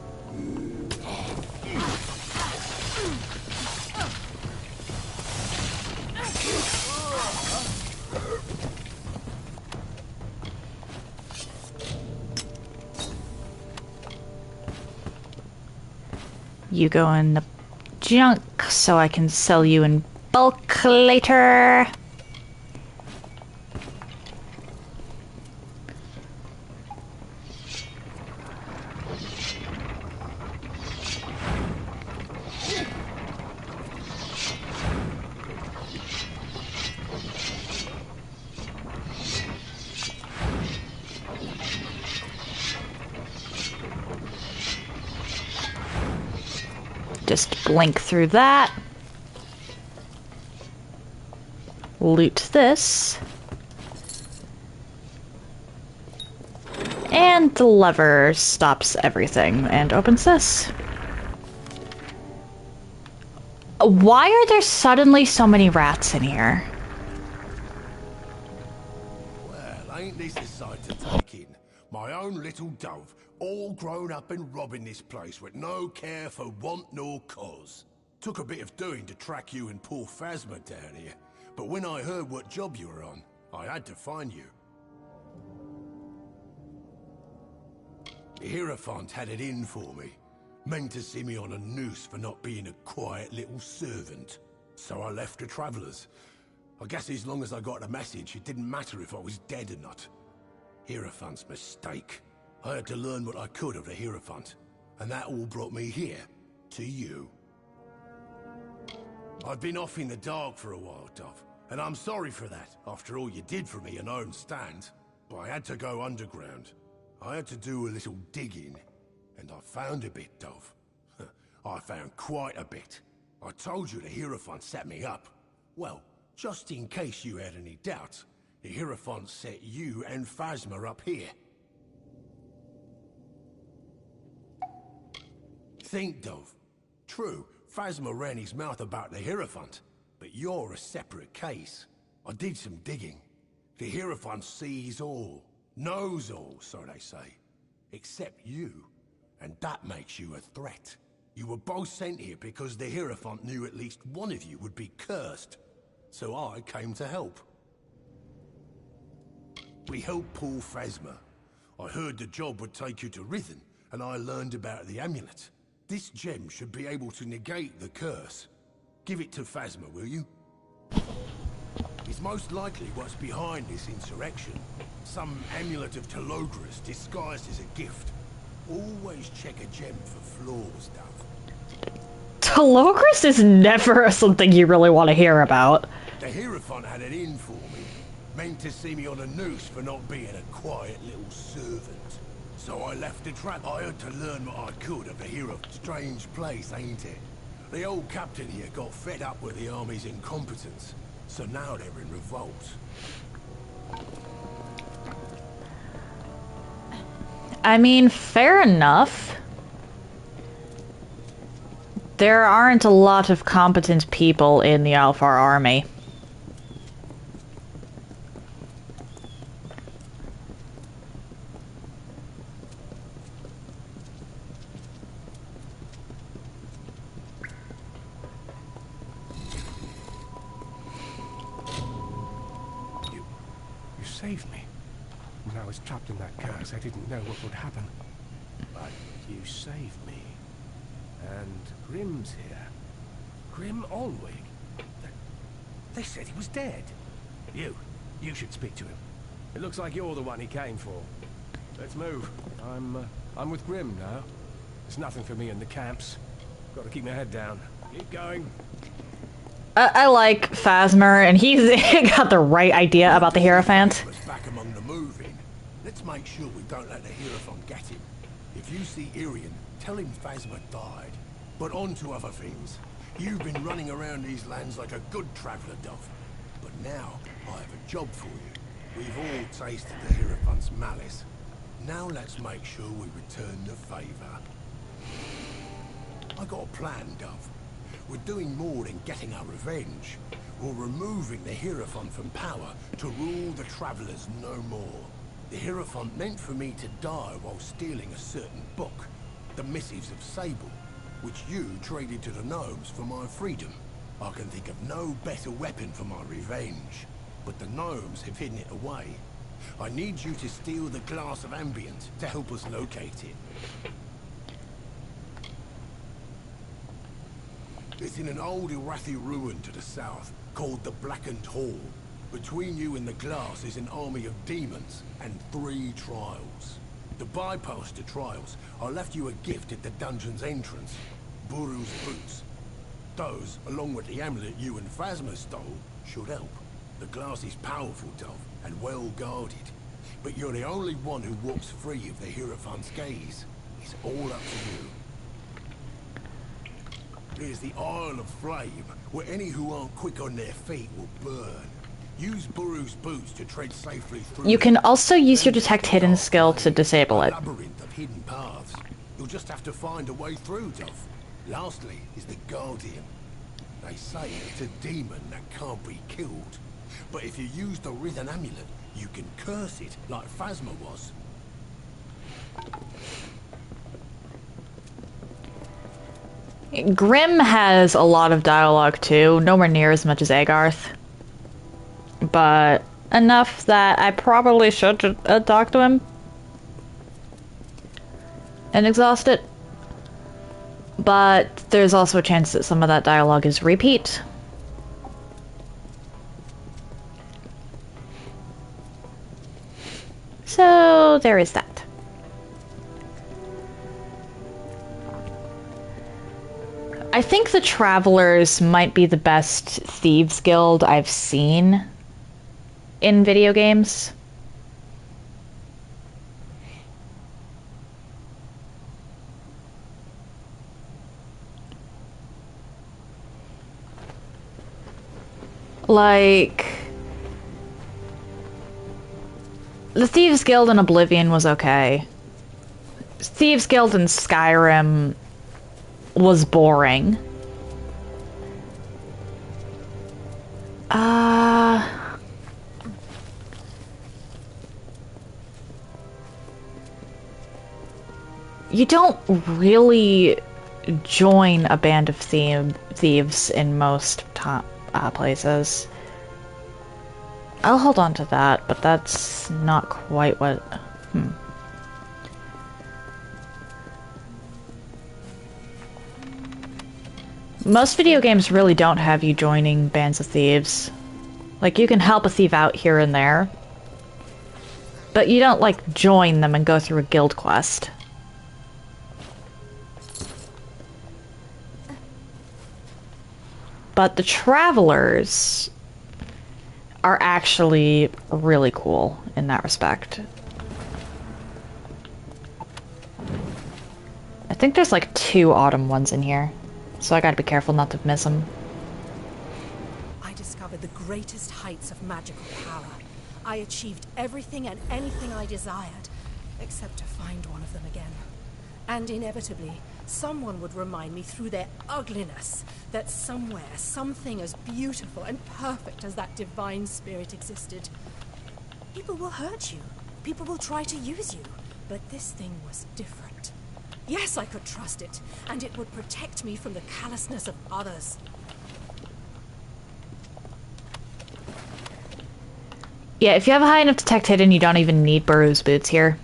Speaker 1: You go in the junk so I can sell you in bulk later. Just blink through that. Loot this. And the lever stops everything and opens this. Why are there suddenly so many rats in here?
Speaker 5: Well, ain't this a sight to take in? My own little dove, all grown up and robbing this place with no care for want nor cause. Took a bit of doing to track you and poor Phasma down here, but when I heard what job you were on, I had to find you. The Hierophant had it in for me. Meant to see me on a noose for not being a quiet little servant. So I left the Travelers. I guess as long as I got a message, it didn't matter if I was dead or not. Hierophant's mistake. I had to learn what I could of the Hierophant, and that all brought me here, to you. I've been off in the dark for a while, Dove, and I'm sorry for that, after all you did for me, and I understand. But I had to go underground.
Speaker 16: I had to do a little digging, and I found a bit, Dove. I found quite a bit. I told you the Hierophant set me up. Well, just in case you had any doubts, the Hierophant set you and Phasma up here. Think, Dove. True, Phasma ran his mouth about the Hierophant, but you're a separate case. I did some digging. The Hierophant sees all, knows all, so they say. Except you, and that makes you a threat. You were both sent here because the Hierophant knew at least one of you would be cursed. So I came to help. We helped pull Phasma. I heard the job would take you to Rithen, and I learned about the amulet. This gem should be able to negate the curse. Give it to Phasma, will you? It's most likely what's behind this insurrection. Some amulet of Telogris disguised as a gift. Always check a gem for flaws, Dove.
Speaker 1: Telogris is never something you really want to hear about.
Speaker 16: The Hierophant had it in for me. Meant to see me on a noose for not being a quiet little servant. So I left the trap. I had to learn what I could of the Hierophant's strange place, ain't it? The old captain here got fed up with the army's incompetence. So now they're in revolt.
Speaker 1: I mean, fair enough. There aren't a lot of competent people in the Alfar army.
Speaker 6: You saved me. When I was trapped in that curse, I didn't know what would happen. But you saved me. And Grim's here. Grim Olwig. They said he was dead. You should speak to him. It looks like you're the one he came for. Let's move. I'm with Grim now. There's nothing for me in the camps. Got to keep my head down. Keep going.
Speaker 1: I like Phasma, and he's got the right idea about the Hierophant.
Speaker 16: Back among the moving. Let's make sure we don't let the Hierophant get him. If you see Irian, tell him Phasma died. But on to other things. You've been running around these lands like a good traveller, Dove. But now, I have a job for you. We've all tasted the Hierophant's malice. Now let's make sure we return the favour. I got a plan, Dove. We're doing more than getting our revenge. We're removing the Hierophant from power to rule the Travellers no more. The Hierophant meant for me to die while stealing a certain book, the Missives of Sable, which you traded to the gnomes for my freedom. I can think of no better weapon for my revenge, but the gnomes have hidden it away. I need you to steal the Glass of Ambient to help us locate it. It's in an old Erathell ruin to the south, called the Blackened Hall. Between you and the glass is an army of demons and 3 trials. To bypass the trials, I left you a gift at the dungeon's entrance. Buru's boots. Those, along with the amulet you and Phasma stole, should help. The glass is powerful, Dove, and well guarded. But you're the only one who walks free of the Hierophant's gaze. It's all up to you. There's the Isle of Flame, where any who aren't quick on their feet will burn. Use Buru's boots to tread safely through.
Speaker 1: You can also use your Detect Hidden skill to disable it.
Speaker 16: Labyrinth of hidden paths. You'll just have to find a way through, Dove. Lastly is the Guardian. They say it's a demon that can't be killed. But if you use the Rithen amulet, you can curse it like Phasma was.
Speaker 1: Grim has a lot of dialogue too, nowhere near as much as Agarth. But enough that I probably should talk to him and exhaust it. But there's also a chance that some of that dialogue is repeat. So there is that. I think the Travelers might be the best thieves guild I've seen in video games. Like, the Thieves Guild in Oblivion was okay. Thieves Guild in Skyrim was boring. You don't really join a band of thieves in most places. I'll hold on to that, but that's not quite what... Most video games really don't have you joining bands of thieves. Like, you can help a thief out here and there, but you don't, like, join them and go through a guild quest. But the travelers are actually really cool in that respect. I think there's like 2 autumn ones in here, so I gotta be careful not to miss them.
Speaker 17: I discovered the greatest heights of magical power. I achieved everything and anything I desired, except to find one of them again. And inevitably, someone would remind me through their ugliness that somewhere, something as beautiful and perfect as that divine spirit existed. People will hurt you. People will try to use you. But this thing was different. Yes, I could trust it, and it would protect me from the callousness of others.
Speaker 1: Yeah, if you have a high enough detect hidden, you don't even need Burroughs boots here.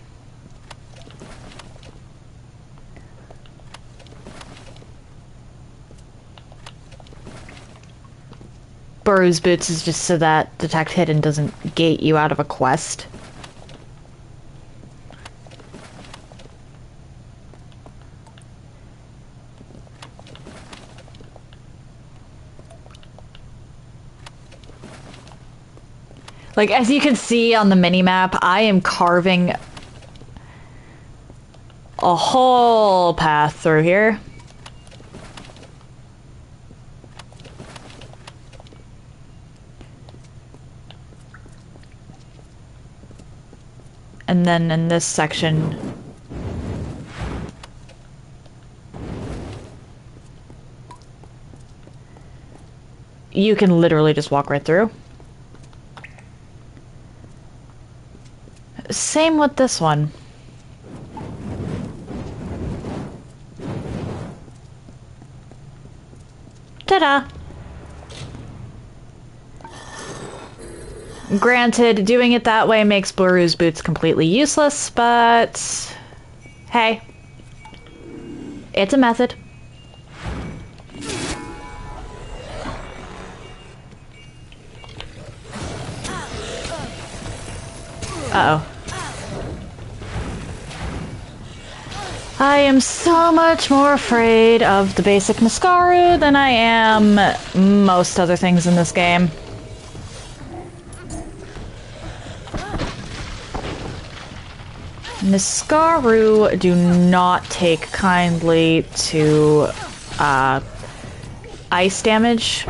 Speaker 1: Burroughs boots is just so that detect hidden doesn't gate you out of a quest. Like, as you can see on the minimap, I am carving a whole path through here. And then in this section, you can literally just walk right through. Same with this one. Ta-da! Granted, doing it that way makes Burroughs boots completely useless, but hey, it's a method. Uh-oh. I am so much more afraid of the basic Mascaru than I am most other things in this game. Mascaru do not take kindly to ice damage,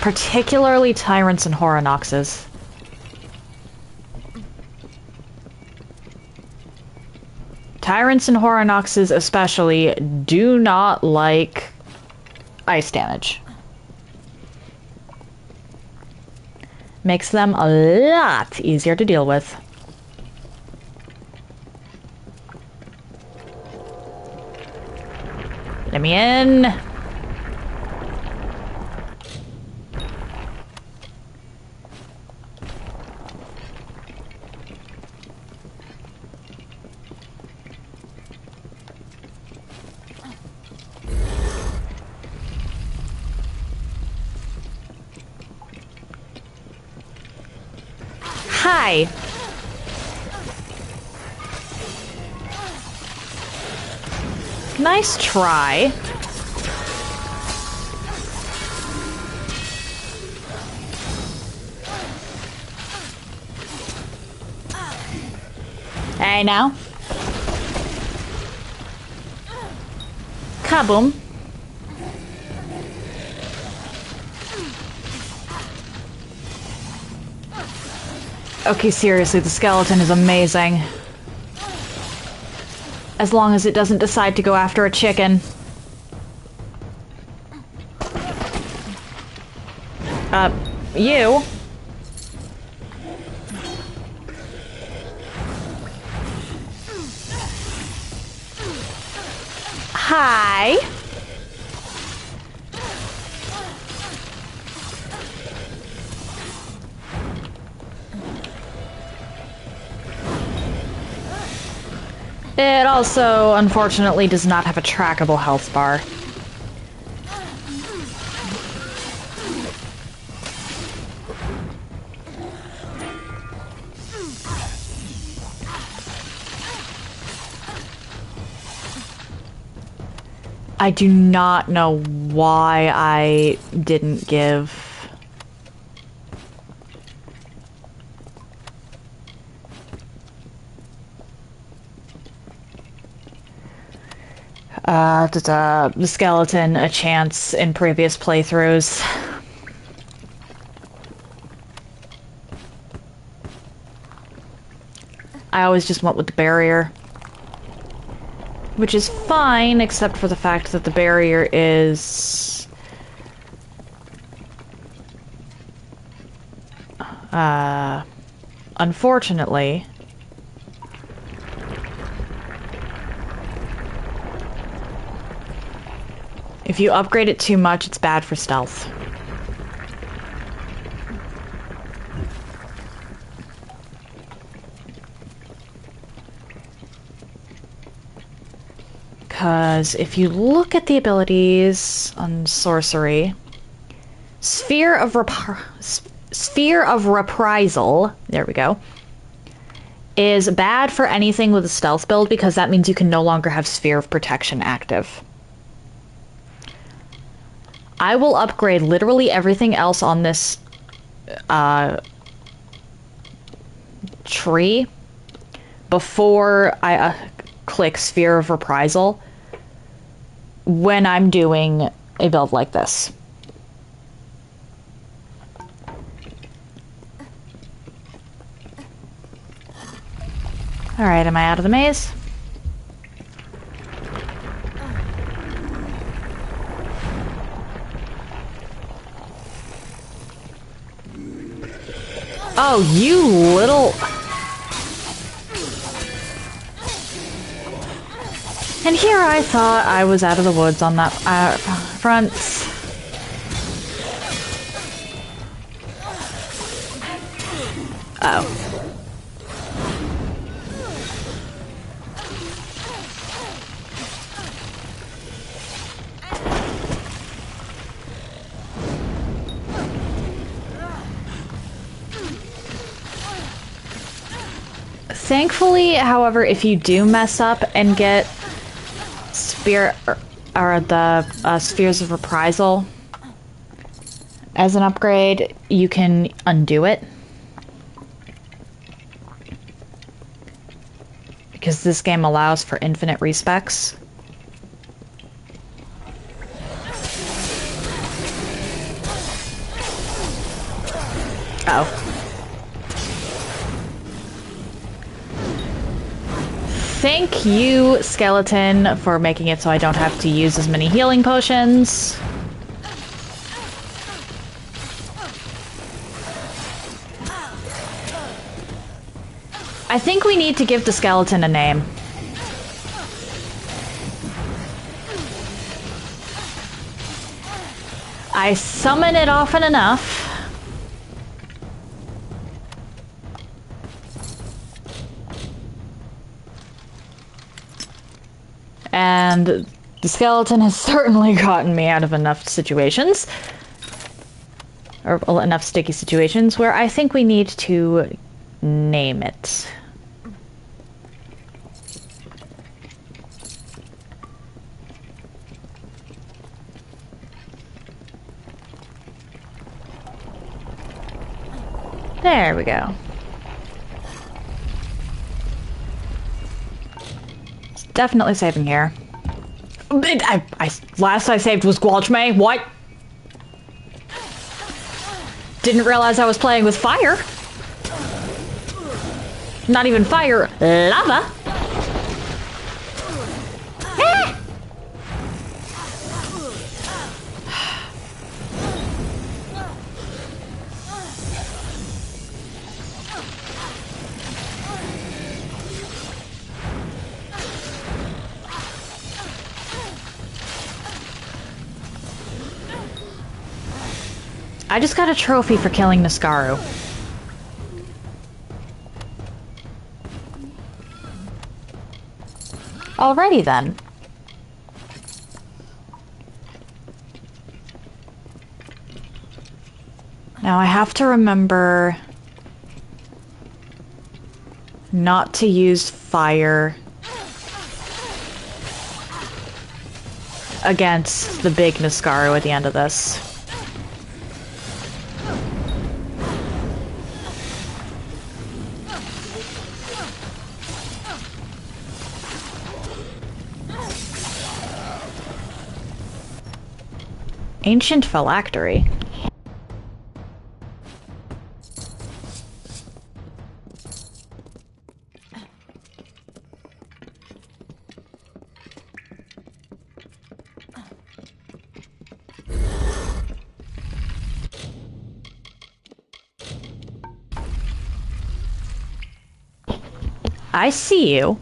Speaker 1: particularly Tyrants and Horanoxes. Tyrants and Horanoxes especially do not like ice damage. Makes them a lot easier to deal with. Let me in. Hi. Nice try. Hey now. Kaboom. Okay, seriously, the skeleton is amazing. As long as it doesn't decide to go after a chicken. You? Hi. It also, unfortunately, does not have a trackable health bar. I do not know why I didn't give... the skeleton a chance in previous playthroughs. I always just went with the barrier. Which is fine, except for the fact that the barrier is... unfortunately... if you upgrade it too much, it's bad for stealth. Because if you look at the abilities on sorcery, Sphere of Reprisal, there we go, is bad for anything with a stealth build because that means you can no longer have Sphere of Protection active. I will upgrade literally everything else on this tree before I click Sphere of Reprisal when I'm doing a build like this. Alright, am I out of the maze? Oh, you little... And here I thought I was out of the woods on that front. Oh. Thankfully, however, if you do mess up and get Spear or the Spheres of Reprisal as an upgrade, you can undo it. Because this game allows for infinite respecs. Oh. Thank you, Skeleton, for making it so I don't have to use as many healing potions. I think we need to give the skeleton a name. I summon it often enough. And the skeleton has certainly gotten me out of enough situations. Or enough sticky situations where I think we need to name it. There we go. It's definitely saving here. Last I saved was Gualchme. What? Didn't realize I was playing with fire. Not even fire, lava. Ah! I just got a trophy for killing Niskaru. Alrighty then. Now I have to remember not to use fire against the big Niskaru at the end of this. Ancient phylactery. I see you.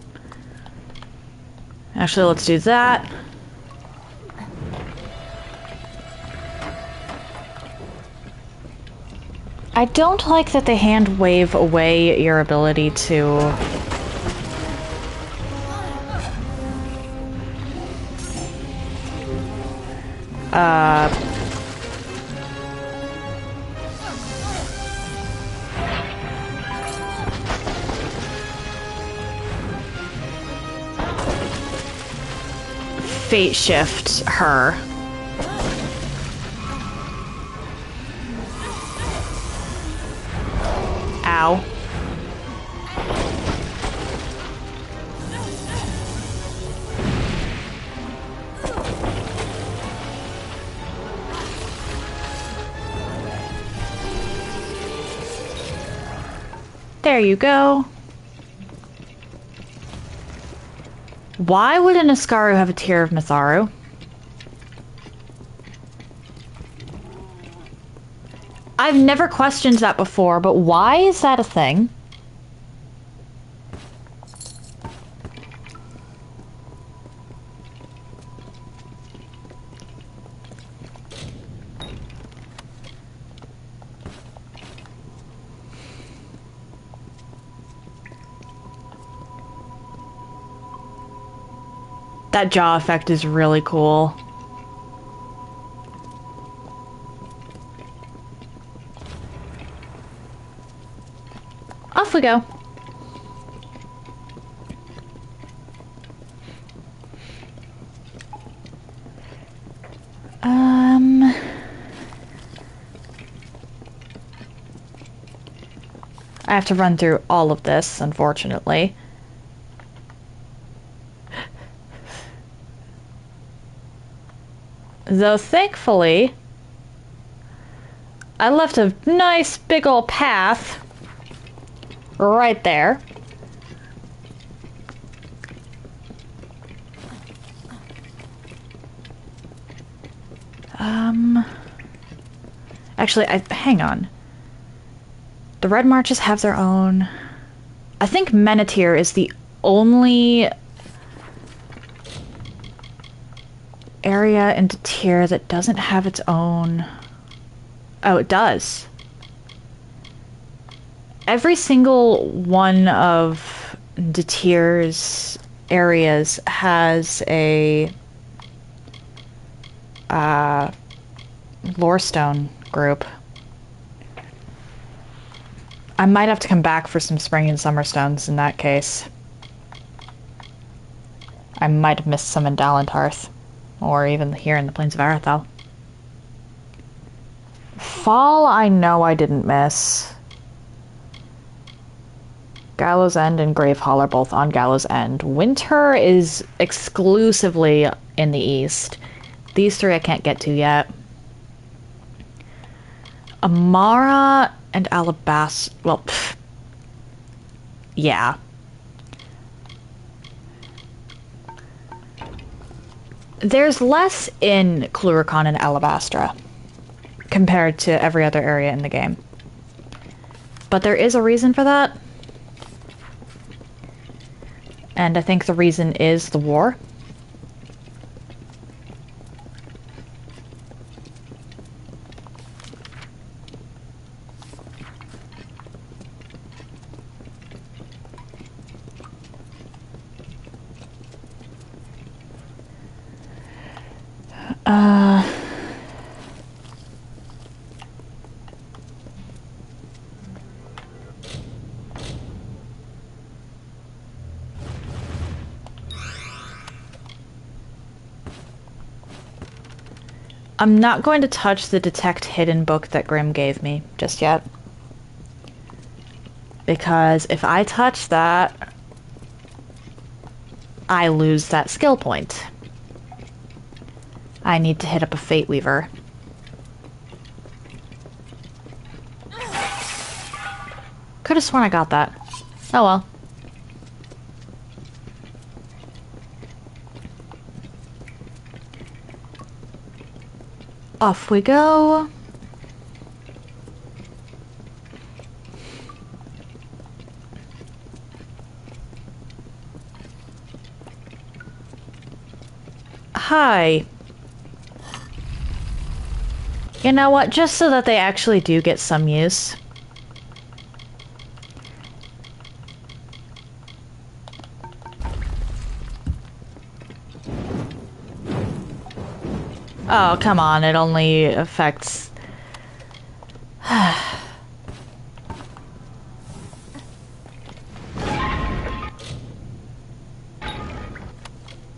Speaker 1: Actually, let's do that. I don't like that they hand wave away your ability to fate shift her. Ow. There you go. Why would an Niskaru have a Tear of Mitharu? I've never questioned that before, but why is that a thing? That jaw effect is really cool. Off we go. I have to run through all of this, unfortunately. Though thankfully, I left a nice big old path right there. Actually, hang on. The Red Marches have their own. I think Menethir is the only area in Tyr that doesn't have its own. Oh, it does. Every single one of Tyr's areas has a lore stone group. I might have to come back for some spring and summer stones in that case. I might have missed some in Dalentarth, or even here in the Plains of Erathell. Fall, I know I didn't miss. Gallows End and Grave Hall are both on Gallows End. Winter is exclusively in the east. These three I can't get to yet. Amara and Alabasta. Well, yeah. There's less in Cluricon and Alabastra compared to every other area in the game. But there is a reason for that. And I think the reason is the war. I'm not going to touch the Detect Hidden book that Grimm gave me just yet. Because if I touch that, I lose that skill point. I need to hit up a Fate Weaver. Could have sworn I got that. Oh well. Off we go. Hi. You know what? Just so that they actually do get some use. Oh, come on, it only affects...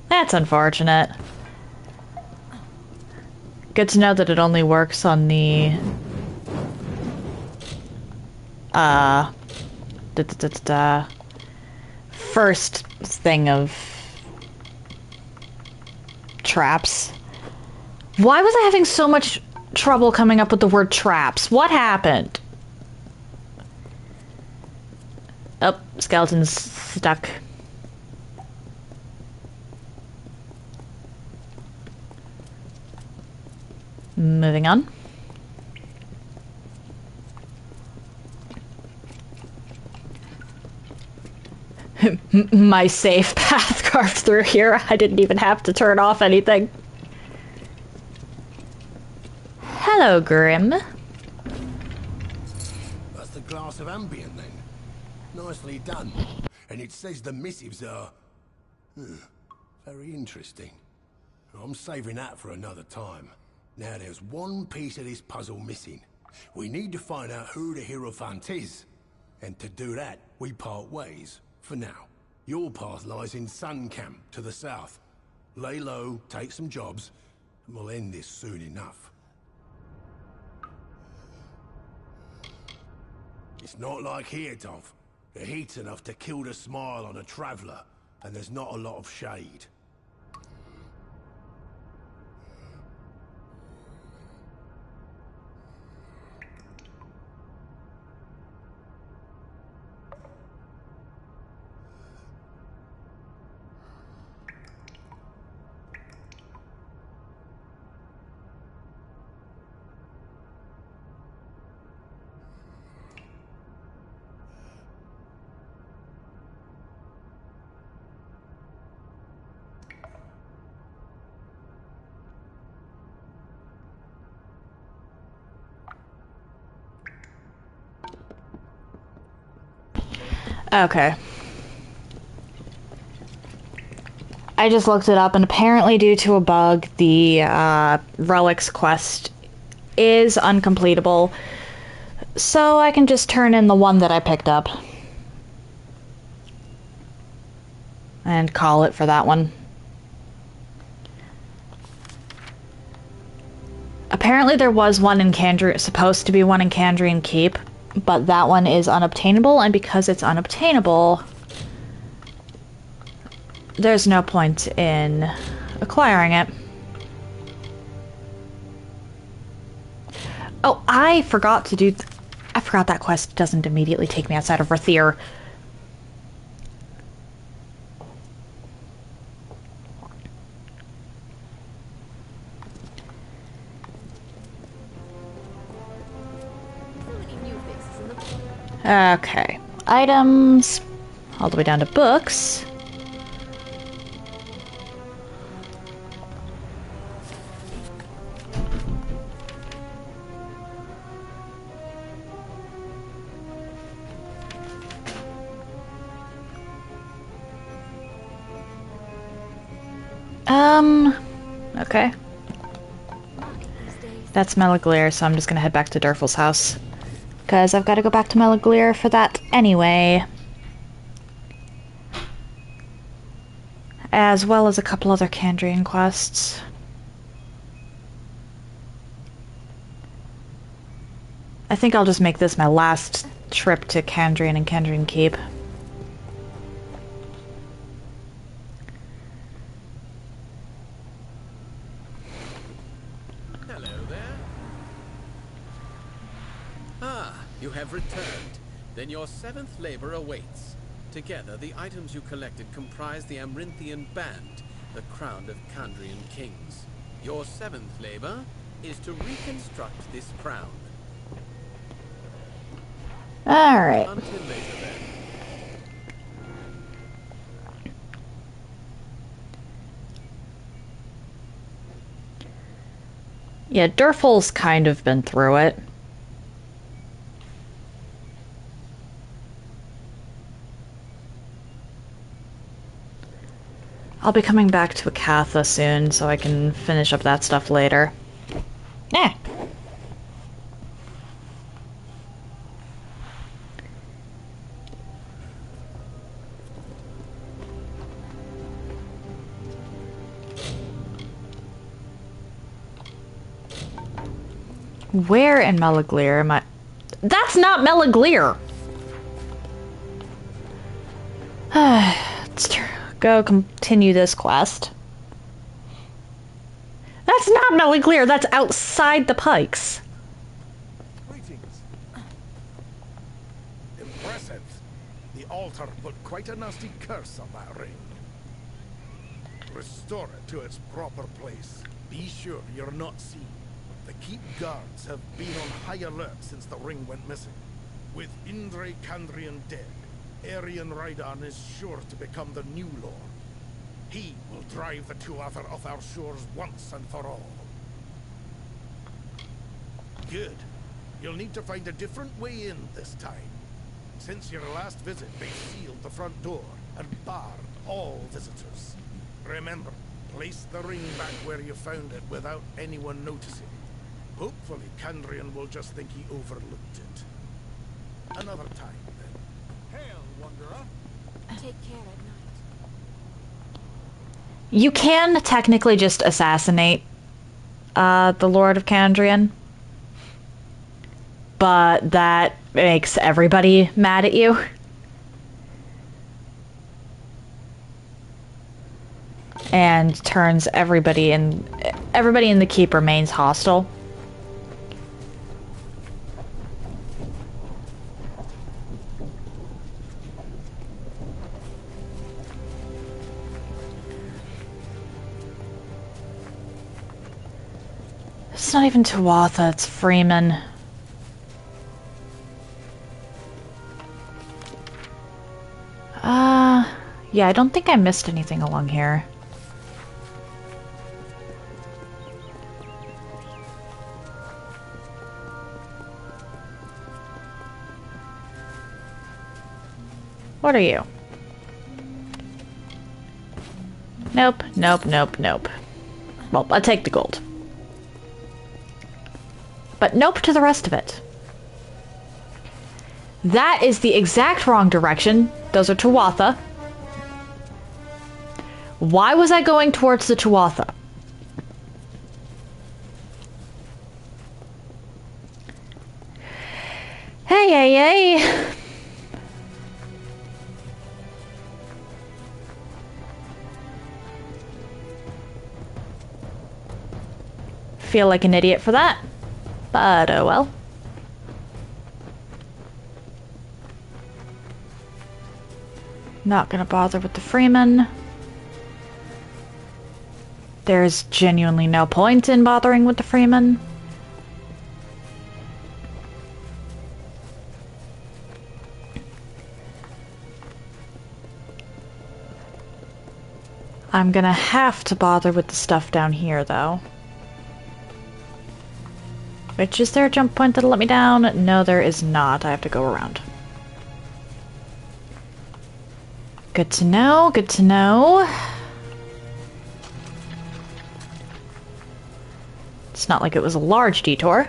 Speaker 1: That's unfortunate. Good to know that it only works on the... first thing of... traps. Why was I having so much trouble coming up with the word traps? What happened? Oh, skeleton's stuck. Moving on. My safe path carved through here. I didn't even have to turn off anything. Hello, Grimm.
Speaker 16: That's the glass of ambient, then. Nicely done. And it says the missives are... very interesting. I'm saving that for another time. Now there's one piece of this puzzle missing. We need to find out who the Hierophant is. And to do that, we part ways, for now. Your path lies in Sun Camp, to the south. Lay low, take some jobs, and we'll end this soon enough. It's not like here, Dov. The heat's enough to kill the smile on a traveller, and there's not a lot of shade.
Speaker 1: Okay. I just looked it up, and apparently due to a bug, the Relics quest is uncompletable. So I can just turn in the one that I picked up. And call it for that one. Apparently there was one in supposed to be one in Candrian Keep, but that one is unobtainable, and because it's unobtainable, there's no point in acquiring it. Oh, I forgot to do... I forgot that quest doesn't immediately take me outside of Rathir. Okay. Items. All the way down to books. Okay. That's Melaglear, so I'm just gonna head back to Durfal's house. Because I've got to go back to Melaglear for that anyway. As well as a couple other Kandrian quests. I think I'll just make this my last trip to Kandrian and Kandrian Keep.
Speaker 2: You have returned. Then your 7th labor awaits. Together, the items you collected comprise the Amrinthian Band, the crown of Kandrian kings. Your 7th labor is to reconstruct this crown.
Speaker 1: Alright.
Speaker 2: Until later then.
Speaker 1: Yeah, Durfal's kind of been through it. I'll be coming back to Akatha soon, so I can finish up that stuff later. Eh. Where in Melaglear am I? That's not Melaglear! Let's go continue this quest. That's not Melaglear, that's outside the Pikes.
Speaker 15: Greetings. Impressive. The altar put quite a nasty curse on that ring. Restore it to its proper place. Be sure you're not seen. The keep guards have been on high alert since the ring went missing. With Indre Kandrian dead, Arian Raidan is sure to become the new lord. He will drive the Tuatha off our shores once and for all. Good. You'll need to find a different way in this time. Since your last visit, they sealed the front door and barred all visitors. Remember, place the ring back where you found it without anyone noticing. Hopefully, Kandrian will just think he overlooked it. Another time, then. Hail, Wanderer.
Speaker 4: Take care at night.
Speaker 1: You can technically just assassinate the Lord of Kandrian, but that makes everybody mad at you. And turns everybody in the keep remains hostile. It's not even Tuatha, it's Freeman. Yeah, I don't think I missed anything along here. What are you? Nope, nope, nope, nope. Well, I'll take the gold. But nope to the rest of it. That is the exact wrong direction. Those are Tuatha. Why was I going towards the Tuatha? Hey, hey, hey! Feel like an idiot for that. But oh well. Not gonna bother with the Freeman. There's genuinely no point in bothering with the Freeman. I'm gonna have to bother with the stuff down here, though. Which, is there a jump point that'll let me down? No, there is not. I have to go around. Good to know, good to know. It's not like it was a large detour.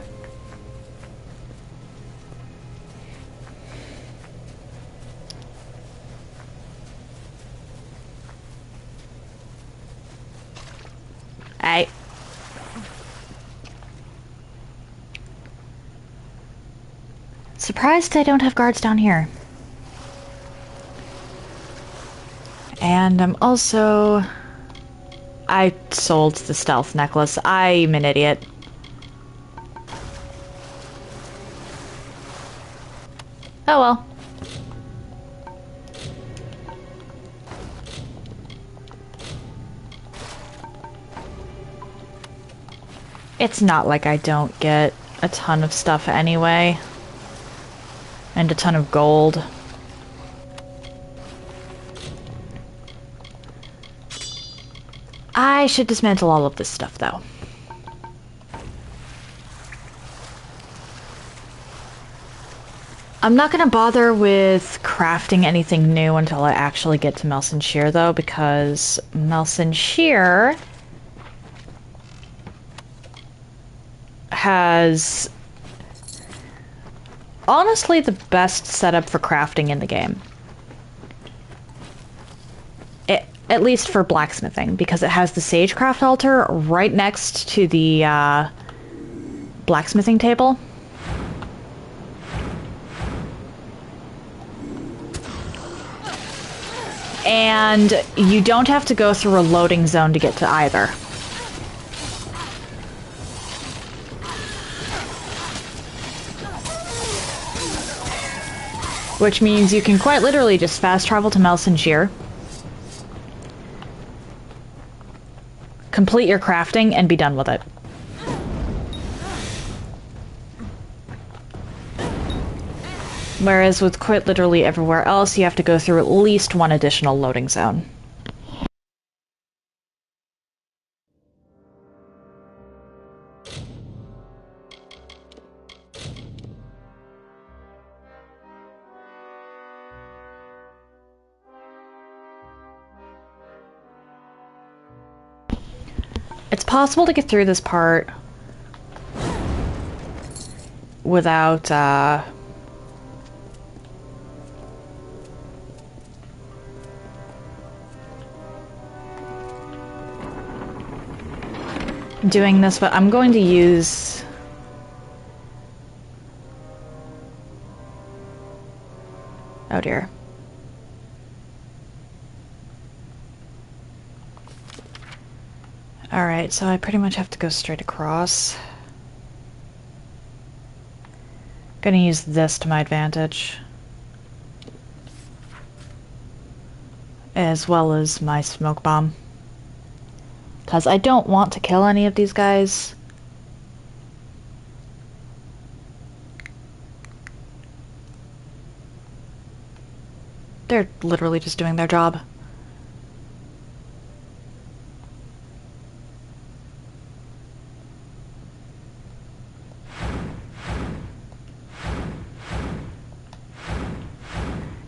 Speaker 1: Hey. Surprised I don't have guards down here. And I'm also... I sold the stealth necklace. I'm an idiot. Oh well. It's not like I don't get a ton of stuff anyway. And a ton of gold. I should dismantle all of this stuff, though. I'm not going to bother with crafting anything new until I actually get to Melson Shear, though, because Melson Shear has honestly the best setup for crafting in the game. At least for blacksmithing, because it has the Sagecraft altar right next to the blacksmithing table. And you don't have to go through a loading zone to get to either. Which means you can quite literally just fast travel to Melson Shear, complete your crafting, and be done with it. Whereas with quite literally everywhere else, you have to go through at least one additional loading zone. It's possible to get through this part without, doing this, but I'm going to use... Oh dear. Alright, so I pretty much have to go straight across. Gonna use this to my advantage. As well as my smoke bomb. Because I don't want to kill any of these guys. They're literally just doing their job.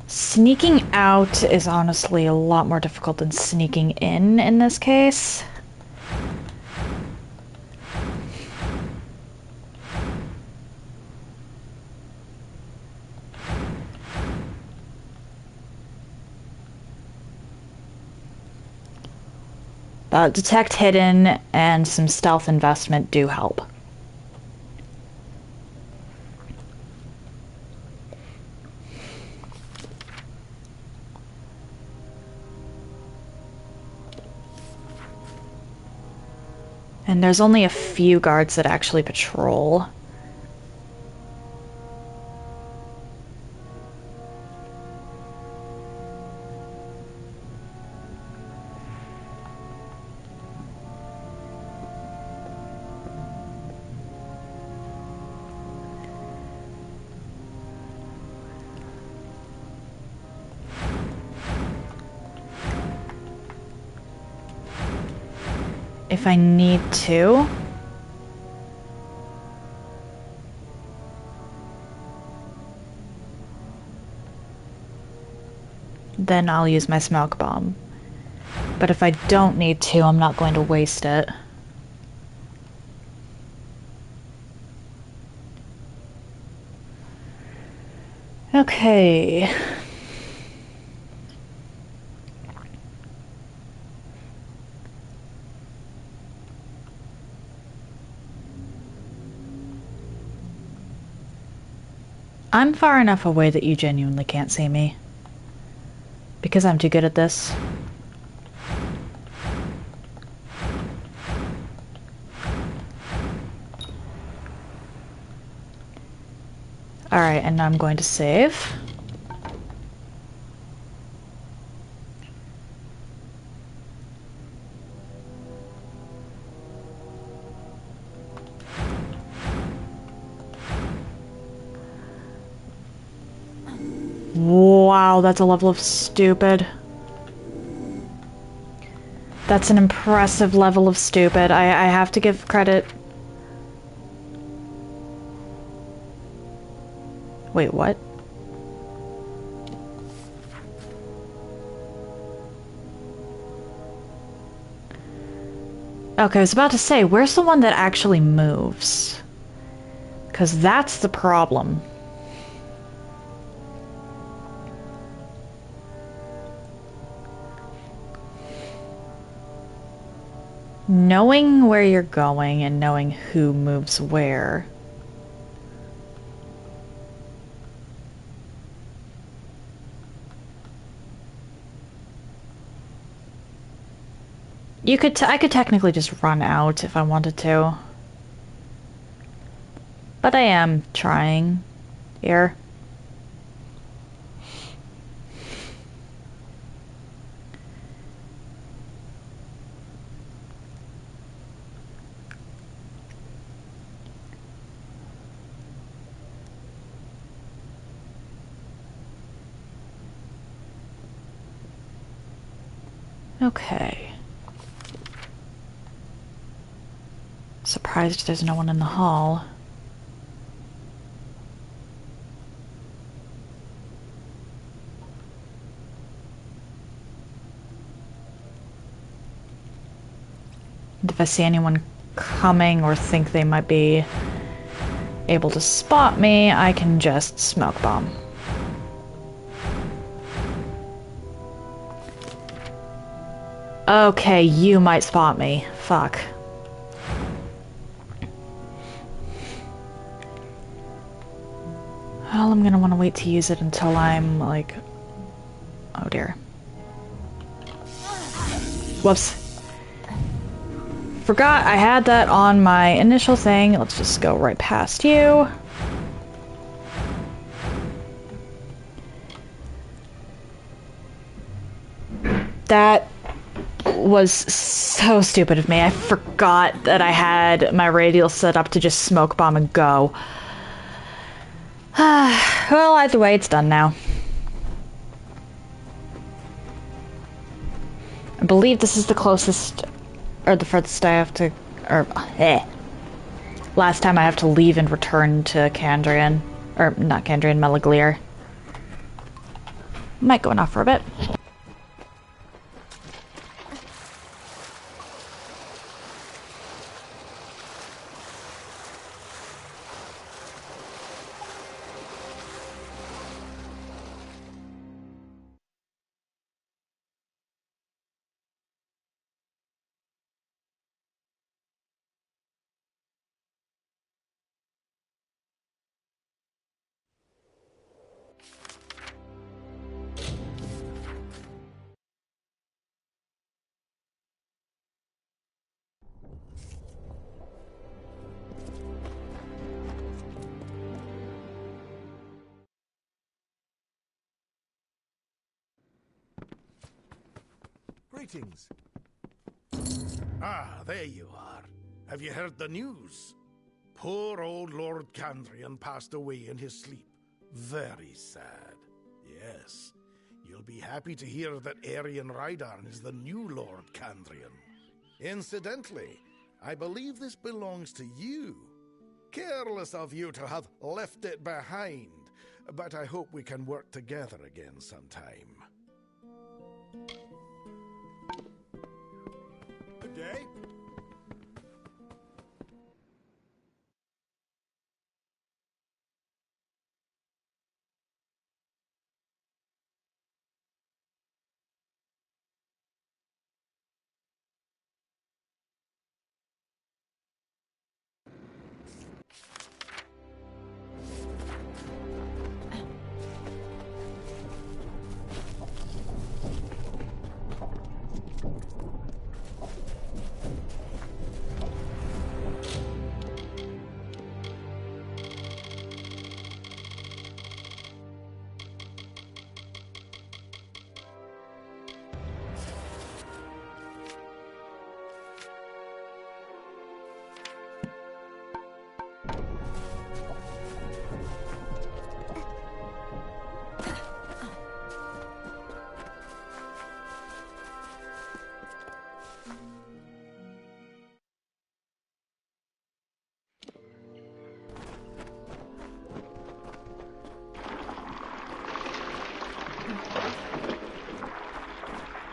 Speaker 1: Sneaking out is honestly a lot more difficult than sneaking in this case. But detect hidden and some stealth investment do help. And there's only a few guards that actually patrol. if I need to. Then I'll use my smoke bomb. But if I don't need to, I'm not going to waste it. Okay. I'm far enough away that you genuinely can't see me. Because I'm too good at this. Alright, and now I'm going to save. Wow, that's a level of stupid. That's an impressive level of stupid. I have to give credit. Wait, what? Okay, I was about to say, where's the one that actually moves? Because that's the problem. Knowing where you're going and knowing who moves where. I could technically just run out if I wanted to. But I am trying here. Okay. Surprised there's no one in the hall. And if I see anyone coming or think they might be able to spot me, I can just smoke bomb. Okay, you might spot me. Fuck. Well, I'm gonna want to wait to use it until I'm, like... Oh dear. Whoops. Forgot I had that on my initial thing. Let's just go right past you. That was so stupid of me. I forgot that I had my radial set up to just smoke bomb and go. Well, either way, it's done now. I believe this is the closest, or the furthest I have to, last time I have to leave and return to Kandrian. Or, not Kandrian, Melaglir. Might go enough for a bit.
Speaker 18: Greetings. Ah, there you are. Have you heard the news? Poor old Lord Kandrian passed away in his sleep. Very sad. Yes. You'll be happy to hear that Arian Raidarn is the new Lord Kandrian. Incidentally, I believe this belongs to you. Careless of you to have left it behind, but I hope we can work together again sometime.
Speaker 11: Good day.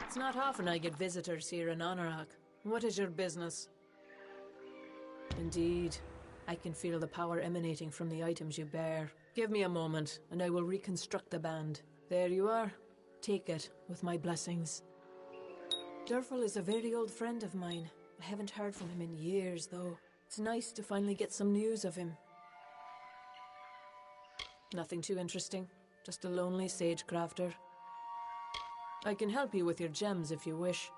Speaker 19: It's not often I get visitors here in Anorak. What is your business? Indeed, I can feel the power emanating from the items you bear. Give me a moment, and I will reconstruct the band. There you are. Take it, with my blessings. Erathell is a very old friend of mine. I haven't heard from him in years, though. It's nice to finally get some news of him. Nothing too interesting. Just a lonely sage crafter. I can help you with your gems if you wish.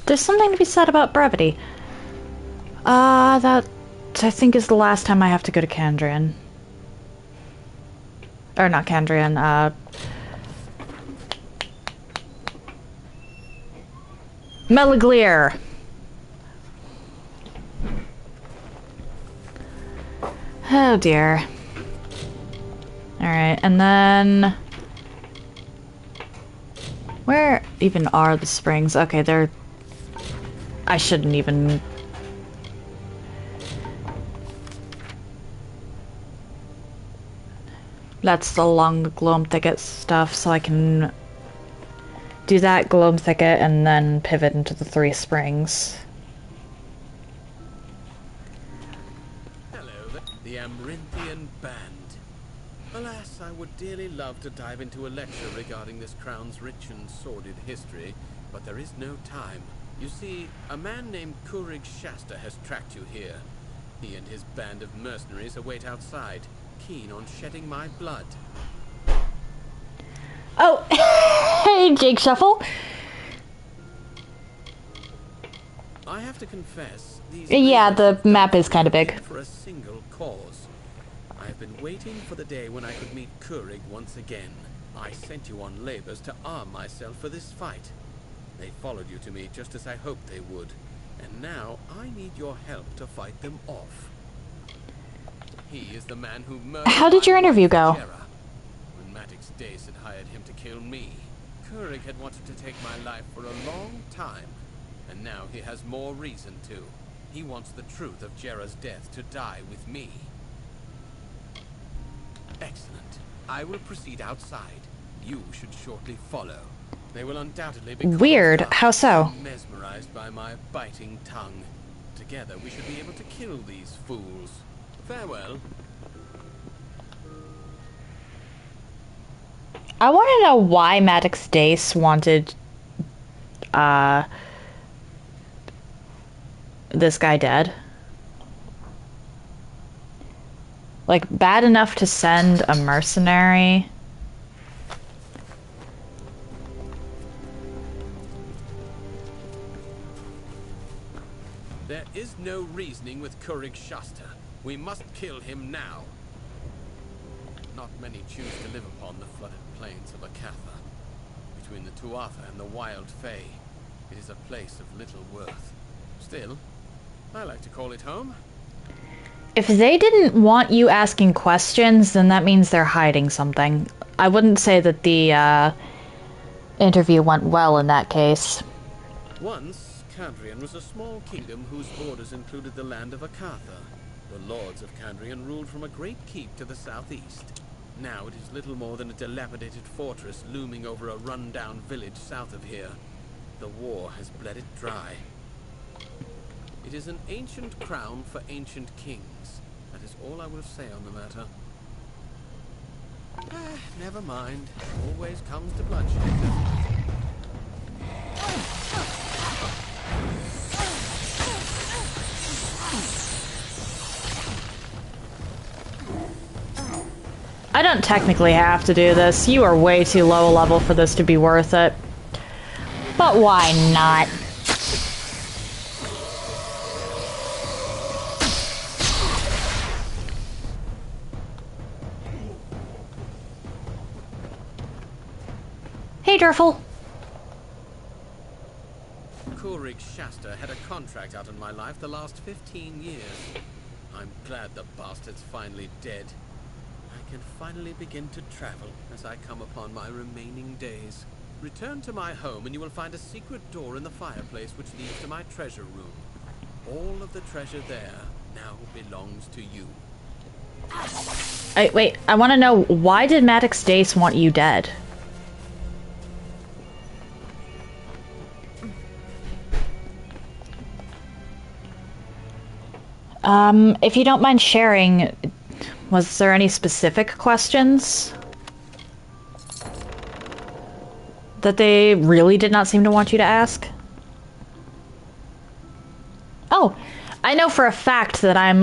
Speaker 1: There's something to be said about brevity. That I think is the last time I have to go to Kandrian. Or not Kandrian, Melaglir. Oh dear. Alright, and then... where even are the springs? Okay, they're... I shouldn't even... That's along the Gloam Thicket stuff, so I can do that Gloam Thicket and then pivot into the 3 springs.
Speaker 2: Hello, the Amrinthian Band. Alas, I would dearly love to dive into a lecture regarding this crown's rich and sordid history, but there is no time. You see, a man named Kurig Shasta has tracked you here. He and his band of mercenaries await outside, keen on shedding my blood.
Speaker 1: Oh, hey, Jake Shuffle.
Speaker 2: I have to confess, these
Speaker 1: Yeah, the map is kind of big.
Speaker 2: For a single cause. I have been waiting for the day when I could meet Kurig once again. I sent you on labors to arm myself for this fight. They followed you to me just as I hoped they would. And now I need your help to fight them off. He is the man who murdered...
Speaker 1: How did your interview go?
Speaker 2: When Maddox Dace had hired him to kill me, Kurig had wanted to take my life for a long time. And now he has more reason to. He wants the truth of Jera's death to die with me. Excellent. I will proceed outside. You should shortly follow. They will undoubtedly be
Speaker 1: weird. How so?
Speaker 2: Mesmerized by my biting tongue. Together we should be able to kill these fools. Farewell.
Speaker 1: I want to know why Maddox Dace wanted this guy dead. Like, bad enough to send a mercenary.
Speaker 2: There is no reasoning with Kurig Shasta. We must kill him now. Not many choose to live upon the flooded plains of Akatha. Between the Tuatha and the Wild Fae, it is a place of little worth. Still, I like to call it home.
Speaker 1: If they didn't want you asking questions, then that means they're hiding something. I wouldn't say that the interview went well in that case.
Speaker 2: Once, Cadrian was a small kingdom whose borders included the land of Akatha. The lords of Cadrian ruled from a great keep to the southeast. Now it is little more than a dilapidated fortress looming over a run-down village south of here. The war has bled it dry. It is an ancient crown for ancient kings. That is all I will say on the matter. Never mind. Always comes to bloodshed.
Speaker 1: I don't technically have to do this. You are way too low level for this to be worth it. But why not? Hey, Durful.
Speaker 2: Kurig Shasta had a contract out on my life the last 15 years. I'm glad the bastard's finally dead. I can finally begin to travel as I come upon my remaining days. Return to my home and you will find a secret door in the fireplace which leads to my treasure room. All of the treasure there now belongs to you.
Speaker 1: Wait, I want to know, why did Maddox Dace want you dead? If you don't mind sharing, was there any specific questions that they really did not seem to want you to ask? Oh, I know for a fact that I'm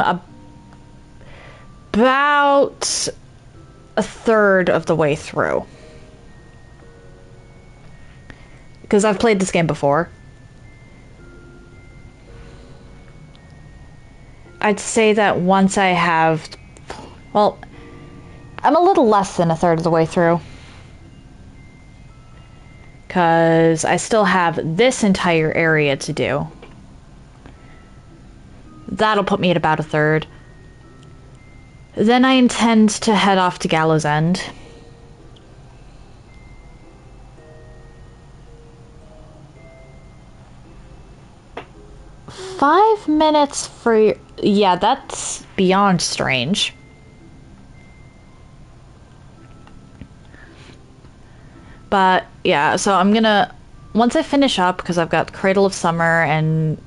Speaker 1: about a third of the way through. Because I've played this game before. I'd say that once I have... Well, I'm a little less than a third of the way through. Because I still have this entire area to do. That'll put me at about a third. Then I intend to head off to Gallows End. $5 minutes for... Yeah, that's beyond strange. But, yeah, so I'm gonna... Once I finish up, because I've got Cradle of Summer, and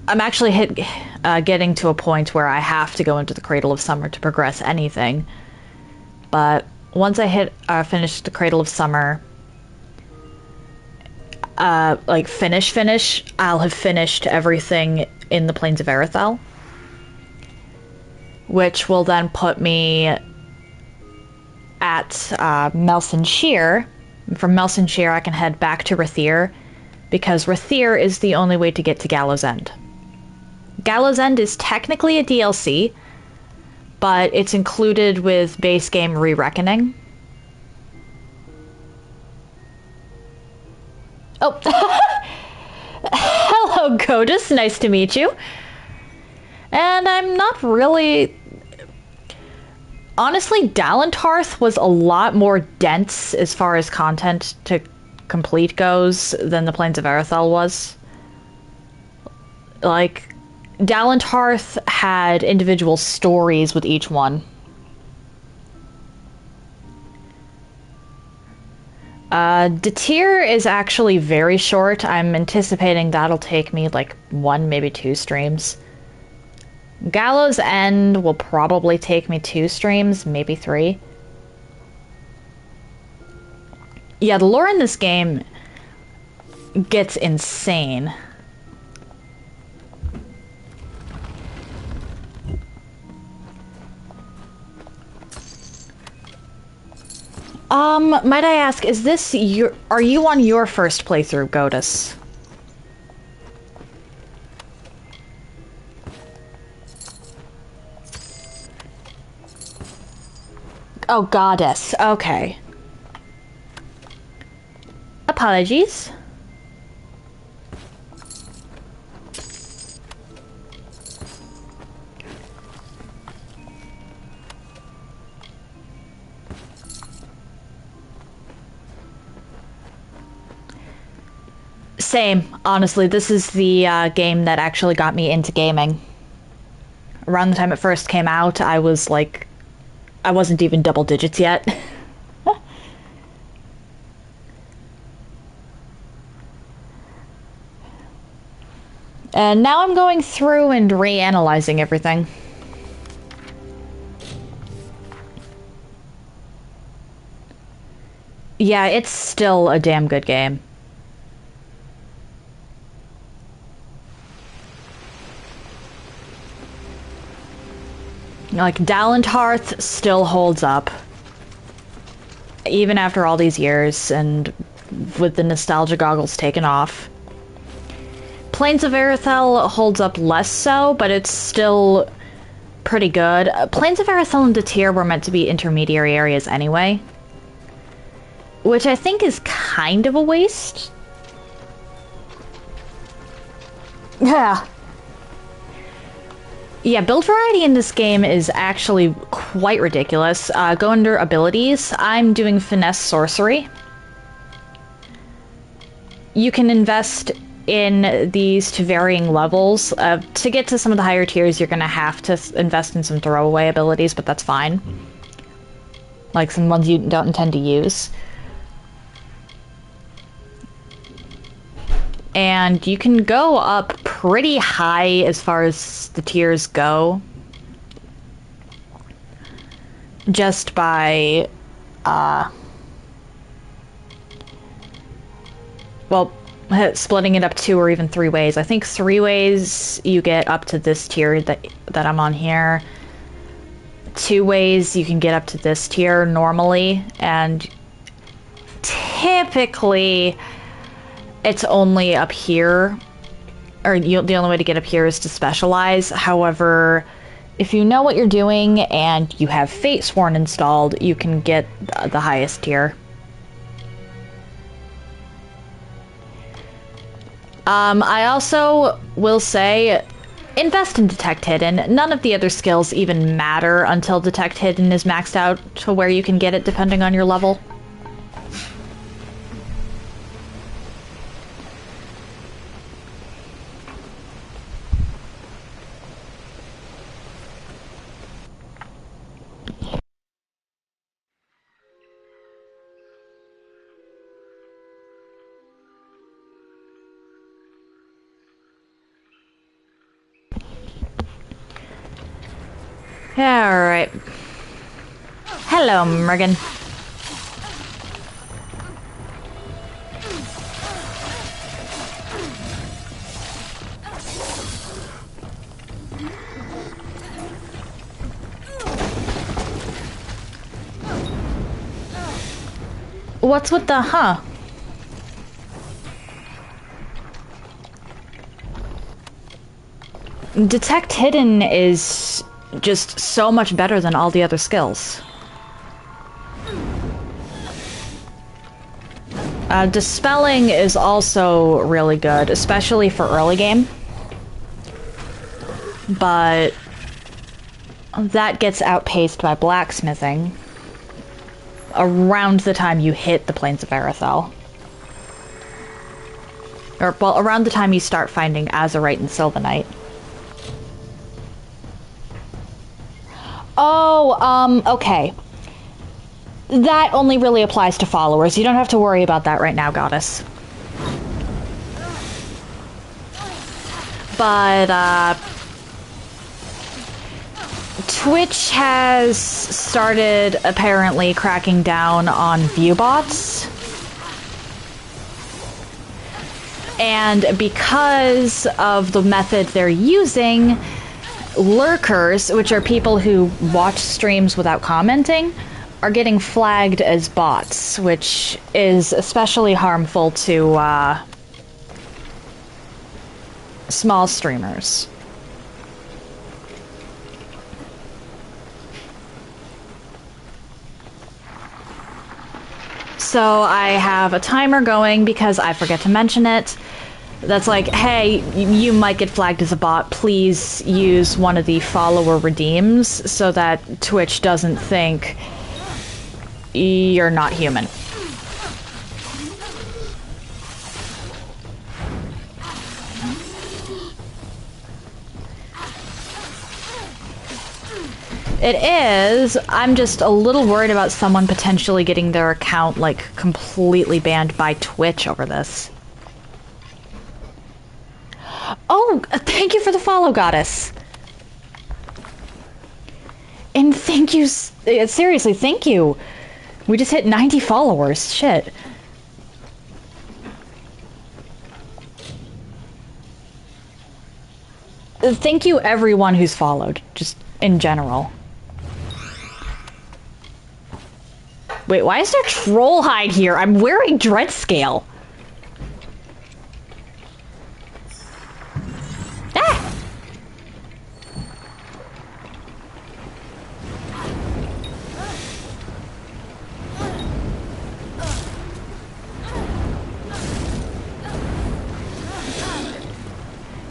Speaker 1: I'm actually getting to a point where I have to go into the Cradle of Summer to progress anything. But once I finish the Cradle of Summer... like finish, I'll have finished everything in the Plains of Erathell, which will then put me at Melson Shear. From Melson Shear, I can head back to Rathir, because Rathir is the only way to get to Gallows End. Gallows End is technically a DLC, but it's included with base game Re-Reckoning. Oh, hello, Godus. Nice to meet you. And I'm not really... Honestly, Dalentarth was a lot more dense as far as content to complete goes than the Plains of Erathell was. Like, Dalentarth had individual stories with each one. Detir is actually very short. I'm anticipating that'll take me like 1, maybe 2 streams. Gallows End will probably take me 2 streams, maybe 3. Yeah, the lore in this game gets insane. Might I ask, is this are you on your first playthrough, Godus? Oh, goddess. Okay. Apologies. Same, honestly. This is the game that actually got me into gaming. Around the time it first came out, I was like, I wasn't even double digits yet. And now I'm going through and reanalyzing everything. Yeah, it's still a damn good game. Like, Dalent Hearth still holds up. Even after all these years, and with the nostalgia goggles taken off. Plains of Erathell holds up less so, but it's still pretty good. Plains of Erathell and Datir were meant to be intermediary areas anyway. Which I think is kind of a waste. Yeah. Yeah, build variety in this game is actually quite ridiculous. Go under abilities. I'm doing finesse sorcery. You can invest in these to varying levels. To get to some of the higher tiers, you're going to have to invest in some throwaway abilities, but that's fine. Like some ones you don't intend to use. And you can go up pretty high as far as the tiers go. Just by, well, splitting it up 2 or even 3 ways. I think 3 ways you get up to this tier that I'm on here. 2 ways you can get up to this tier normally, and typically it's only up here, or the only way to get up here is to specialize. However, if you know what you're doing and you have Fate Sworn installed, you can get the highest tier. I also will say, invest in Detect Hidden. None of the other skills even matter until Detect Hidden is maxed out to where you can get it depending on your level. Alright. Hello, Mergen. What's with the huh? Detect Hidden is just so much better than all the other skills. Dispelling is also really good, especially for early game. But that gets outpaced by blacksmithing around the time you hit the Plains of Erathell. Or, well, around the time you start finding Azurite and Sylvanite. Oh, okay. That only really applies to followers. You don't have to worry about that right now, Goddess. But, Twitch has started apparently cracking down on view bots. And because of the method they're using, lurkers, which are people who watch streams without commenting, are getting flagged as bots, which is especially harmful to small streamers. So I have a timer going because I forget to mention it. That's like, hey, you might get flagged as a bot. Please use one of the follower redeems so that Twitch doesn't think you're not human. It is. I'm just a little worried about someone potentially getting their account, like, completely banned by Twitch over this. Oh, thank you for the follow, Goddess. And thank you, seriously, thank you. We just hit 90 followers, shit. Thank you everyone who's followed, just in general. Wait, why is there troll hide here? I'm wearing dread scale. Ah!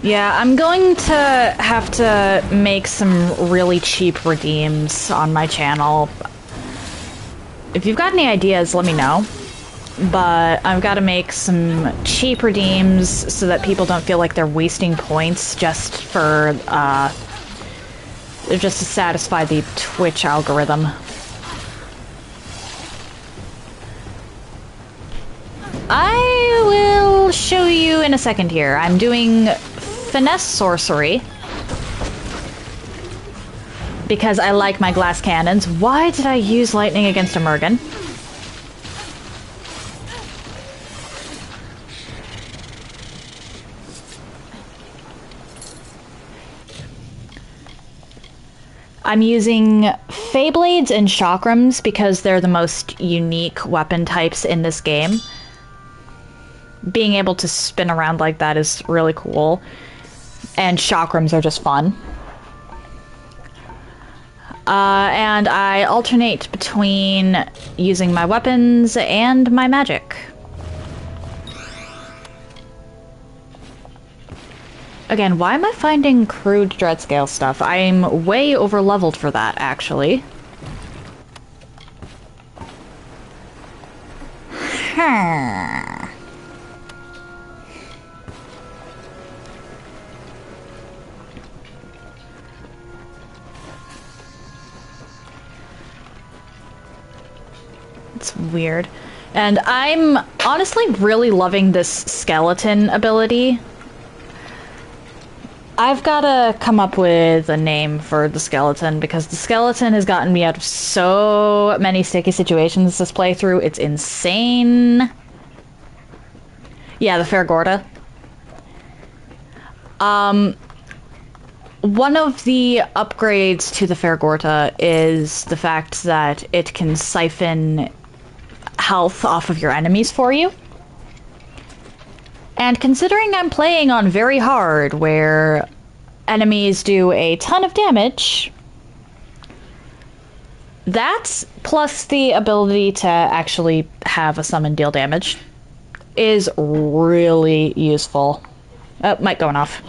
Speaker 1: Yeah, I'm going to have to make some really cheap redeems on my channel. If you've got any ideas, let me know. But I've got to make some cheap redeems so that people don't feel like they're wasting points just for, just to satisfy the Twitch algorithm. I will show you in a second here. I'm doing finesse sorcery because I like my glass cannons. Why did I use lightning against a Mergen? I'm using Feyblades and Chakrams because they're the most unique weapon types in this game. Being able to spin around like that is really cool. And Chakrams are just fun. And I alternate between using my weapons and my magic. Again, why am I finding crude dreadscale stuff? I'm way over-leveled for that, actually. It's weird. And I'm honestly really loving this skeleton ability. I've gotta come up with a name for the skeleton because the skeleton has gotten me out of so many sticky situations this playthrough. It's insane. Yeah, the Fairgorda. One of the upgrades to the Fairgorda is the fact that it can siphon health off of your enemies for you. And considering I'm playing on very hard, where enemies do a ton of damage, that, plus the ability to actually have a summon deal damage, is really useful. Oh, mic going off.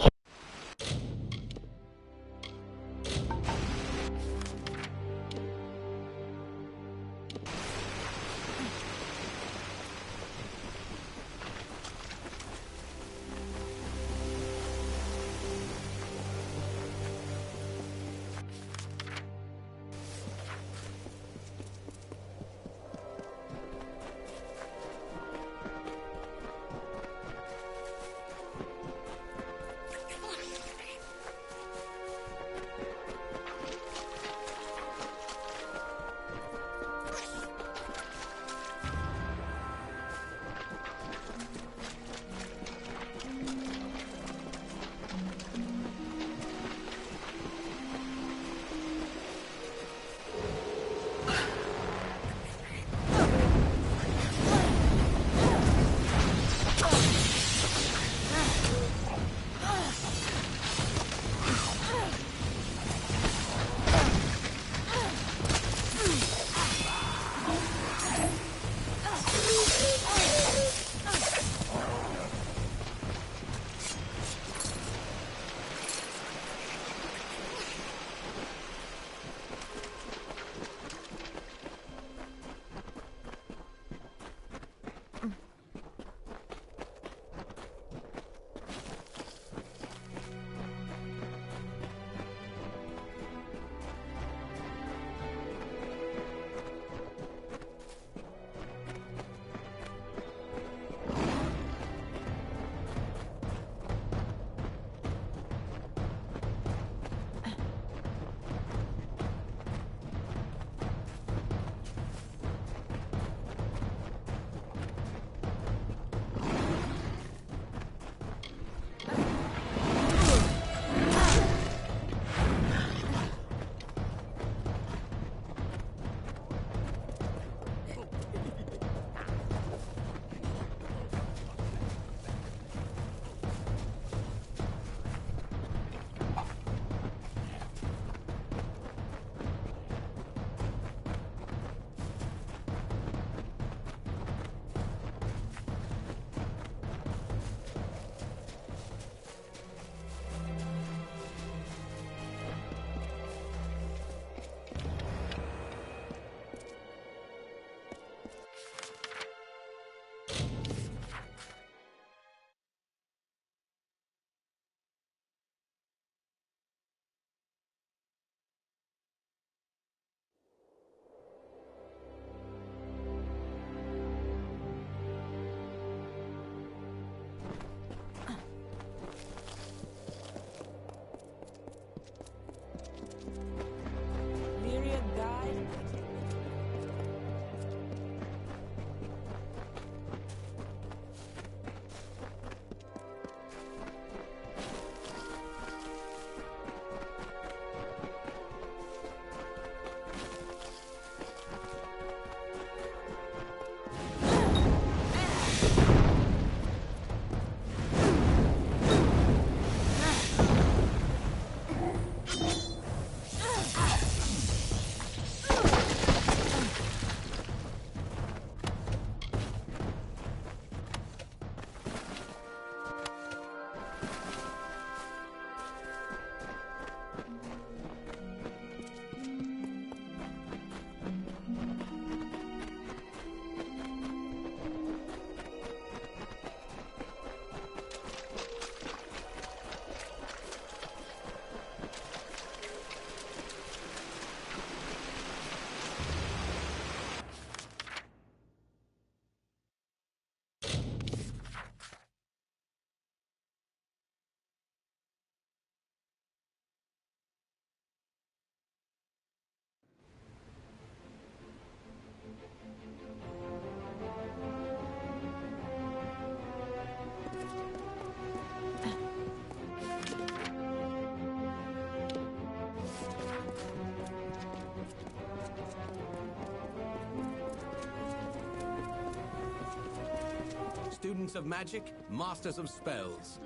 Speaker 2: Students of magic, masters of spells.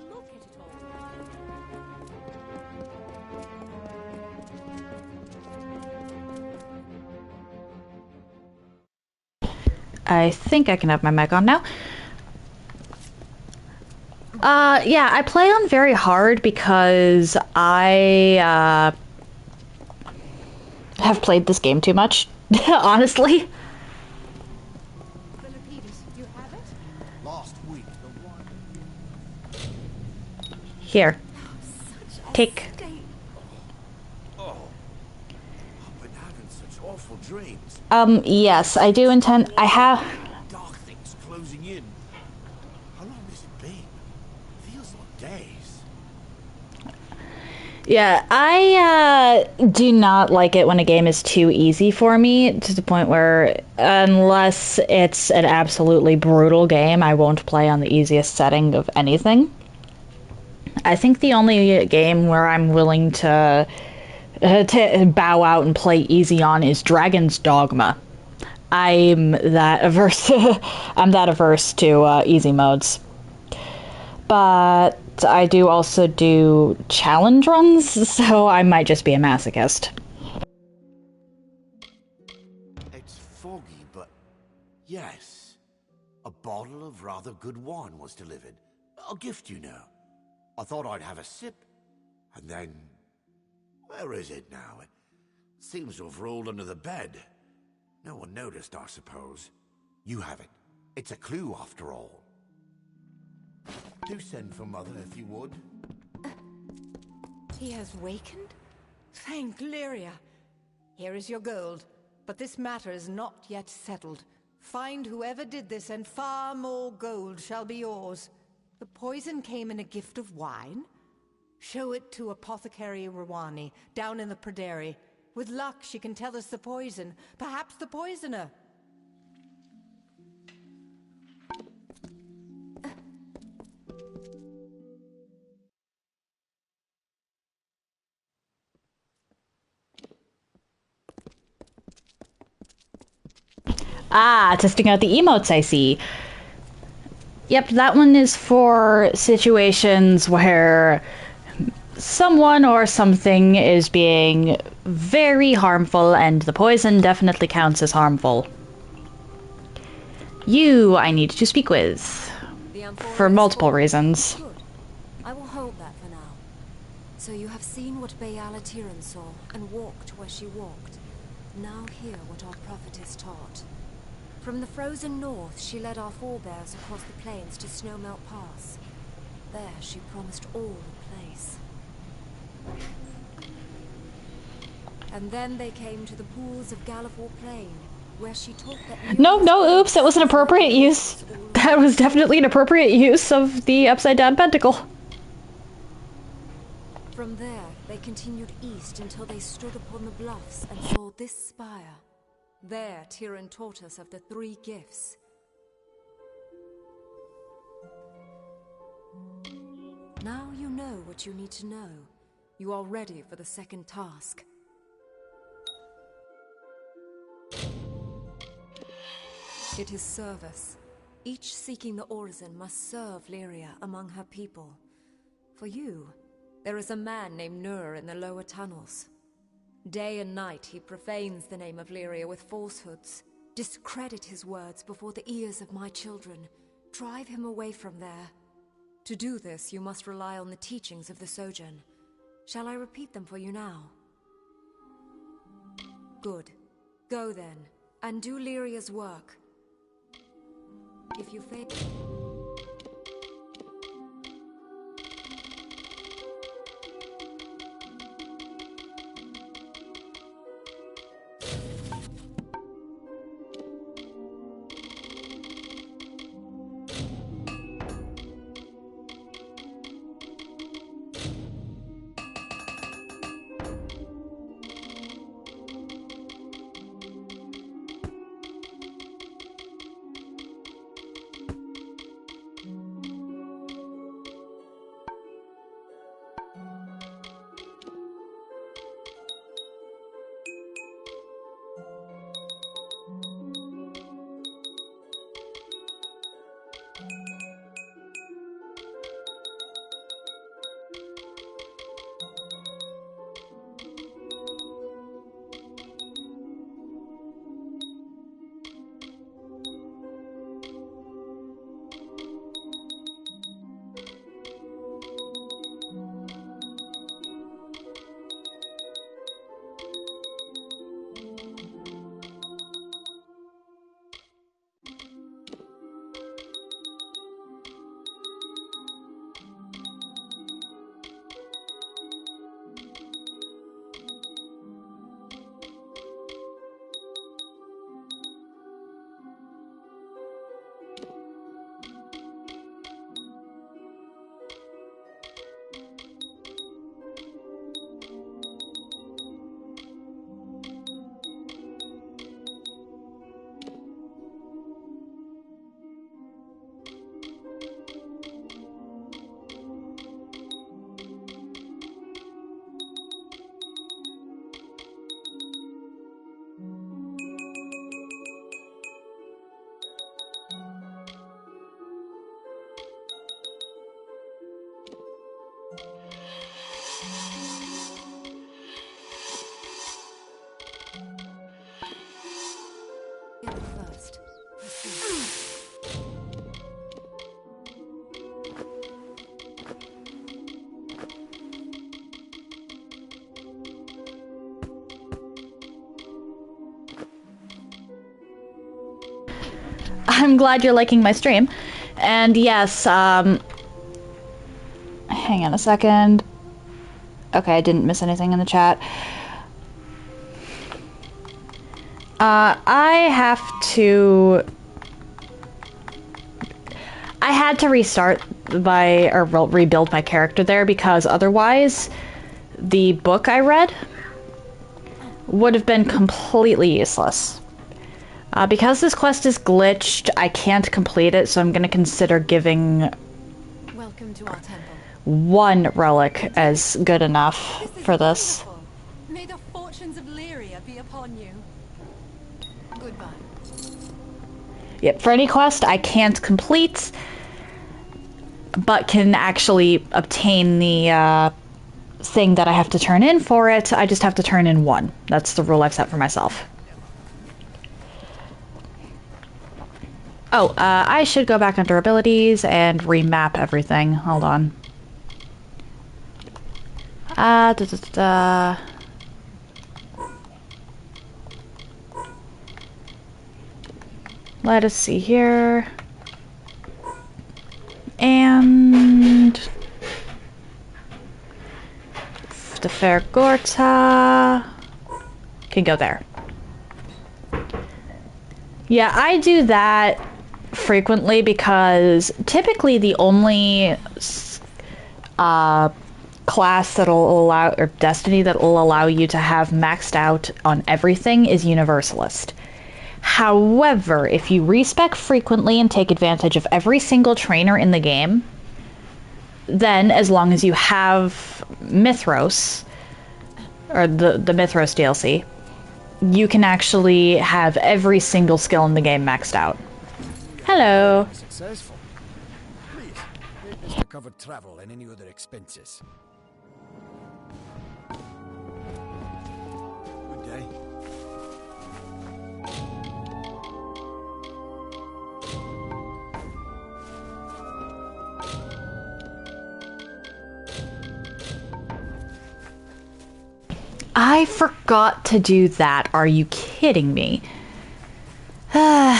Speaker 1: I think I can have my mic on now. Yeah, I play on very hard because I have played this game too much, honestly.
Speaker 5: Last week, the one...
Speaker 1: Here. Take.
Speaker 5: Oh, I've been having such awful dreams.
Speaker 1: Yes, I do intend. I have.
Speaker 5: Dark things closing in. How long has it been? Feels like days.
Speaker 1: Yeah, I do not like it when a game is too easy for me, to the point where, unless it's an absolutely brutal game, I won't play on the easiest setting of anything. I think the only game where I'm willing to bow out and play easy on is Dragon's Dogma. I'm that averse to easy modes. But I do also do challenge runs, so I might just be a masochist.
Speaker 5: It's foggy, but yes. A bottle of rather good wine was delivered. A gift, you know. I thought I'd have a sip, and then... Where is it now? It seems to have rolled under the bed. No one noticed, I suppose. You have it. It's a clue, after all. Do send for Mother, if you would.
Speaker 20: He has wakened? Thank Lyria. Here is your gold, but this matter is not yet settled. Find whoever did this, and far more gold shall be yours. The poison came in a gift of wine? Show it to Apothecary Rwani, down in the Praderi. With luck, she can tell us the poison. Perhaps the poisoner.
Speaker 1: Ah, testing out the emotes, I see. Yep, that one is for situations where someone or something is being very harmful, and the poison definitely counts as harmful. You, I need to speak with. For multiple reasons.
Speaker 10: Good. I will hold that for now. So you have seen what Bayala Tiran saw, and walked where she walked. Now hear what our prophetess taught. From the frozen north, she led our forebears across the plains to Snowmelt Pass. There, she promised all a place. And then they came to the pools of Gallivore Plain, where she taught that...
Speaker 1: No, oops, that was an appropriate use. That was definitely an appropriate use of the upside-down pentacle.
Speaker 10: From there, they continued east until they stood upon the bluffs and saw this spire. There, Tiran taught us of the 3 gifts. Now you know what you need to know. You are ready for the second task. It is service. Each seeking the Orison must serve Lyria among her people. For you, there is a man named Nur in the lower tunnels. Day and night he profanes the name of Lyria with falsehoods. Discredit his words before the ears of my children. Drive him away from there. To do this, you must rely on the teachings of the Sojourn. Shall I repeat them for you now? Good. Go then, and do Lyria's work. If you fail... First.
Speaker 1: I'm glad you're liking my stream. And yes, hang on a second. Okay, I didn't miss anything in the chat. I had to restart rebuild my character there because otherwise the book I read would have been completely useless. Because this quest is glitched, I can't complete it, so I'm going to consider giving
Speaker 14: Welcome to our temple.
Speaker 1: one relic as good enough for this.
Speaker 14: May the fortunes of Lyria be upon you. Goodbye.
Speaker 1: Yep, for any quest I can't complete, but can actually obtain the thing that I have to turn in for it. I just have to turn in one. That's the rule I've set for myself. Oh, I should go back under abilities and remap everything. Hold on. Let us see here. And the Fair Gorta can go there. Yeah, I do that frequently because typically the only class that'll allow, or destiny that will allow you to have maxed out on everything is Universalist. However, if you respec frequently and take advantage of every single trainer in the game, then as long as you have Mithros, or the Mithros DLC, you can actually have every single skill in the game maxed out. Hello.
Speaker 11: Successful. Please, take this to cover travel and any other expenses. Good day.
Speaker 1: I forgot to do that. Are you kidding me? I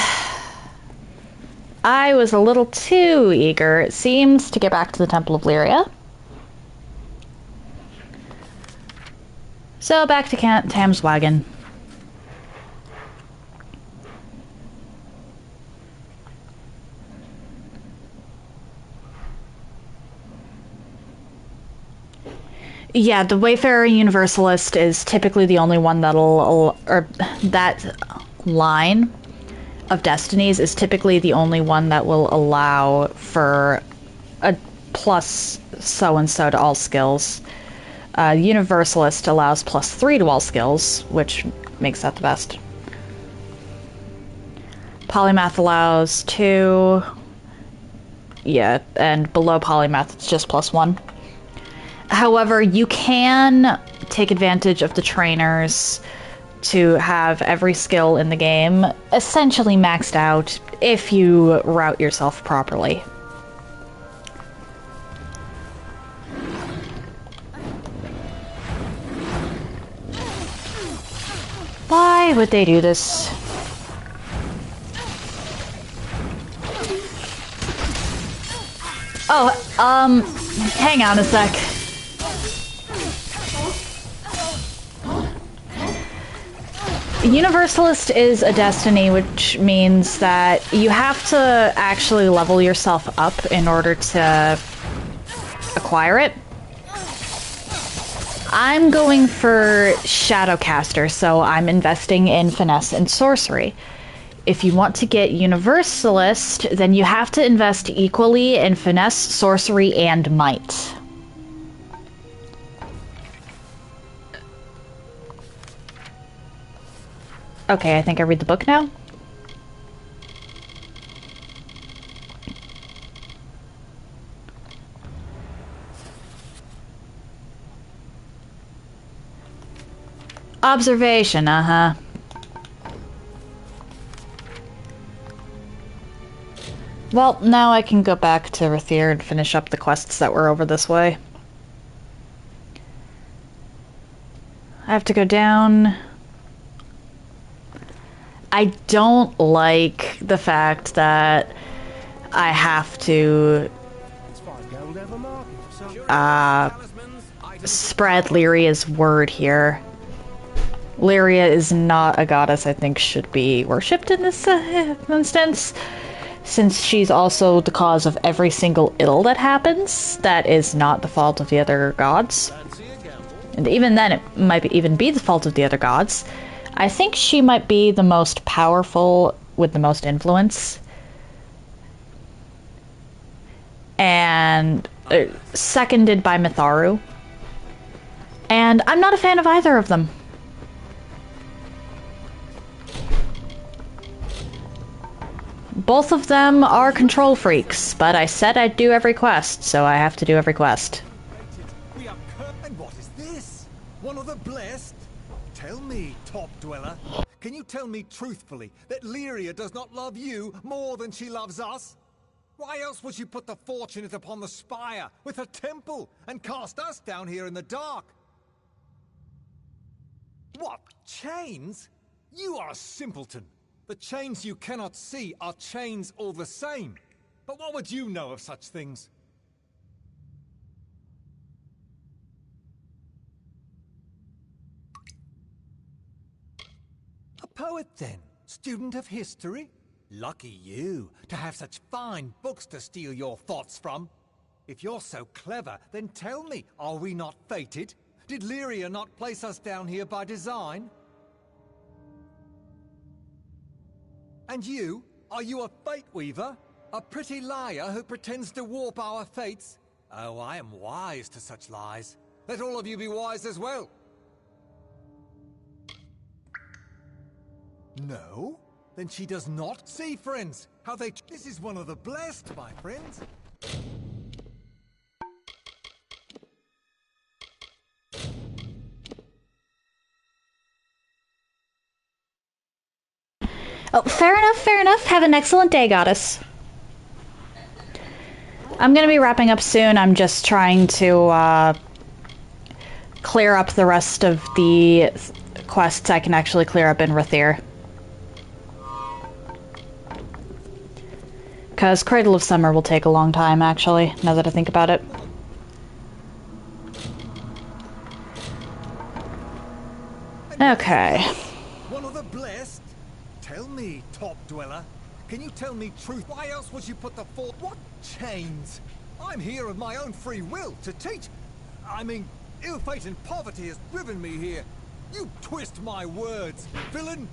Speaker 1: was a little too eager, it seems, to get back to the Temple of Lyria. So back to Tam's wagon. Yeah, the Wayfarer Universalist is typically the only one that'll, or that line of destinies is typically the only one that will allow for a plus so-and-so to all skills. Universalist allows +3 to all skills, which makes that the best. Polymath allows 2. Yeah, and below Polymath it's just +1. However, you can take advantage of the trainers to have every skill in the game essentially maxed out if you route yourself properly. Why would they do this? Oh, hang on a sec. Universalist is a destiny, which means that you have to actually level yourself up in order to acquire it. I'm going for Shadowcaster, so I'm investing in Finesse and Sorcery. If you want to get Universalist, then you have to invest equally in Finesse, Sorcery, and Might. Okay, I think I read the book now. Observation, uh-huh. Well, now I can go back to Rathir and finish up the quests that were over this way. I have to go down. I don't like the fact that I have to spread Lyria's word here. Lyria is not a goddess I think should be worshipped in this instance, since she's also the cause of every single ill that happens. That is not the fault of the other gods. And even then, it might even be the fault of the other gods. I think she might be the most powerful with the most influence. And seconded by Mitharu. And I'm not a fan of either of them. Both of them are control freaks, but I said I'd do every quest, so I have to do every quest.
Speaker 13: And what is this? One of the blessed? Tell me, top dweller, can you tell me truthfully that Lyria does not love you more than she loves us? Why else would she put the fortunate upon the spire with her temple and cast us down here in the dark? What? Chains? You are a simpleton. The chains you cannot see are chains all the same. But what would you know of such things? A poet, then? Student of history? Lucky you, to have such fine books to steal your thoughts from. If you're so clever, then tell me, are we not fated? Did Lyria not place us down here by design? And you? Are you a fate weaver? A pretty liar who pretends to warp our fates? Oh, I am wise to such lies. Let all of you be wise as well. No? Then she does not see, friends. How they... This is one of the blessed, my friends.
Speaker 1: Oh, fair enough, fair enough. Have an excellent day, goddess. I'm gonna be wrapping up soon. I'm just trying to clear up the rest of the quests I can actually clear up in Rathir. Because Cradle of Summer will take a long time, actually, now that I think about it. Okay.
Speaker 13: One of the blessed? Tell me, top dweller. Can you tell me truth? Why else would you put the fort? What chains? I'm here of my own free will to teach. I mean, ill fate and poverty has driven me here. You twist my words, villain.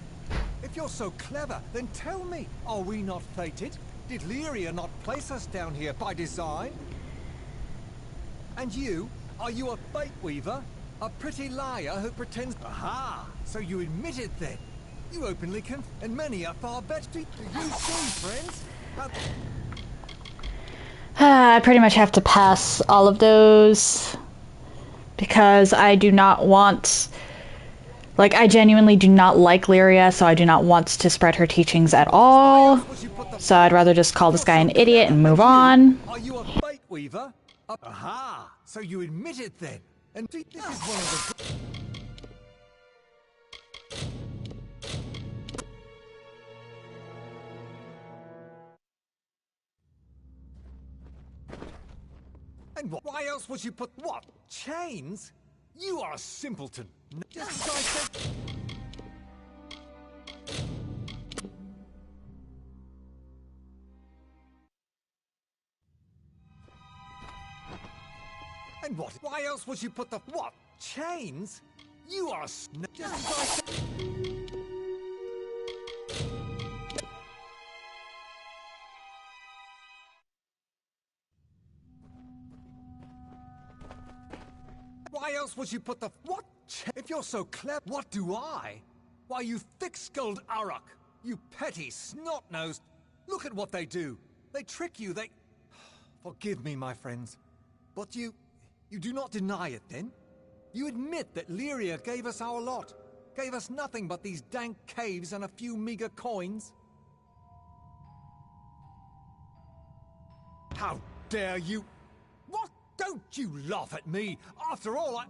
Speaker 13: If you're so clever, then tell me, are we not fated? Did Lyria not place us down here by design? And you? Are you a fate weaver? A pretty liar who pretends... Aha! So you admit it then? You openly can... And many are far better. Do you see, friends?
Speaker 1: I pretty much have to pass all of those. Because I do not want... Like, I genuinely do not like Lyria, so I do not want to spread her teachings at all. So I'd rather just call this guy an idiot and move on.
Speaker 13: Are you a fate weaver? Aha! So you admit it then? And this is one of the... And what? Why else would you put... What? Chains? You are a simpleton. Just as I said... And what? Why else would you put the... What? Chains? You are a... Just as I said... Why else would you put the... What? If you're so clever, what do I? Why, you thick-skulled Uruk. You petty, snot-nosed... Look at what they do. They trick you, they... Forgive me, my friends. But you do not deny it, then? You admit that Lyria gave us our lot. Gave us nothing but these dank caves and a few meager coins? How dare you... What? Don't you laugh at me! After all,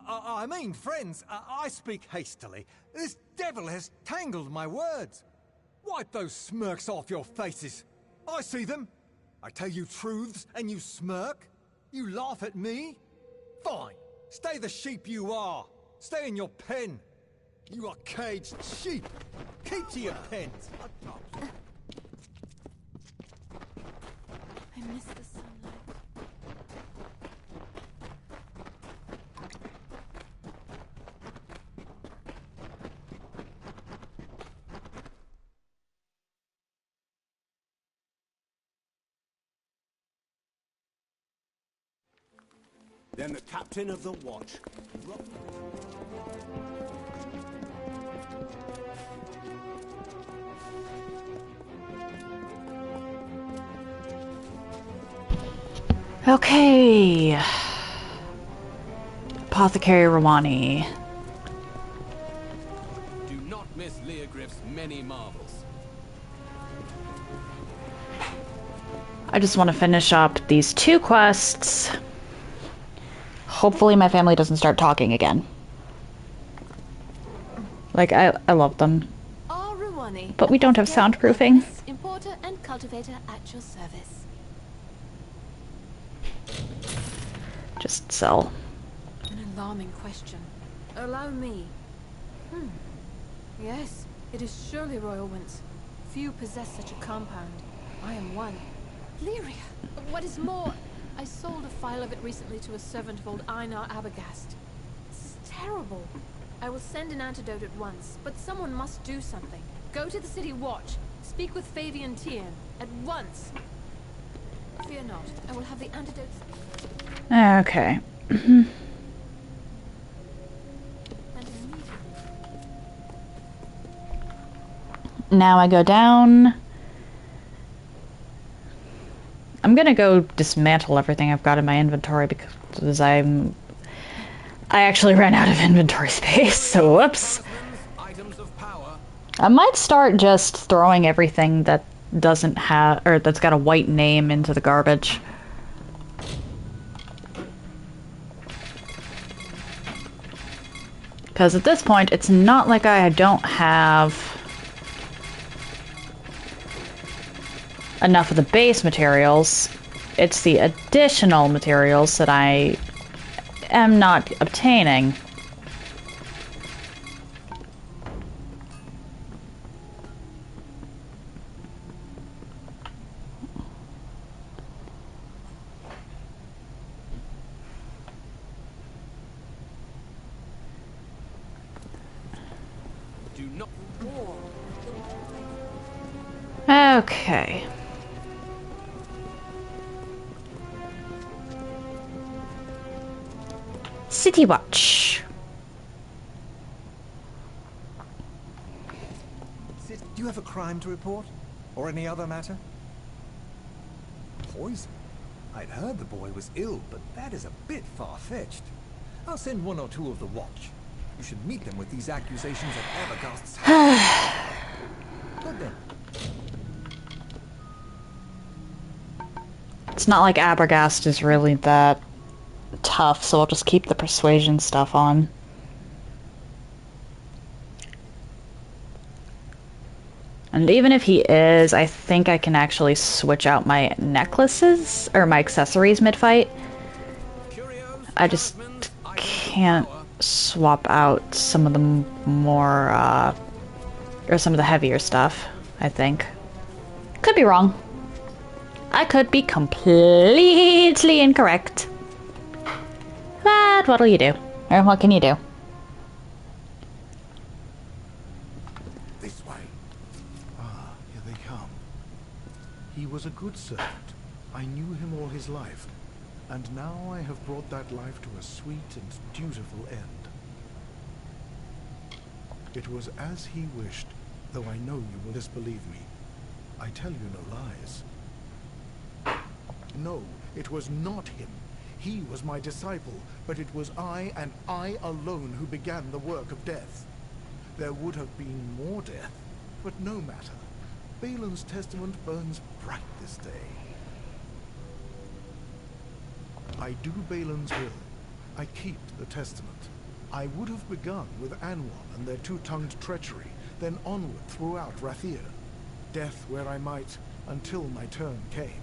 Speaker 13: I mean, friends, I speak hastily. This devil has tangled my words. Wipe those smirks off your faces. I see them. I tell you truths, and you smirk. You laugh at me? Fine. Stay the sheep you are. Stay in your pen. You are caged sheep. Keep to your pens.
Speaker 4: I miss the sunlight.
Speaker 8: Then the captain of the watch.
Speaker 1: Okay. Apothecary Rawani.
Speaker 2: Do not miss Leogriff's many marvels.
Speaker 1: I just want to finish up these two quests. Hopefully my family doesn't start talking again. Like, I love them. But we don't have soundproofing.
Speaker 4: Importer and cultivator at your service.
Speaker 1: Just sell.
Speaker 4: An alarming question. Allow me. Yes, it is surely Royal Winds. Few possess such a compound. I am one. Lyria! What is more, I sold a file of it recently to a servant of old Einar Abagast. It's terrible. I will send an antidote at once, but someone must do something. Go to the city watch. Speak with Fabian Tien. At once. Fear not. I will have the antidotes...
Speaker 1: Okay. Now I go down. I'm gonna go dismantle everything I've got in my inventory because I actually ran out of inventory space, so whoops. I might start just throwing everything that doesn't have, or that's got a white name into the garbage. Because at this point, it's not like I don't have enough of the base materials. It's the additional materials that I am not obtaining. Okay. City Watch.
Speaker 13: Do you have a crime to report? Or any other matter? Poison? I'd heard the boy was ill, but that is a bit far-fetched. I'll send one or two of the watch. You should meet them with these accusations at Abergast's house. Good then.
Speaker 1: It's not like Abergast is really that tough, so I'll just keep the persuasion stuff on. And even if he is, I think I can actually switch out my necklaces, or my accessories mid-fight. I just can't swap out some of the more, or some of the heavier stuff, I think. Could be wrong. I could be completely incorrect. But what'll you do? Or what can you do?
Speaker 15: This way. Ah, here they come. He was a good servant. I knew him all his life. And now I have brought that life to a sweet and dutiful end. It was as he wished, though I know you will disbelieve me. I tell you no lies. No, it was not him. He was my disciple, but it was I and I alone who began the work of death. There would have been more death, but no matter. Balin's testament burns bright this day. I do Balin's will. I keep the testament. I would have begun with Anwan and their two-tongued treachery, then onward throughout Rathir. Death where I might, until my turn came.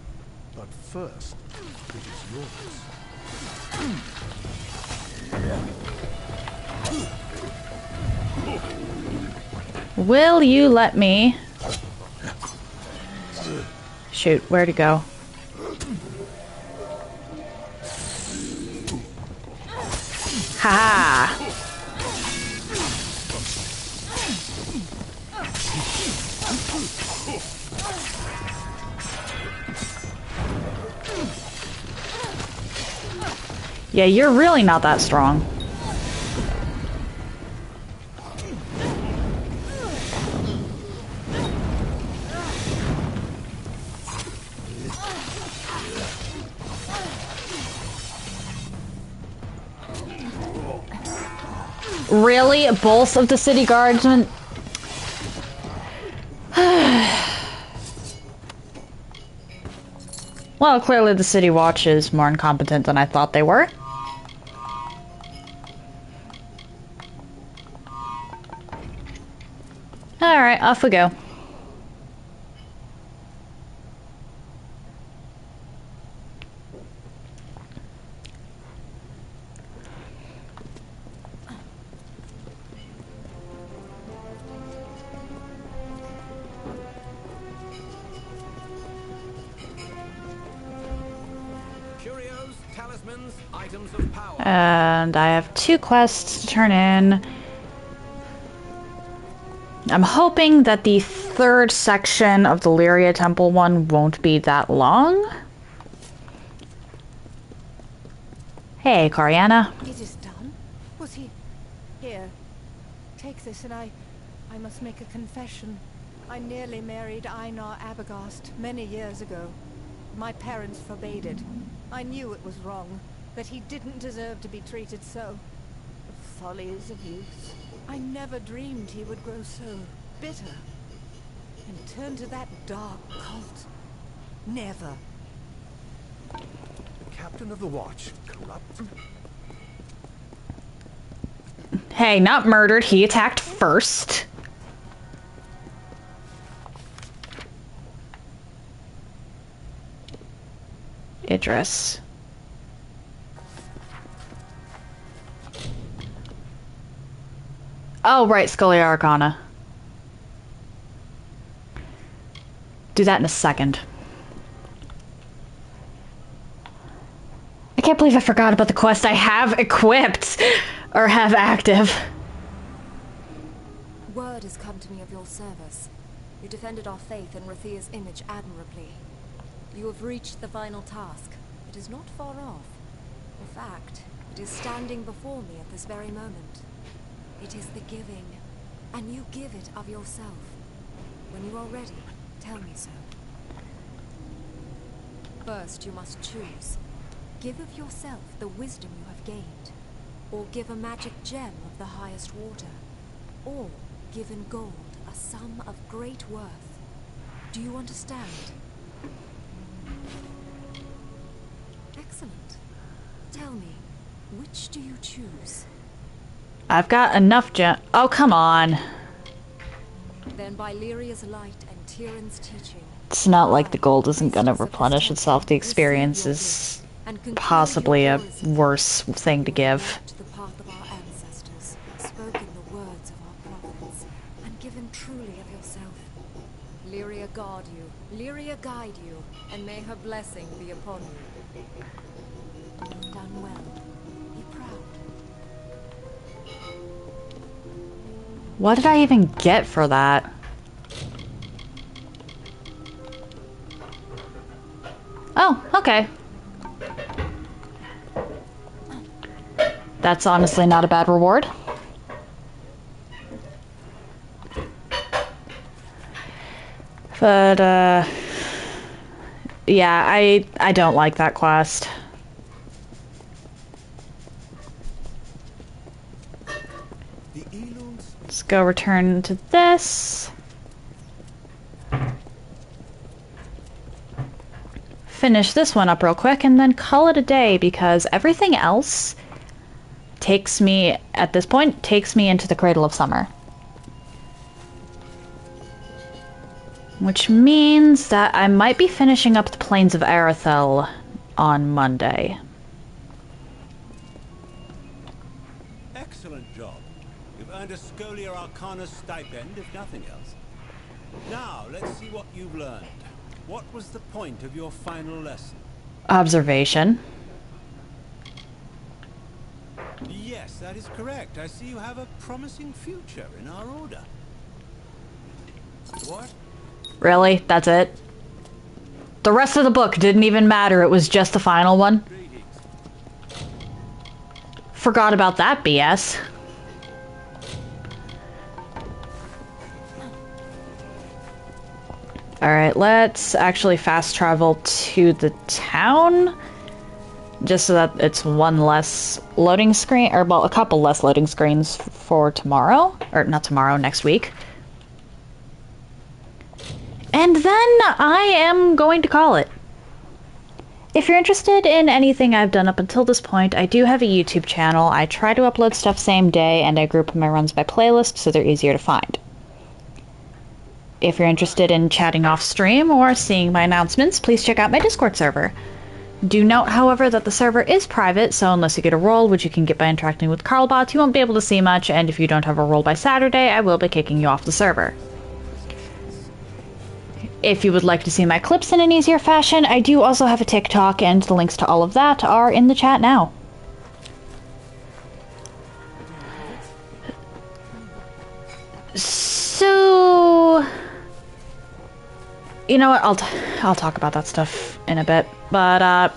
Speaker 15: But first, it is yours.
Speaker 1: Will you let me... Shoot, where'd he go? Ha ha! Yeah, you're really not that strong. Really? Both of the city guardsmen? Well, clearly the city watch is more incompetent than I thought they were. Alright, off we go.
Speaker 2: Curios, talismans, items of power.
Speaker 1: And I have 2 quests to turn in. I'm hoping that the 3rd section of the Lyria Temple one won't be that long. Hey, Coriana.
Speaker 17: It is done? Was he... Here, take this and I must make a confession. I nearly married Einar Abergast many years ago. My parents forbade it. I knew it was wrong, that he didn't deserve to be treated so. The follies of youth. I never dreamed he would grow so bitter and turn to that dark cult. Never.
Speaker 13: The captain of the watch, corrupt?
Speaker 1: Hey, not murdered. He attacked first. Idris. Oh, right, Scolia Arcana. Do that in a second. I can't believe I forgot about the quest I have equipped, or have active.
Speaker 21: Word has come to me of your service. You defended our faith in Rathia's image admirably. You have reached the final task. It is not far off. In fact, it is standing before me at this very moment. It is the giving, and you give it of yourself. When you are ready, tell me so. First, you must choose. Give of yourself the wisdom you have gained, or give a magic gem of the highest water, or give in gold a sum of great worth. Do you understand? Excellent. Tell me, which do you choose?
Speaker 1: I've got enough gem. Oh, come on.
Speaker 21: Then by Lyria's light and Tyrion's teaching,
Speaker 1: It's not like the gold isn't gonna replenish itself. The experience is possibly a worse thing to give.
Speaker 21: the path of our ancestors, spoken the words of our prophets, and given truly of yourself. Lyria guard you, Lyria guide you, and may her blessing be upon you. You've done well. Be proud.
Speaker 1: What did I even get for that? Oh, okay. That's honestly not a bad reward. But, yeah, I don't like that quest. Let's go return to this. Finish this one up real quick and then call it a day, because everything else takes me, at this point, takes me into the Cradle of Summer. Which means that I might be finishing up the Plains of Erathell on Monday.
Speaker 22: Excellent job. You've earned a Scolia Arcana stipend, if nothing else. Now, let's see what you've learned. What was the point of your final lesson?
Speaker 1: Observation.
Speaker 22: Yes, that is correct. I see you have a promising future in our order. What?
Speaker 1: Really? That's it? The rest of the book didn't even matter. It was just the final one. Forgot about that BS. Alright, let's actually fast travel to the town. Just so that it's one less loading screen, or well, a couple less loading screens for tomorrow. Or not tomorrow, next week. And then I am going to call it. If you're interested in anything I've done up until this point, I do have a YouTube channel. I try to upload stuff same day, and I group my runs by playlist so they're easier to find. If you're interested in chatting off stream or seeing my announcements, please check out my Discord server. Do note, however, that the server is private, so unless you get a role, which you can get by interacting with Carlbots, you won't be able to see much, and if you don't have a role by Saturday, I will be kicking you off the server. If you would like to see my clips in an easier fashion, I do also have a TikTok, and the links to all of that are in the chat now. So, you know what? I'll talk about that stuff in a bit. But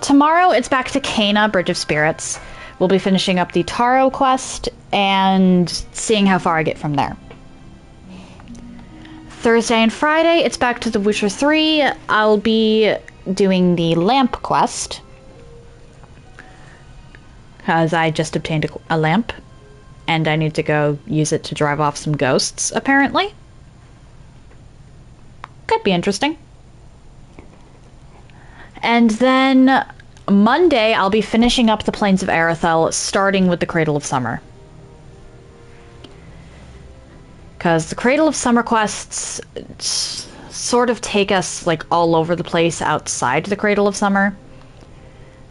Speaker 1: tomorrow it's back to Cana, Bridge of Spirits. We'll be finishing up the Taro quest and seeing how far I get from there. Thursday and Friday, it's back to The Witcher 3. I'll be doing the lamp quest, because I just obtained a lamp, and I need to go use it to drive off some ghosts, apparently. Could be interesting. And then Monday, I'll be finishing up the Plains of Erathell, starting with the Cradle of Summer. Because the Cradle of Summer quests sort of take us, like, all over the place outside the Cradle of Summer.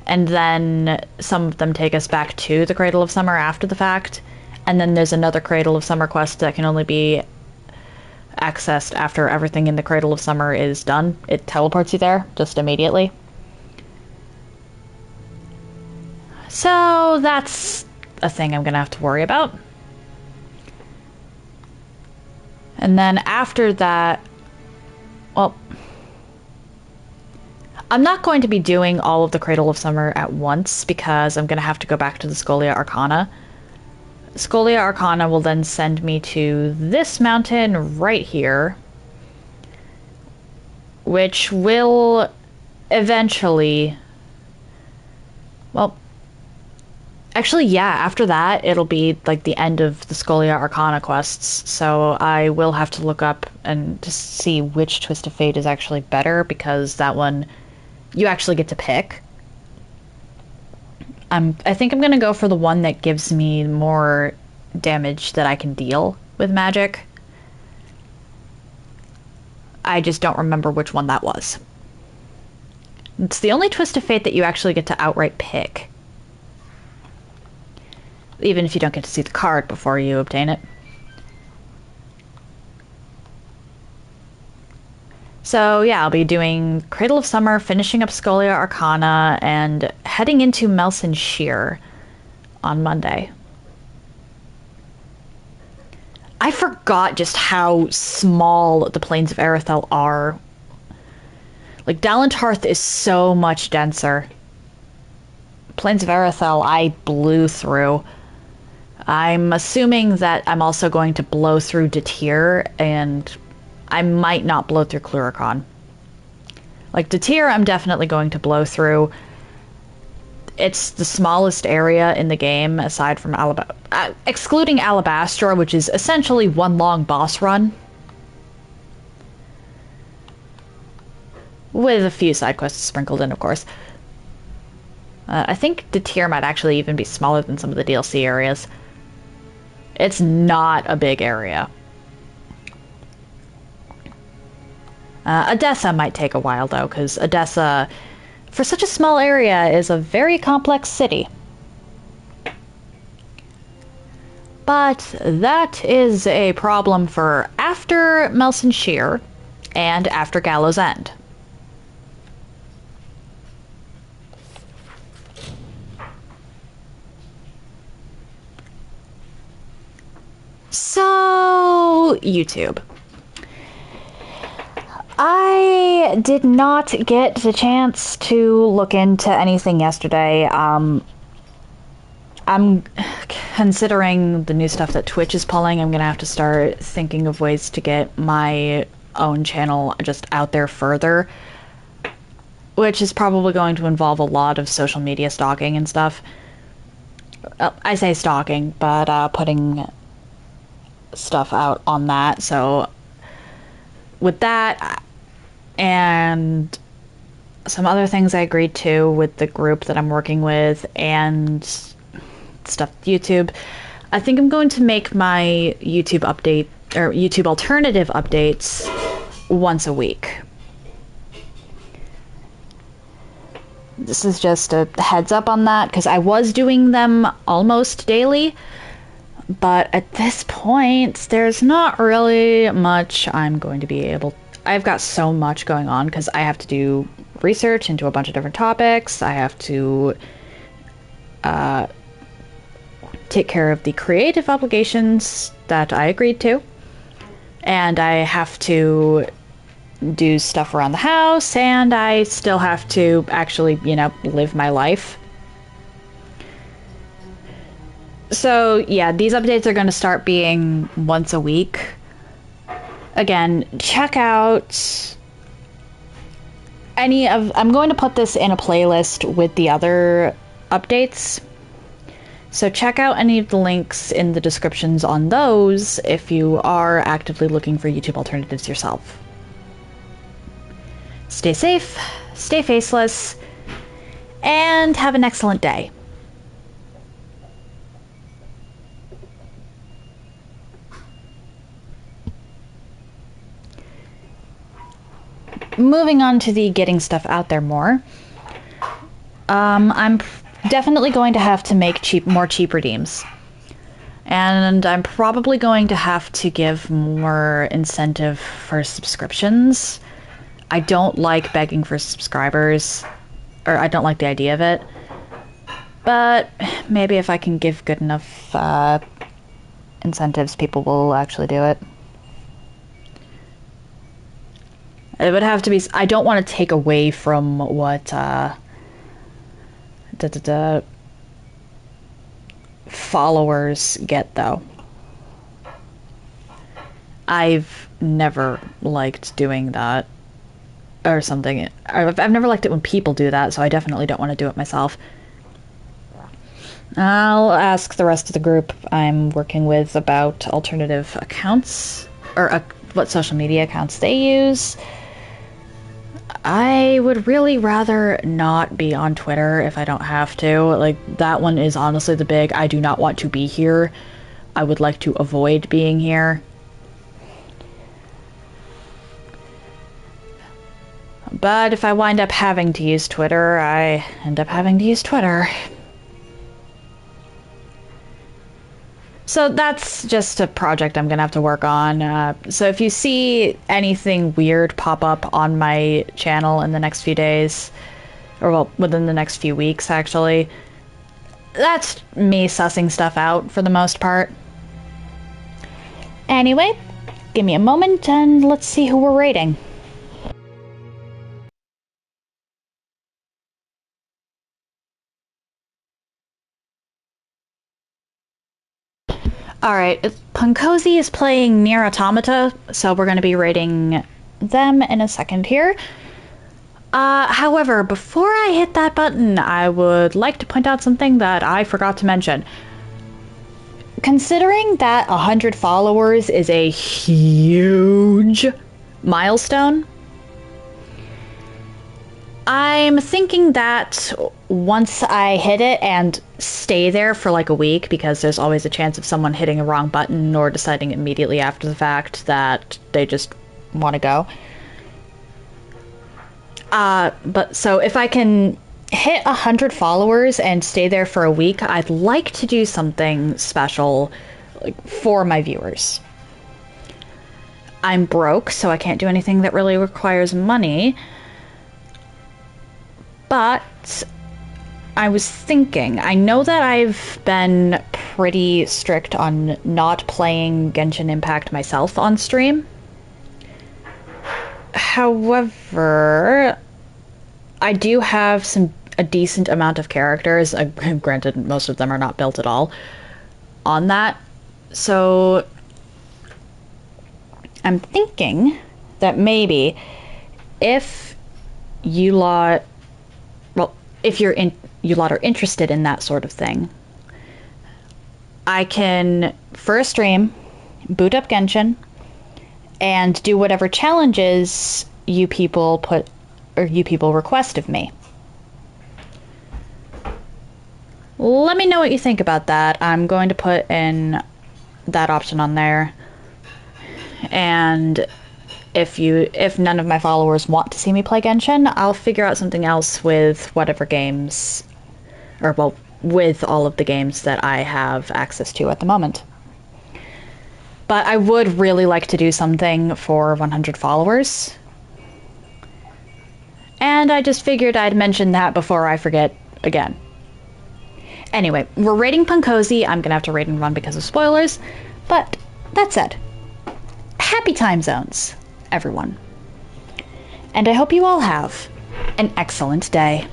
Speaker 1: And then some of them take us back to the Cradle of Summer after the fact. And then there's another Cradle of Summer quest that can only be accessed after everything in the Cradle of Summer is done. It teleports you there just immediately. So that's a thing I'm gonna have to worry about. And then after that, well, I'm not going to be doing all of the Cradle of Summer at once because I'm gonna have to go back to the Scholia Arcana. Scholia Arcana will then send me to this mountain right here, which will eventually, well, actually, yeah, after that, it'll be, like, the end of the Scholia Arcana quests, so I will have to look up and to see which Twist of Fate is actually better, because that one, you actually get to pick. I think I'm gonna go for the one that gives me more damage that I can deal with magic. I just don't remember which one that was. It's the only Twist of Fate that you actually get to outright pick. Even if you don't get to see the card before you obtain it. So yeah, I'll be doing Cradle of Summer, finishing up Scholia Arcana, and heading into Melson Shear on Monday. I forgot just how small the Plains of Erathell are. Like, Dalentarth is so much denser. Plains of Erathell I blew through. I'm assuming that I'm also going to blow through Datir, and I might not blow through Cluricon. Like, Datir I'm definitely going to blow through. It's the smallest area in the game, aside from excluding Alabastra, which is essentially one long boss run. With a few side quests sprinkled in, of course. I think Datir might actually even be smaller than some of the DLC areas. It's not a big area. Edessa might take a while, though, because Edessa, for such a small area, is a very complex city. But that is a problem for after Melson Shear and after Gallows End. So, YouTube. I did not get the chance to look into anything yesterday. I'm considering the new stuff that Twitch is pulling. I'm gonna have to start thinking of ways to get my own channel just out there further, which is probably going to involve a lot of social media stalking and stuff. I say stalking, but putting stuff out on that. So with that and some other things I agreed to with the group that I'm working with and stuff with YouTube, I think I'm going to make my YouTube update or YouTube alternative updates once a week. This is just a heads up on that, because I was doing them almost daily, but at this point, there's not really much I'm going to be able... I've got so much going on, because I have to do research into a bunch of different topics. I have to take care of the creative obligations that I agreed to. And I have to do stuff around the house, and I still have to actually, you know, live my life. So, yeah, these updates are going to start being once a week. Again, check out any of... I'm going to put this in a playlist with the other updates. So check out any of the links in the descriptions on those if you are actively looking for YouTube alternatives yourself. Stay safe, stay faceless, and have an excellent day. Moving on to the getting stuff out there more. I'm definitely going to have to make more cheap redeems. And I'm probably going to have to give more incentive for subscriptions. I don't like begging for subscribers, or I don't like the idea of it. But maybe if I can give good enough incentives, people will actually do it. It would have to be... I don't want to take away from what followers get, though. I've never liked doing that. Or something. I've never liked it when people do that, so I definitely don't want to do it myself. I'll ask the rest of the group I'm working with about alternative accounts, or what social media accounts they use. I would really rather not be on Twitter if I don't have to. Like, that one is honestly the big, I do not want to be here. I would like to avoid being here. But if I wind up having to use Twitter, I end up having to use Twitter. So that's just a project I'm going to have to work on. So if you see anything weird pop up on my channel in the next few days, or well, within the next few weeks actually, that's me sussing stuff out for the most part. Anyway, give me a moment and let's see who we're rating. Alright, Punkosi is playing Nier Automata, so we're going to be rating them in a second here. However, before I hit that button, I would like to point out something that I forgot to mention. Considering that 100 followers is a huge milestone, I'm thinking that once I hit it and stay there for like a week, because there's always a chance of someone hitting a wrong button or deciding immediately after the fact that they just want to go. But so if I can hit 100 followers and stay there for a week, I'd like to do something special, like, for my viewers. I'm broke, so I can't do anything that really requires money. But I was thinking, I know that I've been pretty strict on not playing Genshin Impact myself on stream. However, I do have a decent amount of characters, granted most of them are not built at all, on that. So I'm thinking that maybe if you lot... if you lot are interested in that sort of thing, I can, for a stream, boot up Genshin and do whatever challenges you people request of me. Let me know what you think about that. I'm going to put in that option on there. And if none of my followers want to see me play Genshin, I'll figure out something else with whatever games, or well, with all of the games that I have access to at the moment. But I would really like to do something for 100 followers. And I just figured I'd mention that before I forget again. Anyway, we're rating Punkosi. I'm gonna have to rate and run because of spoilers. But that said, happy time zones, everyone. And I hope you all have an excellent day.